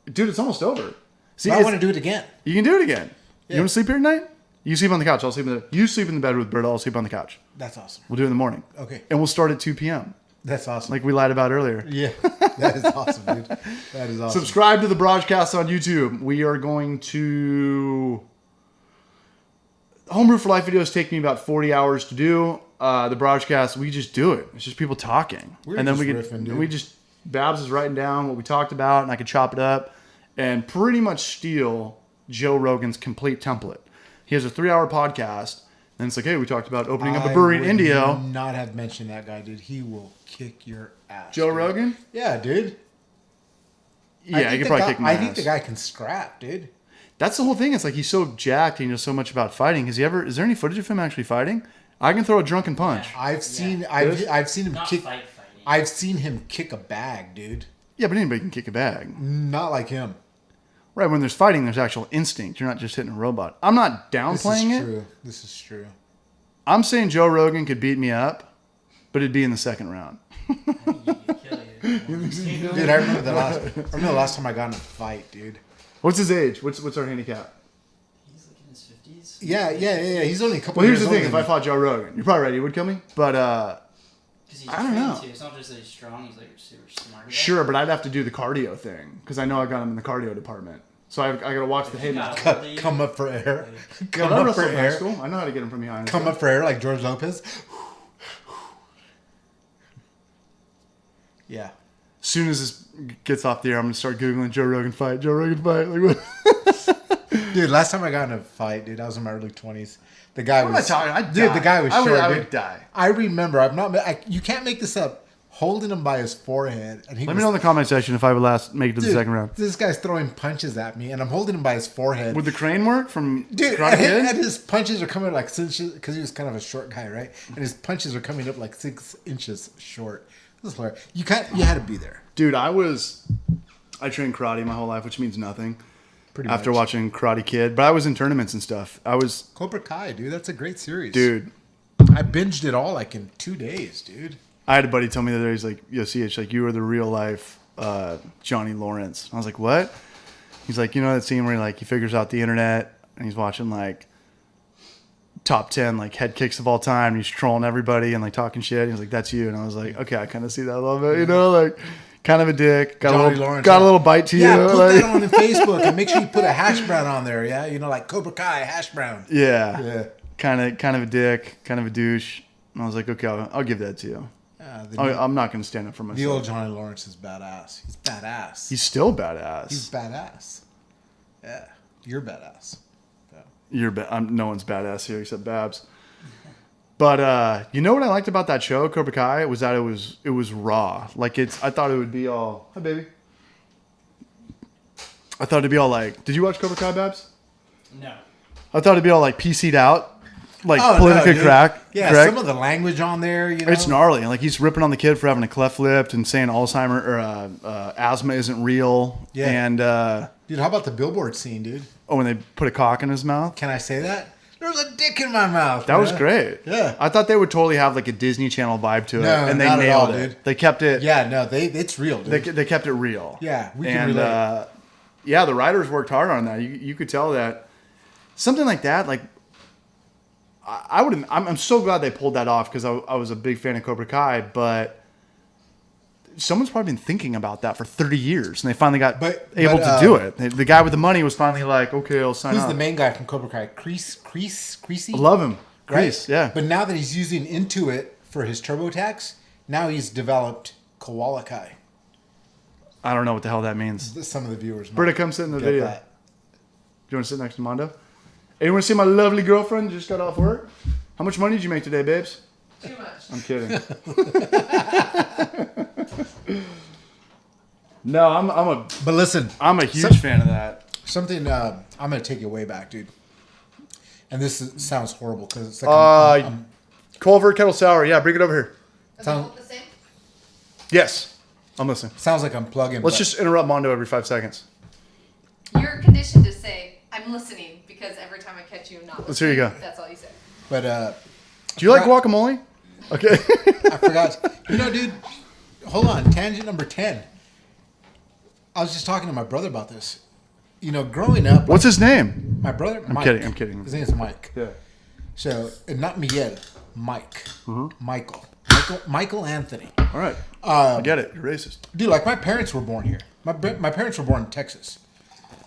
A: Dude, it's almost over. See,
B: I want to do it again.
A: You can do it again.
B: Yeah.
A: You want to sleep here tonight? You sleep on the couch. I'll sleep you sleep in the bed with Britta. I'll sleep on the couch.
B: That's awesome.
A: We'll do it in the morning.
B: Okay.
A: And we'll start at 2 p.m.
B: That's awesome.
A: like we lied about earlier.
B: Yeah. That is awesome, dude. That is awesome.
A: Subscribe to the Brajcast on YouTube. We are going to... Homebrew for Life videos take me about 40 hours to do. the Brajcast, we just do it. It's just people talking.
B: We're
A: and then
B: just
A: we
B: riffing, dude.
A: we just, Babs is writing down what we talked about, and I can chop it up and pretty much steal Joe Rogan's complete template. He has a 3-hour podcast, and it's like, hey, we talked about opening up a brewery in
B: would
A: Indio.
B: Not have mentioned that guy, dude. He will kick your ass.
A: Joe
B: dude.
A: Rogan?
B: Yeah, dude.
A: Yeah, he could probably kick my ass.
B: I think the guy can scrap, dude.
A: That's the whole thing. It's like he's so jacked and he knows so much about fighting. Is there any footage of him actually fighting? I can throw a drunken punch.
B: I've seen him
C: Not
B: kick.
C: fighting.
B: I've seen him kick a bag, dude.
A: Yeah, but anybody can kick a bag.
B: Not like him.
A: Right, when there's fighting, there's actual instinct. You're not just hitting a robot. I'm not downplaying it.
B: This is true.
A: I'm saying Joe Rogan could beat me up, but it'd be in the second round.
B: Dude, I remember the last time I got in a fight, dude.
A: What's his age? What's our handicap?
C: He's like in his 50s.
B: Yeah. He's only a couple.
A: Well, here's
B: years
A: the thing.
B: older
A: If
B: than
A: I fought Joe Rogan, you're probably right. He would kill me. But
C: Because he's
A: I don't know.
C: Too. It's not just that he's strong. He's like super smart.
A: sure, but I'd have to do the cardio thing because I know I got him in the cardio department. So I got to watch the hay
C: got
A: mask.
C: him.
B: come up for air. Come
A: I
B: up
A: wrestled
B: for
A: in high
B: air.
A: school. I know how to get him from behind.
B: Come up for air like George Lopez. Yeah.
A: As soon as this gets off the air, I'm gonna start googling Joe Rogan fight. Joe Rogan fight. Like what?
B: Dude, last time I got in a fight, dude, I was in my early 20s. The guy
A: What
B: was.
A: am I talking? I'd
B: Dude,
A: die.
B: the guy was
A: I would-
B: short.
A: I
B: dude.
A: would die.
B: I remember. You can't make this up. Holding him by his forehead, and he
A: Let
B: was,
A: me know in the comment section if I would make it to the
B: dude,
A: second round.
B: This guy's throwing punches at me, and I'm holding him by his forehead.
A: Would the crane work from
B: Dude,
A: Karate Kid?
B: and his punches are coming like 6 inches because he was kind of a short guy, right? And his punches are coming up like 6 inches short. This is hilarious. You had to be there.
A: Dude, I trained karate my whole life, which means nothing.
B: Pretty
A: After
B: much.
A: watching Karate Kid, but I was in tournaments and stuff.
B: Cobra Kai, dude. That's a great series.
A: Dude,
B: I binged it all like in 2 days, dude.
A: I had a buddy tell me the other day, he's like, yo, CH, like, you are the real life Johnny Lawrence. I was like, what? He's like, you know that scene where he figures out the internet and he's watching like top 10 like head kicks of all time and he's trolling everybody and like talking shit. And he's like, that's you. And I was like, okay, I kind of see that a little bit, like kind of a dick. Got a little bite to you.
B: Yeah, put
A: like,
B: that on Facebook and make sure you put a hash brown on there. Yeah, like Cobra Kai hash brown.
A: Yeah. Kind of a dick, kind of a douche. And I was like, okay, I'll give that to you. I'm not going to stand up for myself.
B: The old Johnny Lawrence is badass. He's badass.
A: He's still badass.
B: He's badass. Yeah, you're badass.
A: No one's badass here except Babs. But you know what I liked about that show, Cobra Kai, was that it was raw. Like I thought it would be all. Hi, baby. I thought it'd be all like. Did you watch Cobra Kai, Babs?
C: No.
A: I thought it'd be all like PC'd out, like
B: Oh,
A: politically
B: no, dude.
A: correct.
B: Yeah,
A: correct.
B: some of the language on there,
A: It's gnarly. Like he's ripping on the kid for having a cleft lip and saying Alzheimer or asthma isn't real.
B: Yeah.
A: And
B: Dude, how about the billboard scene, dude?
A: when they put a cock in his mouth.
B: Can I say that? There's a dick in my mouth.
A: That was
B: man.
A: great.
B: Yeah.
A: I thought they would totally have like a Disney Channel vibe to it,
B: No,
A: and they
B: not at
A: nailed
B: all,
A: it.
B: dude.
A: They kept it.
B: Yeah, no, it's real, dude.
A: They kept it real.
B: Yeah, we can
A: and
B: relate.
A: yeah, the writers worked hard on that. You could tell that something like that. Like I would. I'm so glad they pulled that off because I was a big fan of Cobra Kai, but someone's probably been thinking about that for 30 years, and they finally got able to do it. The guy with the money was finally like, okay, I'll sign
B: Who's
A: up.
B: the main guy from Cobra Kai? Creasy?
A: I love him.
B: Right?
A: Kreese, yeah.
B: But now that he's using Intuit for his TurboTax, now he's developed Koala Kai.
A: I don't know what the hell that means.
B: Some of the viewers might
A: Britta, come sit in the
B: get
A: video.
B: that.
A: Do you want to sit next to Mondo? Hey, you want to see my lovely girlfriend just got off work? How much money did you make today, babes?
D: Too much.
A: I'm kidding. No,
B: But listen,
A: I'm a huge fan of that.
B: something I'm going to take you way back, dude. And sounds horrible because it's like
A: Culver kettle sour. Yeah, bring it over here.
D: Are they both the same?
A: Yes, I'm listening.
B: sounds like I'm plugging.
A: Let's
B: but-
A: just interrupt Mondo every 5 seconds.
D: You're conditioned to say, I'm listening, because every time I catch you not
A: Let's hear you go.
D: that's all you say.
B: But
A: Do you like guacamole? Okay.
B: I forgot. Dude, hold on. Tangent number 10. I was just talking to my brother about this. Growing up,
A: What's his name?
B: my brother.
A: I'm kidding.
B: His name is Mike.
A: Yeah.
B: So, and not Miguel, Mike. Michael Anthony.
A: All right. I get it. You're racist.
B: Dude, like my parents were born here. My parents were born in Texas.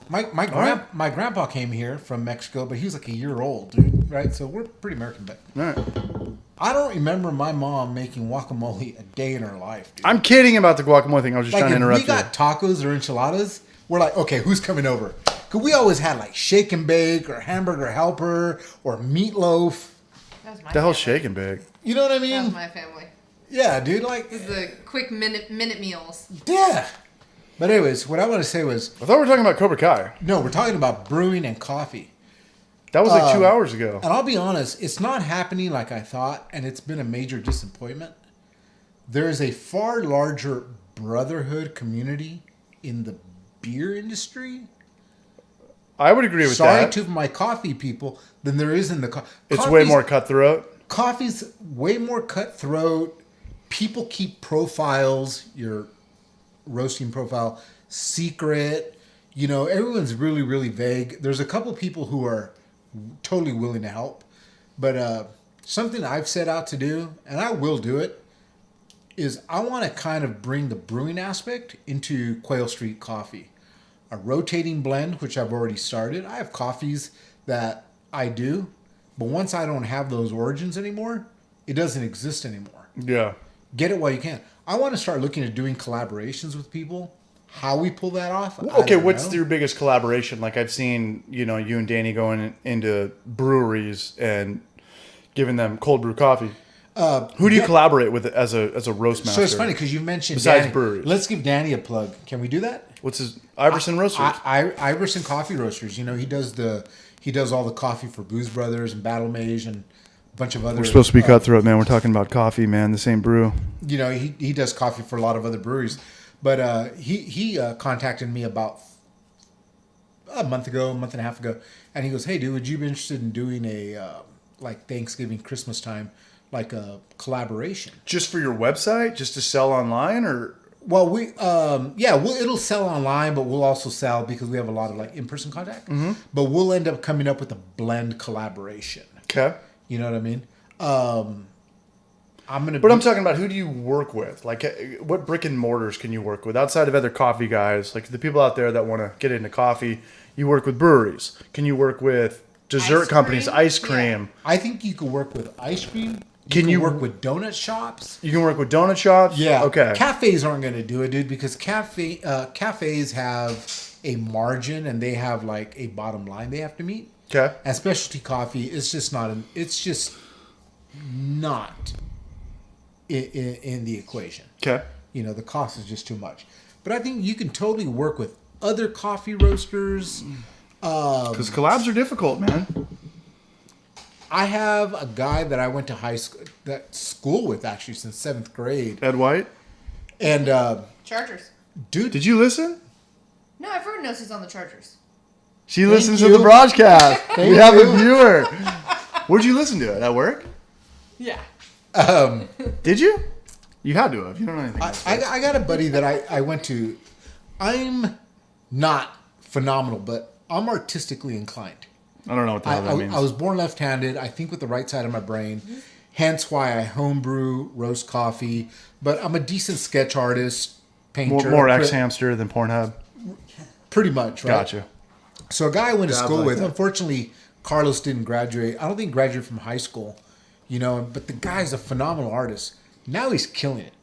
B: My grandpa came here from Mexico, but he was like a year old, dude. right? So we're pretty American, but
A: All right.
B: I don't remember my mom making guacamole a day in her life, dude.
A: I'm kidding about the guacamole thing. I was just
B: Like
A: trying to
B: if
A: interrupt
B: we got tacos or enchiladas, we're like, okay, who's coming over? Because we always had like shake and bake or hamburger helper or meatloaf.
D: That was my
A: you. The hell's
D: family.
A: shake and bake?
B: You know what I
D: That was
B: mean?
D: my family.
B: Yeah, dude. Like,
D: This is the quick minute meals.
B: yeah. But anyways, what I want to say was,
A: I thought we were talking about Cobra Kai.
B: no, we're talking about brewing and coffee.
A: That was like 2 hours ago.
B: And I'll be honest, it's not happening like I thought, and it's been a major disappointment. There is a far larger brotherhood community in the beer industry.
A: I would agree with
B: Sorry
A: that.
B: to my coffee people than there is in the
A: It's way more cutthroat.
B: Coffee's way more cutthroat. People keep profiles, your roasting profile, secret. You know, everyone's really, really vague. There's a couple people who are totally willing to help. But something I've set out to do, and I will do it, is I want to kind of bring the brewing aspect into Quail Street Coffee. A rotating blend, which I've already started. I have coffees that I do, but once I don't have those origins anymore, it doesn't exist anymore.
A: Yeah.
B: Get it while you can. I want to start looking at doing collaborations with people. How we pull that off? I
A: Okay,
B: don't
A: what's
B: know.
A: your biggest collaboration? Like I've seen, you and Danny going into breweries and giving them cold brew coffee. Who do you collaborate with as a roast master?
B: So it's funny because you mentioned
A: Besides
B: Danny.
A: breweries.
B: Let's give Danny a plug. Can we do that?
A: What's his Iverson Roasters?
B: Iverson Coffee Roasters. You know, he does all the coffee for Booze Brothers and Battle Mage and a bunch of other.
A: We're supposed to be cutthroat, man. We're talking about coffee, man. The same brew.
B: You know, he does coffee for a lot of other breweries, but he contacted me about a month and a half ago, and he goes, "Hey, dude, would you be interested in doing a like Thanksgiving, Christmas time, like a collaboration?"
A: Just for your website, just to sell online, or
B: Well, it'll sell online, but we'll also sell because we have a lot of like in-person contact. Mm-hmm. But we'll end up coming up with a blend collaboration.
A: okay.
B: You know what I mean?
A: But I'm talking about who do you work with? Like, what brick and mortars can you work with outside of other coffee guys? Like the people out there that want to get into coffee, you work with breweries. Can you work with dessert
D: Ice
A: companies,
D: cream?
A: ice cream?
B: I think you could work with ice cream.
A: Can you
B: work with donut shops?
A: You can work with donut shops.
B: Yeah.
A: Okay.
B: Cafes aren't going to do it, dude, because cafes have a margin and they have like a bottom line they have to meet.
A: Okay.
B: And specialty coffee is just not. It's just not in the equation.
A: Okay.
B: You know, the cost is just too much. But I think you can totally work with other coffee roasters.
A: Because collabs are difficult, man.
B: I have a guy that I went to school with actually since 7th grade,
A: Ed White.
B: and
D: Chargers.
B: dude,
A: Did you listen?
D: No, everyone knows he's on the Chargers.
A: She listens to
B: you.
A: the broadcast.
B: Thank
A: We have
B: you.
A: a viewer. Where'd you listen to it? At work?
D: Yeah.
A: Did you? You had to have. You don't know anything.
B: I got a buddy that I went to. I'm not phenomenal, but I'm artistically inclined.
A: I don't know what the hell that means.
B: I was born left-handed. I think with the right side of my brain. Hence why I homebrew, roast coffee. But I'm a decent sketch artist, painter.
A: more ex-hamster than Pornhub.
B: Pretty much, right?
A: Gotcha.
B: So a guy I went to
A: Yeah,
B: school
A: like
B: with,
A: that.
B: unfortunately, Carlos didn't graduate. I don't think he graduated from high school, you know, but the guy's a phenomenal artist. Now he's killing it.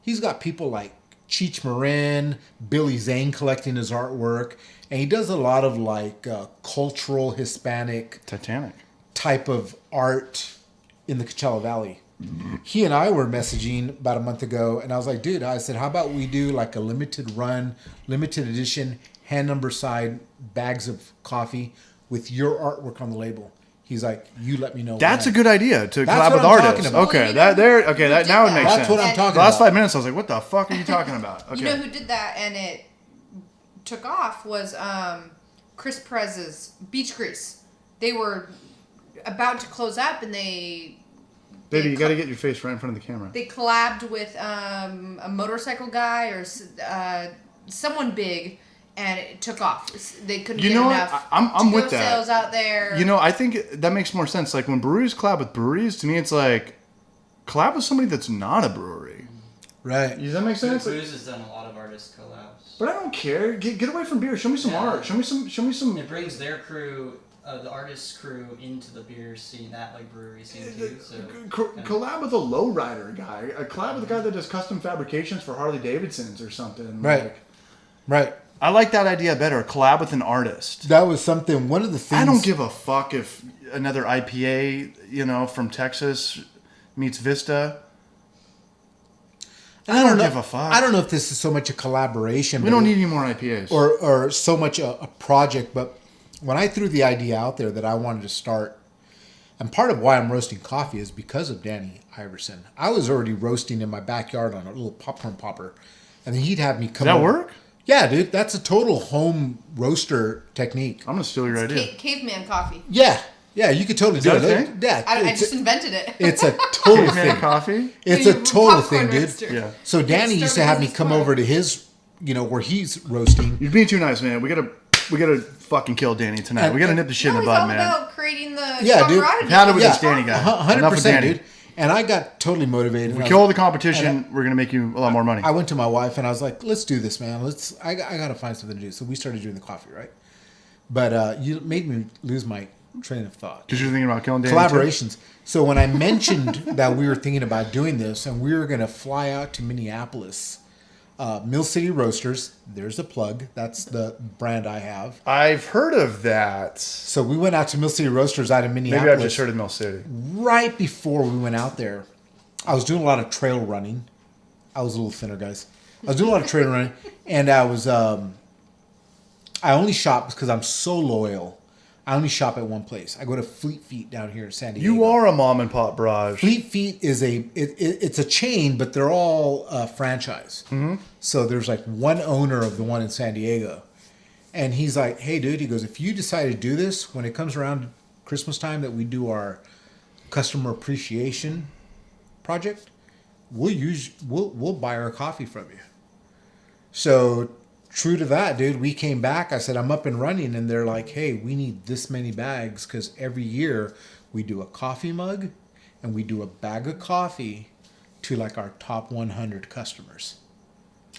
B: He's got people like Cheech Marin, Billy Zane collecting his artwork, and he does a lot of like cultural Hispanic
A: Titanic.
B: type of art in the Coachella Valley. He and I were messaging about a month ago, and I was like, dude, I said, how about we do like a limited run, limited edition, hand number side bags of coffee with your artwork on the label. He's like, you let me know.
A: That's a
B: when.
A: good idea to
B: That's
A: collab
B: what
A: with
B: I'm talking
A: artists.
B: about.
A: Okay,
D: Well, you
A: that
D: know,
A: there. Okay,
D: who
A: that
D: did
A: now it
D: that?
A: makes
B: That's
A: sense.
B: what I'm
D: And-
B: talking
A: The last
B: about.
A: 5 minutes, I was like, "What the fuck are you talking about?" Okay.
D: You know who did that and it took off was Chris Perez's Beach Grease. They were about to close up and they
A: Baby, you got to get your face right in front of the camera.
D: they collabed with a motorcycle guy or someone big, and it took off. They couldn't
A: You
D: get
A: know what?
D: enough.
A: I'm
D: to-go
A: with that.
D: Sales out there.
A: You know, I think that makes more sense. Like when breweries collab with breweries, to me, it's like collab with somebody that's not a brewery.
B: Right.
A: Does that make sense? Like,
C: Booze has done a lot of artist collabs.
A: but I don't care. Get away from beer. Show me some
C: Yeah.
A: art. Show me some.
C: It brings their crew the artist crew into the beer scene, that like brewery scene too. So
A: Collab with a lowrider guy. Collab with a guy that does custom fabrications for Harley Davidsons or something.
B: Right.
A: Like,
B: Right.
A: I like that idea better. Collab with an artist.
B: That was something. One of the things
A: I don't give a fuck if another IPA, from Texas meets Vista. I don't give a fuck.
B: I don't know if this is so much a collaboration.
A: We don't need any more IPAs.
B: or so much a project. But when I threw the idea out there that I wanted to start, and part of why I'm roasting coffee is because of Danny Iverson. I was already roasting in my backyard on a little popcorn popper, and then he'd have me come.
A: Does that
B: over.
A: work?
B: Yeah, dude, that's a total home roaster technique.
A: I'm gonna steal your idea.
D: Caveman coffee.
B: Yeah, you could totally do
A: that
B: it.
A: a thing?
B: Yeah,
D: I just invented it.
B: it's a total
A: Caveman
B: thing.
A: coffee.
B: It's
D: You
B: a total
D: popcorn
B: thing, dude.
D: roaster.
A: Yeah.
B: So Danny used to have me come over to his, where he's roasting.
A: You're being too nice, man. We gotta fucking kill Danny tonight.
B: And-
A: We gotta nip the shit
D: No,
A: in the
D: it's
A: bud,
D: all
A: man.
D: about creating the
B: Yeah, dude.
D: camaraderie.
A: I've had it with
B: Yeah.
A: this Danny guy.
B: 100%,
A: Danny.
B: dude. And I got totally motivated.
A: If we
B: And I
A: kill
B: was-
A: the competition, we're gonna make you a lot more money.
B: I went to my wife and I was like, "Let's do this, man. I got to find something to do." So we started doing the coffee, right? But you made me lose my train of thought.
A: Because you're thinking about killing Danny.
B: Collaborations. So when I mentioned that we were thinking about doing this and we were going to fly out to Minneapolis, Mill City Roasters. There's a plug. That's the brand I have.
A: I've heard of that.
B: So we went out to Mill City Roasters out of
A: Maybe
B: Minneapolis.
A: I've just heard of Mill City.
B: Right before we went out there, I was doing a lot of trail running. I was a little thinner, guys. I was doing a lot of trail running, and I was I only shop because I'm so loyal. I only shop at one place. I go to Fleet Feet down here in San Diego.
A: You are a mom and pop Braj.
B: Fleet Feet is it's a chain, but they're all franchise. Mm-hmm. So there's like one owner of the one in San Diego, and he's like, "Hey, dude," he goes, "if you decide to do this when it comes around Christmas time that we do our customer appreciation project, we'll buy our coffee from you." So true to that, dude, we came back. I said, "I'm up and running," and they're like, "Hey, we need this many bags because every year we do a coffee mug and we do a bag of coffee to like our top 100 customers."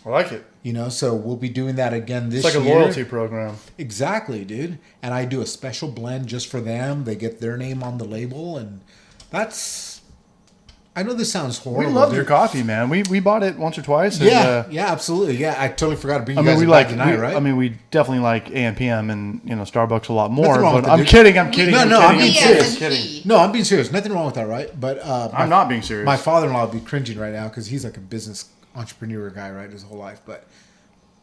A: I like it.
B: So we'll be doing that again this
A: It's
B: year.
A: like a loyalty program.
B: Exactly, dude. And I do a special blend just for them. They get their name on the label, and that's. I know this sounds horrible.
A: We loved
B: dude.
A: your coffee, man. We bought it once or twice. And,
B: Yeah, absolutely. Yeah, I totally forgot to bring you
A: I mean,
B: guys
A: we
B: a
A: like.
B: bag tonight,
A: we,
B: right?
A: I mean, we definitely like AM/PM and Starbucks a lot more.
B: Nothing wrong with
A: But
B: it,
A: I'm
B: dude.
A: kidding. I'm kidding.
B: No,
A: I'm
B: no,
A: kidding,
B: I'm being
A: kidding,
B: serious.
A: kidding.
B: No, I'm being serious. Nothing wrong with that, right? But
A: I'm not being serious.
B: My father-in-law would be cringing right now because he's like a business entrepreneur guy, right, his whole life. But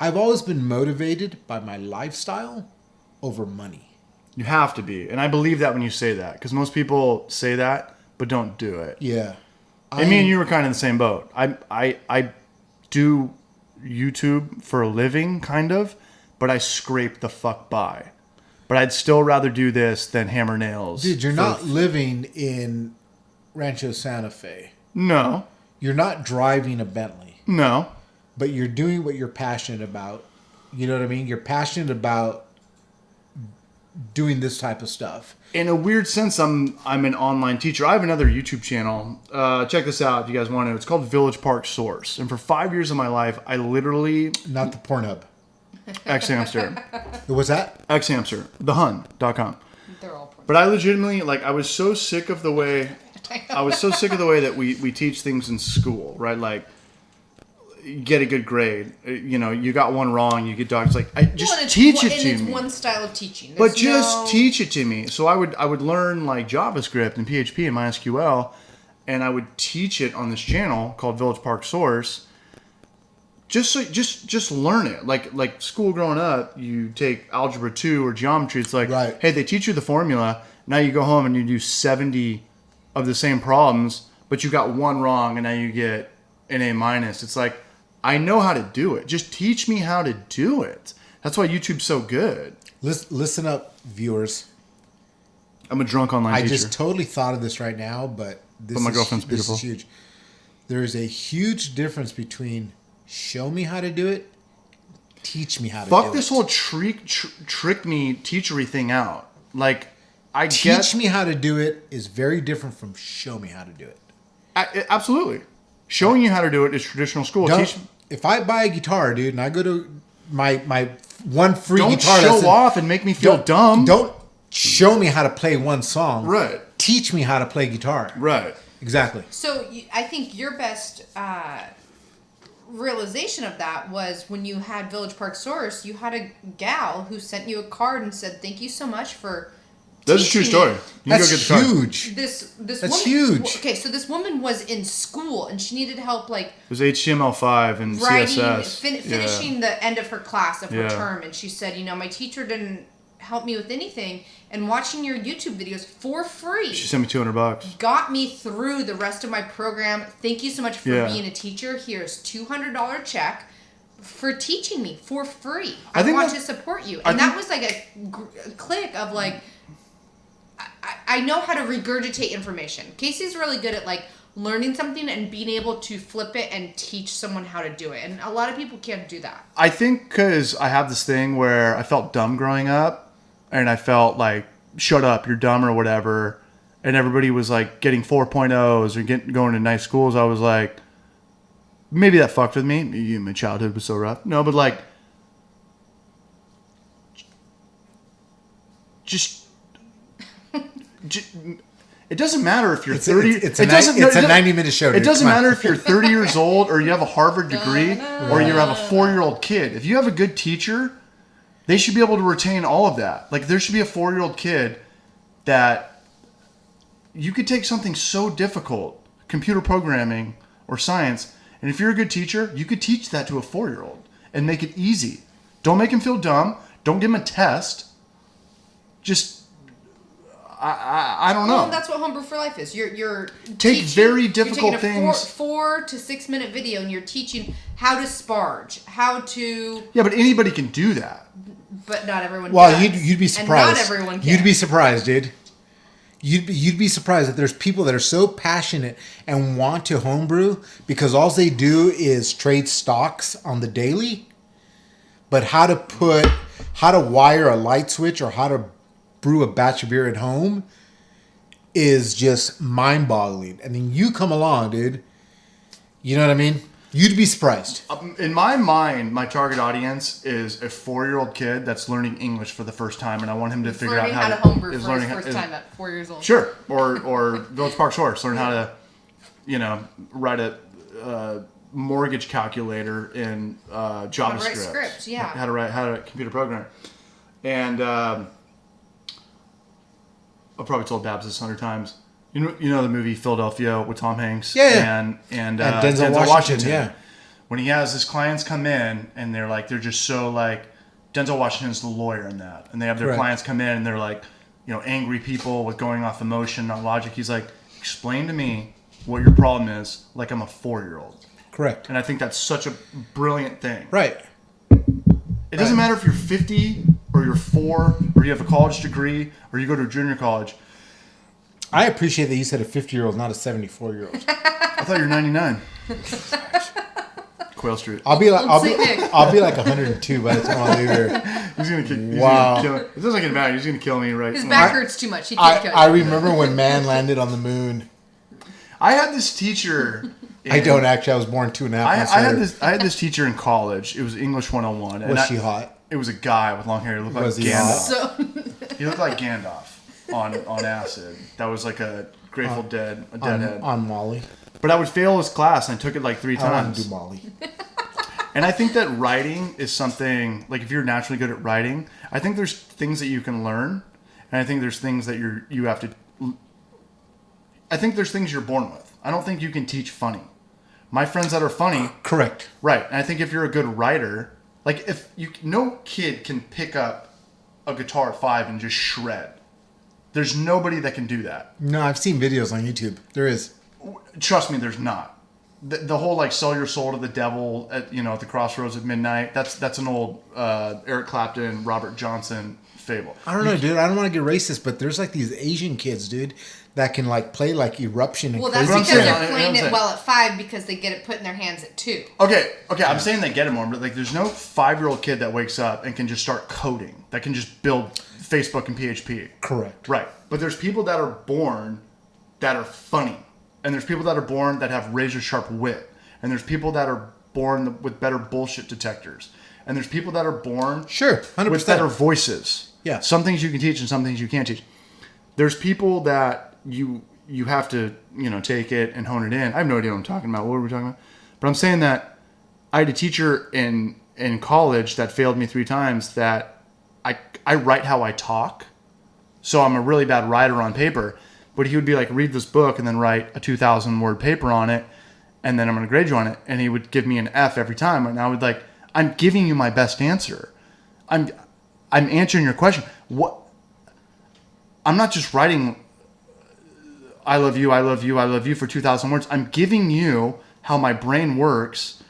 B: I've always been motivated by my lifestyle over money.
A: You have to be, and I believe that when you say that, because most people say that but don't do it.
B: Yeah.
A: And me and you were kind of in the same boat. I do YouTube for a living, kind of, but I scrape the fuck by. But I'd still rather do this than hammer nails.
B: Dude, you're not living in Rancho Santa Fe.
A: No.
B: You're not driving a Bentley.
A: No.
B: But you're doing what you're passionate about. You know what I mean? You're passionate about doing this type of stuff.
A: In a weird sense, I'm an online teacher. I have another YouTube channel. Check this out if you guys want to. It's called Village Park Source. And for 5 years of my life, I literally...
B: Not the Pornhub.
A: X-Hamster.
B: What's that?
A: X-Hamster. TheHun.com.
D: They're all
A: But I legitimately, I was so sick of the way... I was so sick of the way that we teach things in school, right? Like, you get a good grade. You got one wrong, you get docked. It's like, teach it to
D: it's
A: me.
D: one style of teaching.
A: But just teach it to me. So I would learn like JavaScript and PHP and MySQL, and I would teach it on this channel called Village Park Source. Just learn it. Like school growing up, you take algebra 2 or geometry. It's like,
B: right.
A: Hey, they teach you the formula. Now you go home and you do 70 of the same problems, but you got one wrong, and now you get an A-. It's like, I know how to do it. Just teach me how to do it. That's why YouTube's so good.
B: Listen up, viewers.
A: I'm a drunk online
B: I
A: teacher.
B: just totally thought of this right now, but
A: my girlfriend's beautiful.
B: This is huge. There is a huge difference between show me how to do it, teach me how to do it.
A: Fuck this whole trick me teachery thing out. Like,
B: Teach me how to do it is very different from show me how to do it.
A: Absolutely. Showing you how to do it is traditional school.
B: If I buy a guitar, dude, and I go to my one free
A: Don't
B: guitar
A: show
B: lesson,
A: off and make me feel dumb.
B: Don't show me how to play one song.
A: Right.
B: Teach me how to play guitar.
A: Right.
B: Exactly.
D: So I think your best realization of that was when you had Village Park Source. You had a gal who sent you a card and said, "Thank you so much for."
A: That's a true
D: teaching me."
A: story. You can
B: That's
A: go get the card.
B: huge.
D: This
B: That's
D: woman,
B: huge.
D: Okay, so this woman was in school and she needed help, like
A: It was HTML5 and
D: writing,
A: CSS.
D: finishing the end of her class of her
A: Yeah.
D: term, and she said, my teacher didn't help me with anything, and watching your YouTube videos for free
A: She sent me $200.
D: got me through the rest of my program. Thank you so much for
A: Yeah.
D: being a teacher. Here's $200 check for teaching me for free.
A: I
D: I
A: think
D: want
A: that-
D: to support you.
A: I
D: And that
A: think-
D: was like a click of like, I know how to regurgitate information. Casey's really good at like learning something and being able to flip it and teach someone how to do it. And a lot of people can't do that.
A: I think because I have this thing where I felt dumb growing up, and I felt like, shut up, you're dumb or whatever, and everybody was like getting 4.0s or going to nice schools. I was like, maybe that fucked with me. My childhood was so rough. No, but like, just it doesn't matter if you're 30.
B: It's
A: it doesn't-
B: a
A: it-
B: 90-minute show.
A: It
B: Dude.
A: doesn't
B: Come on.
A: matter if you're 30 years old or you have a Harvard degree or you have a 4-year-old kid. If you have a good teacher, they should be able to retain all of that. Like there should be a 4-year-old kid that you could take something so difficult, computer programming or science, and if you're a good teacher, you could teach that to a 4-year-old and make it easy. Don't make him feel dumb. Don't give him a test. Just I don't know.
D: Well, that's what Homebrew for Life is. You're
A: Take
D: teaching-
A: very
D: you're
A: difficult
D: taking a
A: things.
D: 4 to 6 minute video, and you're teaching how to sparge, how to.
A: Yeah, but anybody can do that.
D: But not everyone.
B: Well,
D: does.
B: you'd be surprised.
D: And not everyone can.
B: You'd be surprised, dude. You'd be surprised that there's people that are so passionate and want to homebrew because all they do is trade stocks on the daily. But how to wire a light switch or how to brew a batch of beer at home is just mind-boggling. And then you come along, dude. You know what I mean? You'd be surprised.
A: In my mind, my target audience is a 4-year-old kid that's learning English for the first time, and I want him to figure out
D: learning
A: how to
D: homebrew
A: is
D: for his
A: learning
D: first time at 4 years old.
A: Sure, or Village Park Source, learn how to, write a mortgage calculator in JavaScript.
D: write scripts, yeah.
A: How to write computer programming, and I've probably told Babs this 100 times. You know the movie Philadelphia with Tom Hanks
B: Yeah.
A: and
B: Denzel Washington, yeah.
A: When he has his clients come in and they're just so like Denzel Washington's the lawyer in that, and they have their
B: Correct.
A: clients come in and they're like, angry people with going off emotion, not logic. He's like, explain to me what your problem is, like I'm a 4-year-old.
B: Correct.
A: And I think that's such a brilliant thing.
B: Right.
A: It doesn't matter if you're 50 or you're 4 or you have a college degree or you go to a junior college.
B: I appreciate that you said a 50-year-old, not a 74-year-old.
A: I thought you were 99. Quail Street.
B: I'll be like
D: Let's see, Nick.
B: I'll be like 102 by the time I leave here.
A: He's gonna kill.
B: Wow.
A: Kill me. It doesn't get matter. He's gonna kill me right.
D: His
A: now.
D: back hurts too much. He can't kill
B: I
D: you.
B: remember when man landed on the moon.
A: I had this teacher.
B: I don't actually. I was born 2.5 months later.
A: I had this teacher in college. It was English 101.
B: Was she hot?
A: It was a guy with long hair. He looked like
B: Was he
A: Gandalf.
B: hot?
D: So
A: He looked like Gandalf on acid. That was like a Grateful Dead, a deadhead.
B: On Molly.
A: But I would fail his class, and I took it like 3
B: I want
A: times.
B: to do Molly.
A: And I think that writing is something, like if you're naturally good at writing, I think there's things that you can learn. And I think there's things that you have to, I think there's things you're born with. I don't think you can teach funny. My friends that are funny,
B: Correct.
A: right. And I think if you're a good writer, like no kid can pick up a guitar at 5 and just shred. There's nobody that can do that.
B: No, I've seen videos on YouTube. There is.
A: Trust me, there's not. The whole like sell your soul to the devil at the crossroads at midnight. That's an old Eric Clapton, Robert Johnson fable.
B: I don't know, dude. I don't want to get racist, but there's like these Asian kids, dude, that can like play like Eruption and
D: well, that's
B: crazy
D: because
A: saying.
B: shit.
D: they're
A: You know
D: playing
A: what I'm
D: it well at 5 because they get it put in their hands at 2.
A: Okay. I'm saying they get it more, but like there's no 5-year-old kid that wakes up and can just start coding, that can just build Facebook and PHP.
B: Correct.
A: Right. But there's people that are born that are funny. And there's people that are born that have razor sharp wit. And there's people that are born with better bullshit detectors. And there's people that are born
B: Sure, 100%.
A: with better voices.
B: Yeah.
A: Some things you can teach and some things you can't teach. There's people that you have to, take it and hone it in. I have no idea what I'm talking about. What were we talking about? But I'm saying that I had a teacher in college that failed me 3 times that I write how I talk. So I'm a really bad writer on paper. But he would be like, read this book and then write a 2,000 word paper on it. And then I'm going to grade you on it. And he would give me an F every time. And I would like, I'm giving you my best answer. I'm answering your question. What? I'm not just writing, I love you, I love you, I love you for 2,000 words. I'm giving you how my brain works,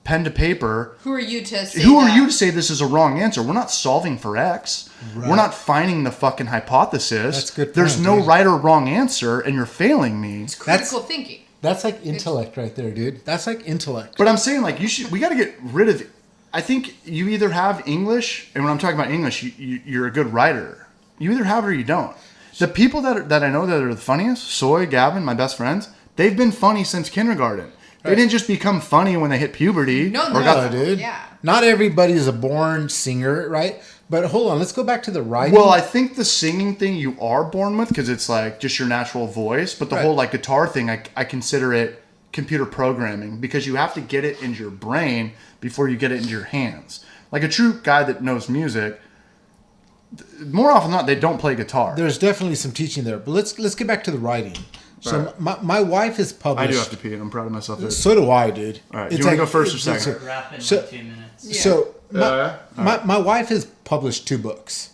A: pen to paper.
D: Who are you to say
A: Who
D: that?
A: are you to say this is a wrong answer? We're not solving for X.
B: Right.
A: We're not finding the fucking hypothesis.
B: That's a good
A: There's
B: point,
A: no
B: dude.
A: right or wrong answer, and you're failing me.
D: It's critical thinking.
B: That's like intellect right there, dude. That's like intellect.
A: But I'm saying, like, we got to get rid of. I think you either have English, and when I'm talking about English, you're a good writer. You either have it or you don't. The people that I know that are the funniest, Soy, Gavin, my best friends, they've been funny since kindergarten. They didn't just become funny when they hit puberty.
B: No, dude.
D: Yeah.
B: Not everybody is a born singer, right? But hold on, let's go back to the writing.
A: Well, I think the singing thing you are born with because it's like just your natural voice. But the
B: Right.
A: whole like guitar thing, I consider it computer programming because you have to get it into your brain before you get it into your hands. Like a true guy that knows music, more often than not, they don't play guitar.
B: There's definitely some teaching there. But let's get back to the writing. So my wife has published.
A: I do have to pee, and I'm proud of myself.
B: So do I, dude.
A: All right, do you want to go first or second?
C: We're wrapping
B: So-
C: in 2 minutes.
D: Yeah.
B: So
A: Yeah.
B: my wife has published 2 books.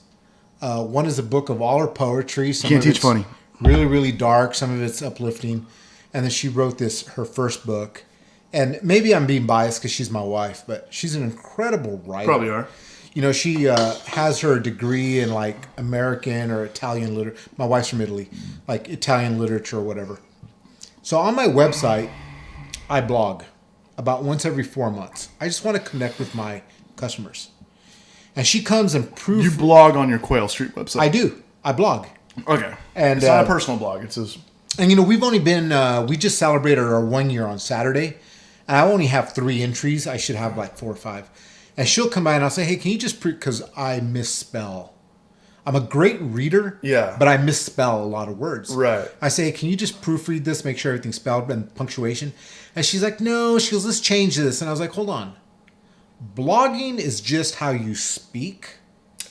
B: One is a book of all her poetry. Some
A: Can't
B: of
A: teach
B: it's
A: funny.
B: Really, really dark. Some of it's uplifting. And then she wrote her first book. And maybe I'm being biased because she's my wife, but she's an incredible writer.
A: Probably are.
B: She has her degree in like American or Italian literature. My wife's from Italy, like Italian literature or whatever. So on my website, I blog about once every 4 months. I just want to connect with my customers. And she comes and proves.
A: You blog on your Quail Street website.
B: I do. I blog.
A: Okay.
B: And,
A: it's not a personal blog. It's just.
B: And we've only been, we just celebrated our 1 year on Saturday. And I only have 3 entries. I should have like 4 or 5. And she'll come by and I'll say, hey, can you just, because I misspell. I'm a great reader.
A: Yeah.
B: But I misspell a lot of words.
A: Right.
B: I say, can you just proofread this, make sure everything's spelled and punctuation? And she's like, no. She goes, let's change this. And I was like, hold on. Blogging is just how you speak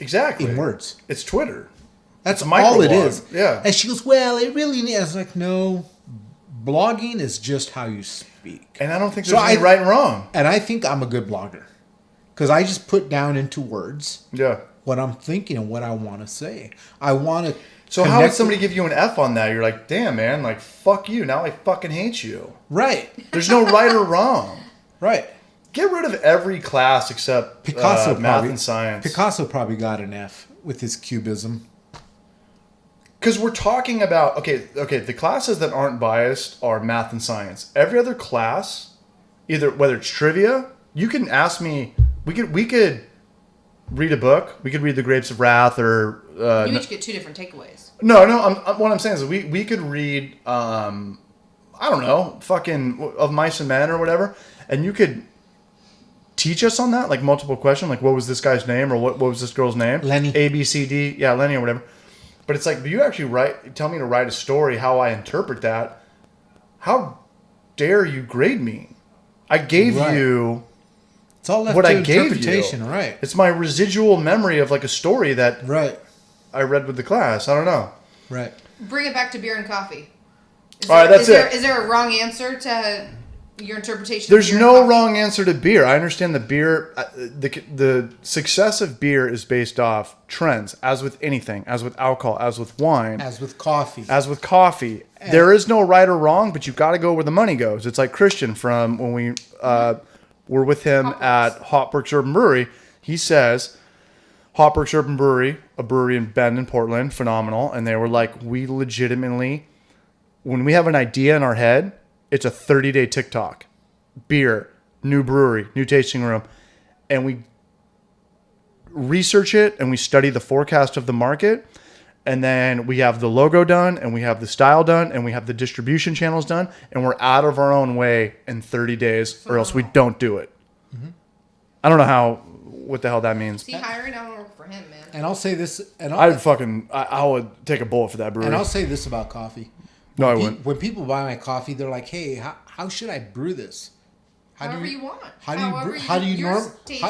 A: Exactly.
B: in words.
A: It's Twitter.
B: That's
A: a
B: all it
A: microblog.
B: is.
A: Yeah.
B: And she goes, well, it really needs. I was like, no. Blogging is just how you speak.
A: And I don't think
B: So
A: there's any
B: I-
A: right and wrong.
B: And I think I'm a good blogger. Because I just put down into words
A: Yeah.
B: what I'm thinking and what I want to say. I want to.
A: So how would somebody give you an F on that? You're like, damn, man, like, fuck you. Now I fucking hate you.
B: Right.
A: There's no right or wrong.
B: Right.
A: Get rid of every class except
B: Picasso
A: math
B: probably,
A: and science.
B: Picasso probably got an F with his cubism.
A: Because we're talking about, okay, the classes that aren't biased are math and science. Every other class, either whether it's trivia, you can ask me, we could read a book. We could read The Grapes of Wrath or...
D: You each get 2 different takeaways.
A: No, what I'm saying is we could read, I don't know, fucking Of Mice and Men or whatever, and you could teach us on that, like multiple questions, like what was this guy's name or what was this girl's name?
B: Lenny.
A: A, B, C, D, yeah, Lenny or whatever. But it's like, you actually tell me to write a story, how I interpret that. How dare you grade me? I gave
B: Right.
A: you
B: It's all left
A: what
B: to
A: I gave
B: interpretation,
A: you.
B: right?
A: It's my residual memory of like a story that
B: Right.
A: I read with the class. I don't know.
B: Right.
D: Bring it back to beer and coffee.
A: All right, that's it.
D: Is there a wrong answer to your interpretation?
A: There's
D: of beer
A: no
D: and coffee?
A: wrong answer to beer. I understand the beer, the success of beer is based off trends, as with anything, as with alcohol, as with wine,
B: As with coffee.
A: as with coffee. There is no right or wrong, but you've got to go where the money goes. It's like Christian from when we were with him at Hopworks Urban Brewery. He says, Hopworks Urban Brewery, a brewery in Bend in Portland, phenomenal. And they were like, we legitimately, when we have an idea in our head, it's a 30-day TikTok. Beer, new brewery, new tasting room. And we research it and we study the forecast of the market. And then we have the logo done and we have the style done and we have the distribution channels done. And we're out of our own way in 30 days or else we don't do it. I don't know what the hell that means.
D: See, hiring, I want to work for him, man.
B: And I'll say this, and
A: I would take a bullet for that brewery.
B: and I'll say this about coffee.
A: No, I
B: Pe-
A: wouldn't.
B: When people buy my coffee, they're like, "Hey, how should I brew this?
D: However you want.
B: How do you
D: However
B: brew, how do you
D: yours
B: norm?
D: taste.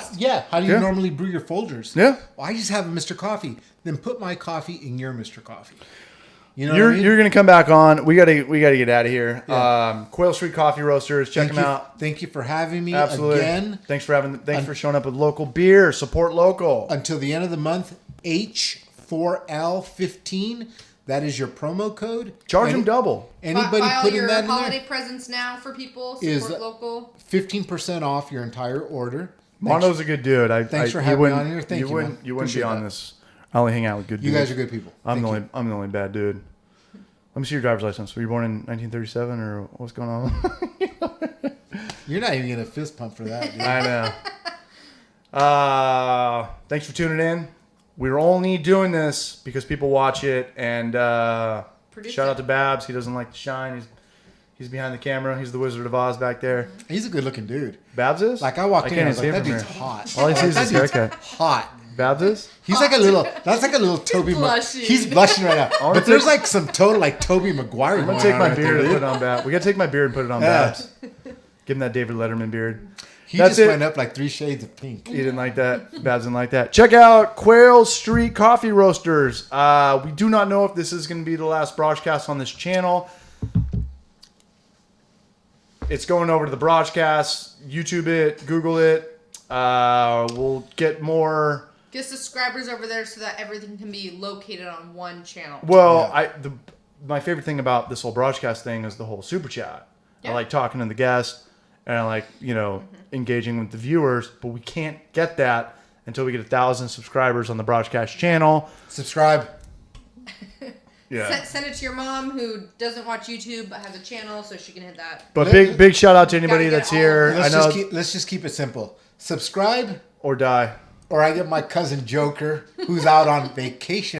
B: How do you
A: Yeah.
B: normally brew your Folgers?
A: Yeah.
B: Well, I just have a Mr. Coffee. Then put my coffee in your Mr. Coffee. You know
A: You're
B: what I mean?
A: you're gonna come back on. We gotta get out of here.
B: Yeah.
A: Quail Street Coffee Roasters. Check
B: Thank
A: them
B: you,
A: out.
B: Thank you for having me
A: Absolutely.
B: again.
A: Thanks for showing up with local beer. Support local.
B: Until the end of the month, H4L15. That is your promo code.
A: Charge them double.
B: Anybody
D: File
B: putting
D: your
B: that in
D: holiday
B: there?
D: presents now for people.
B: Is-
D: Support local.
B: 15% off your entire order.
A: Mondo's a good dude.
B: Thanks for
A: you
B: having me
A: wouldn't-
B: on here. Thank you,
A: wouldn't
B: man.
A: you wouldn't be
B: Appreciate
A: on
B: that.
A: this. I only hang out with good
B: You
A: dudes.
B: guys are good people.
A: I'm
B: Thank
A: I'm the only bad dude. Let me see your driver's license. Were you born in 1937 or what's going on?
B: You're not even going to fist pump for that, dude.
A: I know. Thanks for tuning in. We're only doing this because people watch it. And
D: Produce
A: shout
D: it.
A: out to Babs. He doesn't like to shine. He's behind the camera. He's the Wizard of Oz back there.
B: He's a good looking dude.
A: Babs is?
B: Like I walked in, I
A: can't
B: was like,
A: even
B: that
A: see
B: dude's
A: from
B: hot.
A: All I see is
B: That
A: his
B: dude's
A: haircut.
B: hot.
A: Babs is?
B: He's like a little. That's like a little Toby.
D: blushing.
B: He's blushing right now.
A: wanna
B: But there's
A: take-
B: like some total like Toby Maguire.
A: I'm gonna take my beard and put it on Babs. We gotta take my beard and put it on
B: Yeah.
A: Babs. Give him that David Letterman beard.
B: He
A: That's
B: just
A: it.
B: went up like 3 shades of pink.
A: He didn't like that. Babs didn't like that. Check out Quail Street Coffee Roasters. We do not know if this is going to be the last broadcast on this channel. It's going over to the Brajcast. YouTube it. Google it. We'll get more.
D: Get subscribers over there so that everything can be located on one channel.
A: Well,
B: Yeah.
A: my favorite thing about this whole broadcast thing is the whole super chat.
D: Yeah.
A: I like talking to the guests, and I like engaging with the viewers. But we can't get that until we get 1,000 subscribers on the broadcast channel.
B: Subscribe.
A: Yeah.
D: Send it to your mom who doesn't watch YouTube but has a channel so she can hit that.
A: But big shout out to anybody
D: Gotta get
A: that's
D: all
A: here.
D: of
A: I
B: Let's
A: know,
B: just keep it simple. Subscribe,
A: or die.
B: or I get my cousin Joker, who's out on vacation.